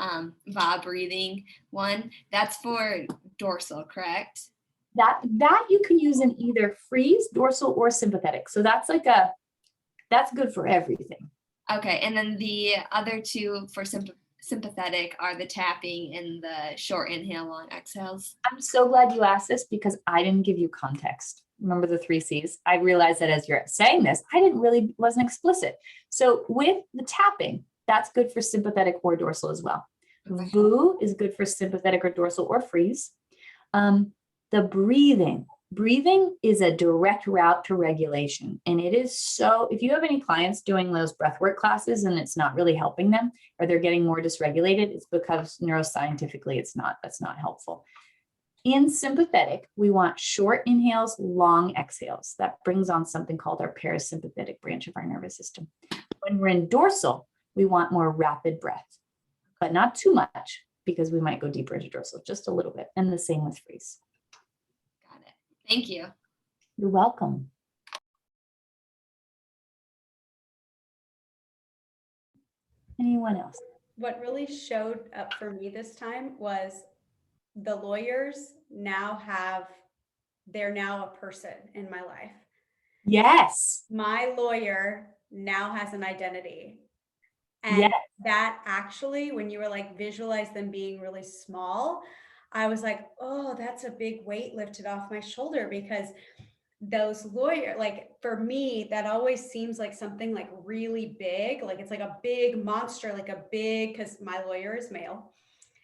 VA breathing one, that's for dorsal, correct? That you can use in either freeze, dorsal, or sympathetic. So that's that's good for everything. Okay, and then the other two for sympathetic are the tapping and the short inhale, long exhales. I'm so glad you asked this because I didn't give you context. Remember the 3 C's? I realized that as you're saying this, wasn't explicit. So with the tapping, that's good for sympathetic or dorsal as well. Okay. VU is good for sympathetic or dorsal or freeze. The breathing is a direct route to regulation. And it is so, if you have any clients doing those breathwork classes and it's not really helping them, or they're getting more dysregulated, it's because neuroscientifically that's not helpful. In sympathetic, we want short inhales, long exhales. That brings on something called our parasympathetic branch of our nervous system. When we're in dorsal, we want more rapid breath, but not too much because we might go deeper into dorsal, just a little bit. And the same with freeze. Got it. Thank you. You're welcome. Anyone else? What really showed up for me this time was the lawyers they're now a person in my life. Yes. My lawyer now has an identity. And yes. That actually, when you were like, visualize them being really small, I was like, oh, that's a big weight lifted off my shoulder, because those lawyers, like for me, that always seems like something like really big, like it's like a big monster, because my lawyer is male.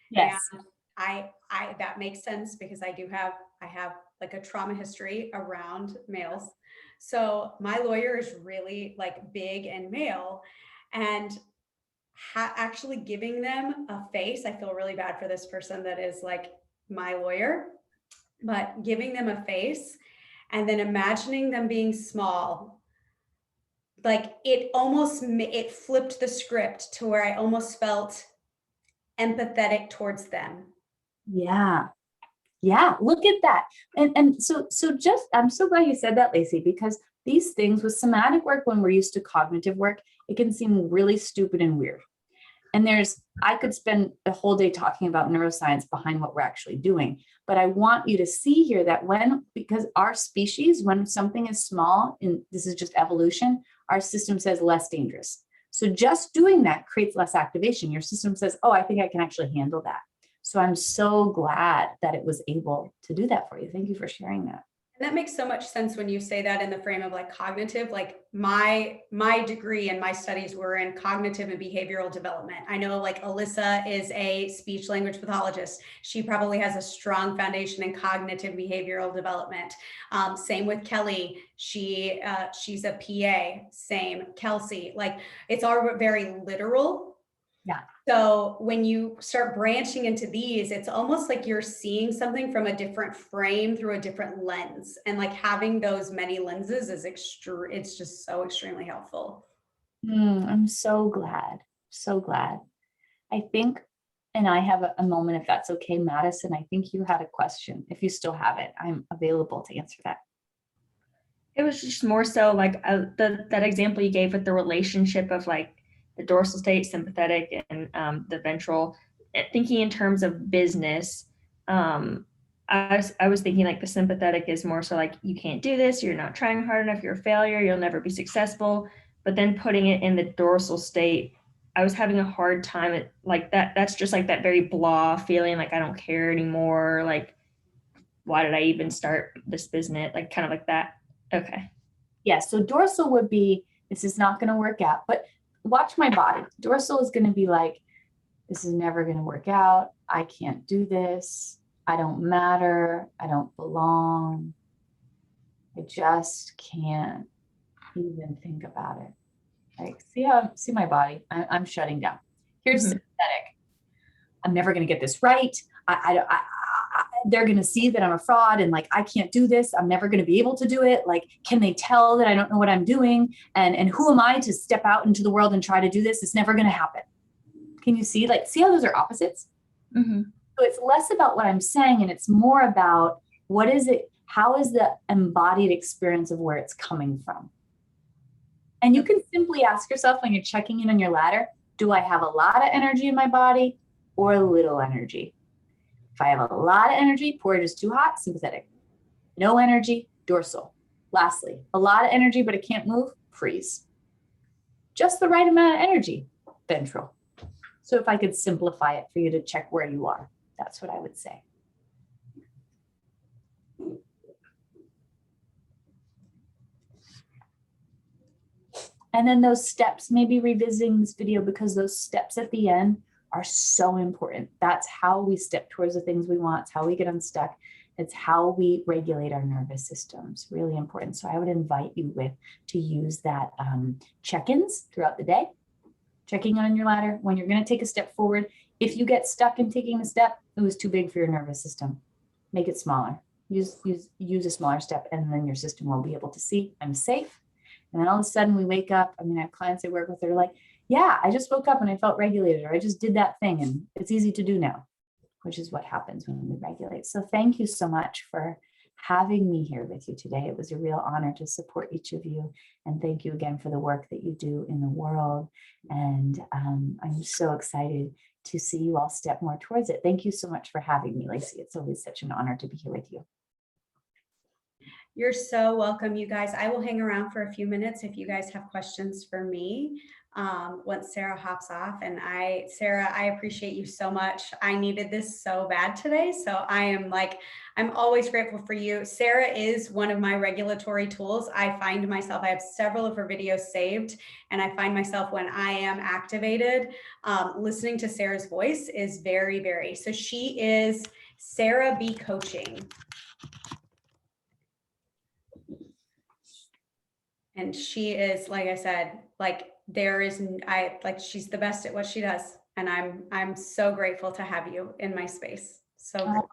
Yes. And I that makes sense because I have like a trauma history around males. So my lawyer is really like big and male, and actually giving them a face. I feel really bad for this person that is like my lawyer, but giving them a face and then imagining them being small, like it flipped the script to where I almost felt empathetic towards them. Yeah. Look at that. And so just, I'm so glad you said that, Lacey, because these things with somatic work, when we're used to cognitive work, it can seem really stupid and weird. And I could spend the whole day talking about neuroscience behind what we're actually doing. But I want you to see here that because our species, when something is small, and this is just evolution, our system says less dangerous. So just doing that creates less activation. Your system says, oh, I think I can actually handle that. So I'm so glad that it was able to do that for you. Thank you for sharing that. And that makes so much sense when you say that in the frame of like cognitive, like my degree and my studies were in cognitive and behavioral development. I know like Alyssa is a speech language pathologist. She probably has a strong foundation in cognitive behavioral development. Same with Kelly. She's a PA. Same. Kelsey. Like it's all very literal. Yeah. So when you start branching into these, it's almost like you're seeing something from a different frame through a different lens. And like having those many lenses is it's just so extremely helpful. I'm so glad. So glad. I think, and I have a moment, if that's okay, Madison, I think you had a question. If you still have it, I'm available to answer that. It was just more so like that example you gave with the relationship of like the dorsal state, sympathetic, and the ventral. Thinking in terms of business, I was thinking like the sympathetic is more so like you can't do this, you're not trying hard enough, you're a failure, you'll never be successful. But then putting it in the dorsal state, I was having a hard time at like that. That's just like that very blah feeling, like I don't care anymore. Like, why did I even start this business? Like kind of like that. Okay. Yeah, so dorsal would be, this is not going to work out, but watch my body. Dorsal is going to be like, this is never going to work out. I can't do this. I don't matter. I don't belong. I just can't even think about it. Like, see my body. I'm shutting down. Here's sympathetic. I'm never going to get this right. They're going to see that I'm a fraud and like, I can't do this. I'm never going to be able to do it. Like, can they tell that I don't know what I'm doing? And who am I to step out into the world and try to do this? It's never going to happen. Can you see, like, see how those are opposites? Mm-hmm. So it's less about what I'm saying and it's more about what is it? How is the embodied experience of where it's coming from? And you can simply ask yourself when you're checking in on your ladder, do I have a lot of energy in my body or a little energy? If I have a lot of energy, porridge is too hot, sympathetic. No energy, dorsal. Lastly, a lot of energy, but it can't move, freeze. Just the right amount of energy, ventral. So if I could simplify it for you to check where you are, that's what I would say. And then those steps, maybe revisiting this video because those steps at the end are so important. That's how we step towards the things we want. It's how we get unstuck. It's how we regulate our nervous systems. Really important. So I would invite you to use that check-ins throughout the day, checking on your ladder when you're going to take a step forward. If you get stuck in taking a step, it was too big for your nervous system. Make it smaller. Use a smaller step, and then your system will be able to see I'm safe. And then all of a sudden we wake up. I mean, I have clients I work with that are like, yeah, I just woke up and I felt regulated, or I just did that thing and it's easy to do now, which is what happens when we regulate. So thank you so much for having me here with you today. It was a real honor to support each of you. And thank you again for the work that you do in the world. And I'm so excited to see you all step more towards it. Thank you so much for having me, Lacey. It's always such an honor to be here with you. You're so welcome, you guys. I will hang around for a few minutes if you guys have questions for me once Sarah hops off. And Sarah, I appreciate you so much. I needed this so bad today. So I'm always grateful for you. Sarah is one of my regulatory tools. I have several of her videos saved, and I find myself when I am activated, listening to Sarah's voice is very, very, so she is Sarah B Coaching. And she is, like I said, she's the best at what she does. And I'm so grateful to have you in my space. So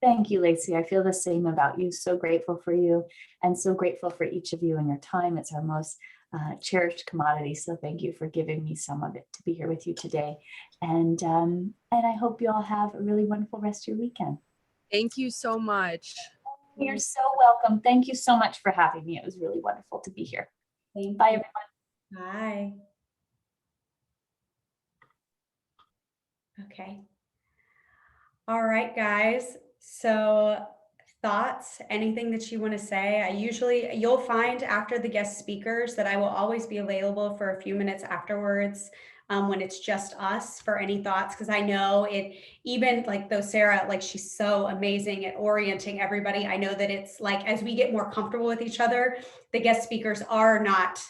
thank you, Lacey. I feel the same about you. So grateful for you and so grateful for each of you and your time. It's our most cherished commodity. So thank you for giving me some of it to be here with you today. And I hope you all have a really wonderful rest of your weekend. Thank you so much. You're so welcome. Thank you so much for having me. It was really wonderful to be here. Bye, everyone. Bye. Okay. All right, guys. So thoughts, anything that you want to say? You'll find after the guest speakers that I will always be available for a few minutes afterwards. when it's just us for any thoughts, because I know it, even like though Sarah, like she's so amazing at orienting everybody, I know that it's like as we get more comfortable with each other, the guest speakers are not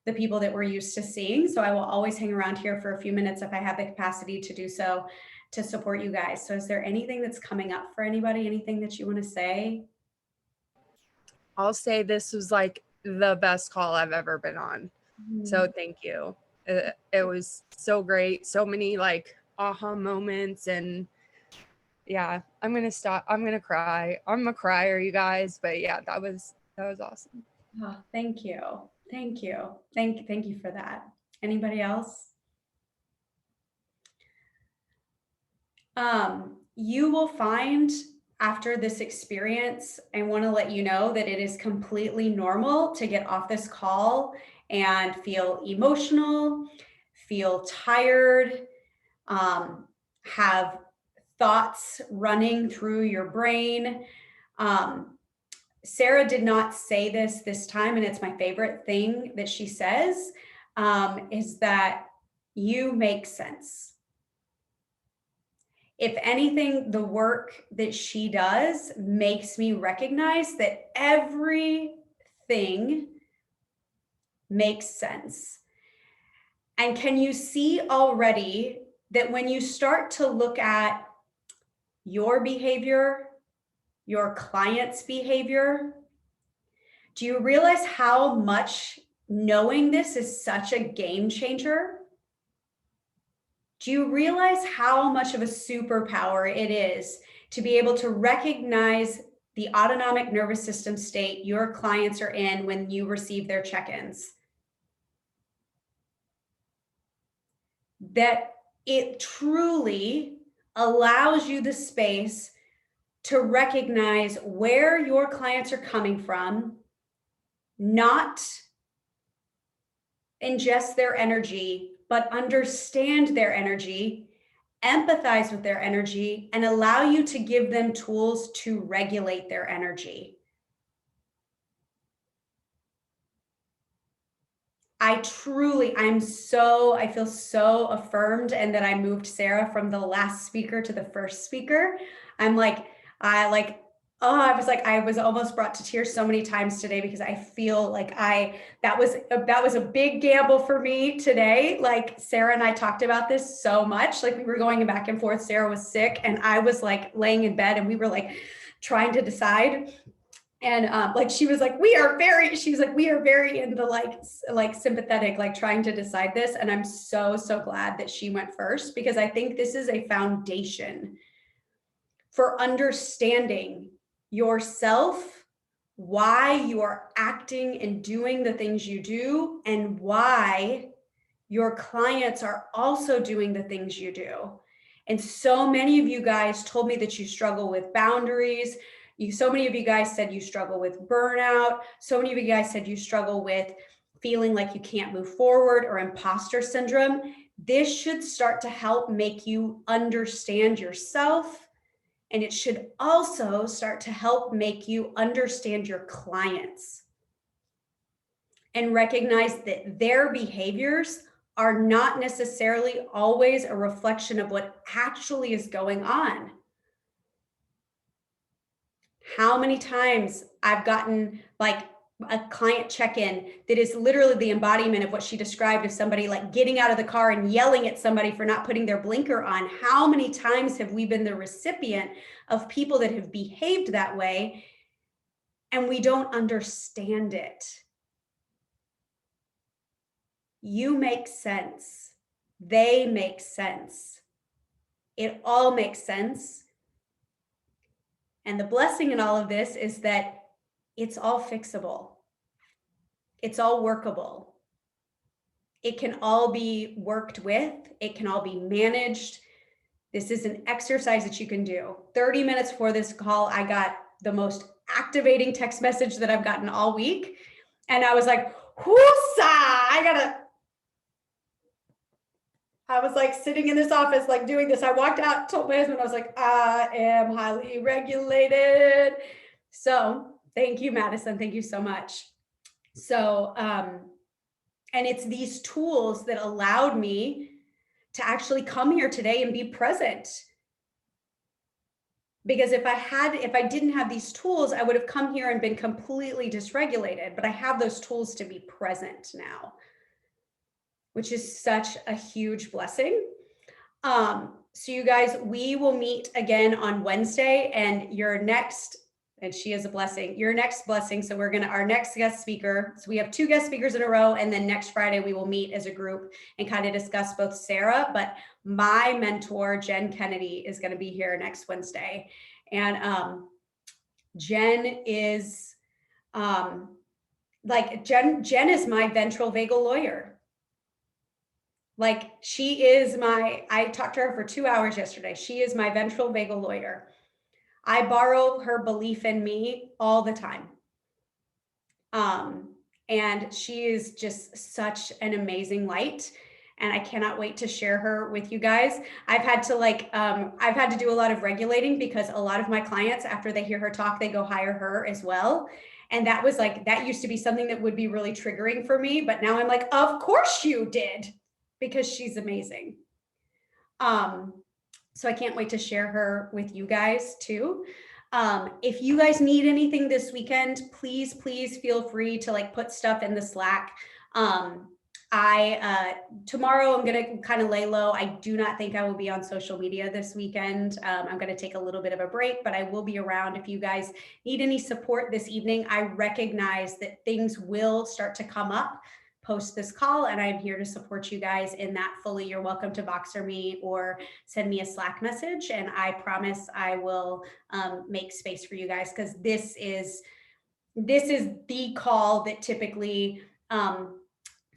the people that we're used to seeing. So I will always hang around here for a few minutes if I have the capacity to do so to support you guys. So is there anything that's coming up for anybody? Anything that you want to say? I'll say this was like the best call I've ever been on. So thank you. It was so great. So many like aha moments, and yeah, I'm gonna stop. I'm gonna cry. I'm a crier, you guys. But yeah, that was awesome. Oh, thank you. Thank you. Thank you for that. Anybody else? You will find after this experience, I want to let you know that it is completely normal to get off this call and feel emotional, feel tired, have thoughts running through your brain. Sarah did not say this time, and it's my favorite thing that she says, is that you make sense. If anything, the work that she does makes me recognize that everything makes sense. And can you see already that when you start to look at your behavior, your client's behavior, do you realize how much knowing this is such a game changer? Do you realize how much of a superpower it is to be able to recognize the autonomic nervous system state your clients are in when you receive their check-ins? That it truly allows you the space to recognize where your clients are coming from, not ingest their energy, but understand their energy, empathize with their energy, and allow you to give them tools to regulate their energy. I feel so affirmed, and that I moved Sarah from the last speaker to the first speaker. I was almost brought to tears so many times today, because I feel like that was a big gamble for me today. Like Sarah and I talked about this so much, like we were going back and forth. Sarah was sick and I was like laying in bed, and we were like trying to decide. And she was like, we are very in the like sympathetic, like trying to decide this. And I'm so glad that she went first, because I think this is a foundation for understanding yourself, why you are acting and doing the things you do, and why your clients are also doing the things you do. And so many of you guys told me that you struggle with boundaries. So many of you guys said you struggle with burnout. So many of you guys said you struggle with feeling like you can't move forward, or imposter syndrome. This should start to help make you understand yourself. And it should also start to help make you understand your clients and recognize that their behaviors are not necessarily always a reflection of what actually is going on. How many times I've gotten like a client check-in that is literally the embodiment of what she described, of somebody like getting out of the car and yelling at somebody for not putting their blinker on. How many times have we been the recipient of people that have behaved that way, and we don't understand it? You make sense. They make sense. It all makes sense. And the blessing in all of this is that it's all fixable. It's all workable. It can all be worked with. It can all be managed. This is an exercise that you can do. 30 minutes before this call, I got the most activating text message that I've gotten all week. And I was like, whoosa, I was like sitting in this office, like doing this. I walked out, told my husband, I was like, I am highly regulated. So thank you, Madison. Thank you so much. So, and it's these tools that allowed me to actually come here today and be present. Because if I didn't have these tools, I would have come here and been completely dysregulated, but I have those tools to be present now, which is such a huge blessing. So you guys, we will meet again on Wednesday, and your next, and she is a blessing, your next blessing. So our next guest speaker. So we have 2 guest speakers in a row. And then next Friday, we will meet as a group and kind of discuss both Sarah, but my mentor, Jen Kennedy, is going to be here next Wednesday. And Jen is Jen is my ventral vagal lawyer. Like I talked to her for 2 hours yesterday. She is my ventral vagal lawyer. I borrow her belief in me all the time. And she is just such an amazing light. And I cannot wait to share her with you guys. I've had to do a lot of regulating because a lot of my clients, after they hear her talk, they go hire her as well. And that used to be something that would be really triggering for me. But now I'm like, of course you did, because she's amazing. So I can't wait to share her with you guys too. If you guys need anything this weekend, please feel free to put stuff in the Slack. Tomorrow I'm going to kind of lay low. I do not think I will be on social media this weekend. I'm going to take a little bit of a break, but I will be around if you guys need any support this evening. I recognize that things will start to come up post this call, and I'm here to support you guys in that fully. You're welcome to Voxer me or send me a Slack message, and I promise I will make space for you guys, because this is the call that typically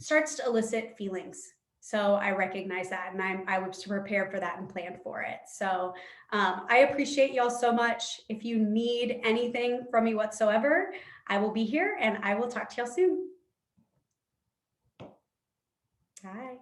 starts to elicit feelings. So I recognize that, and I was prepared for that and planned for it. So I appreciate y'all so much. If you need anything from me whatsoever, I will be here, and I will talk to y'all soon. Bye.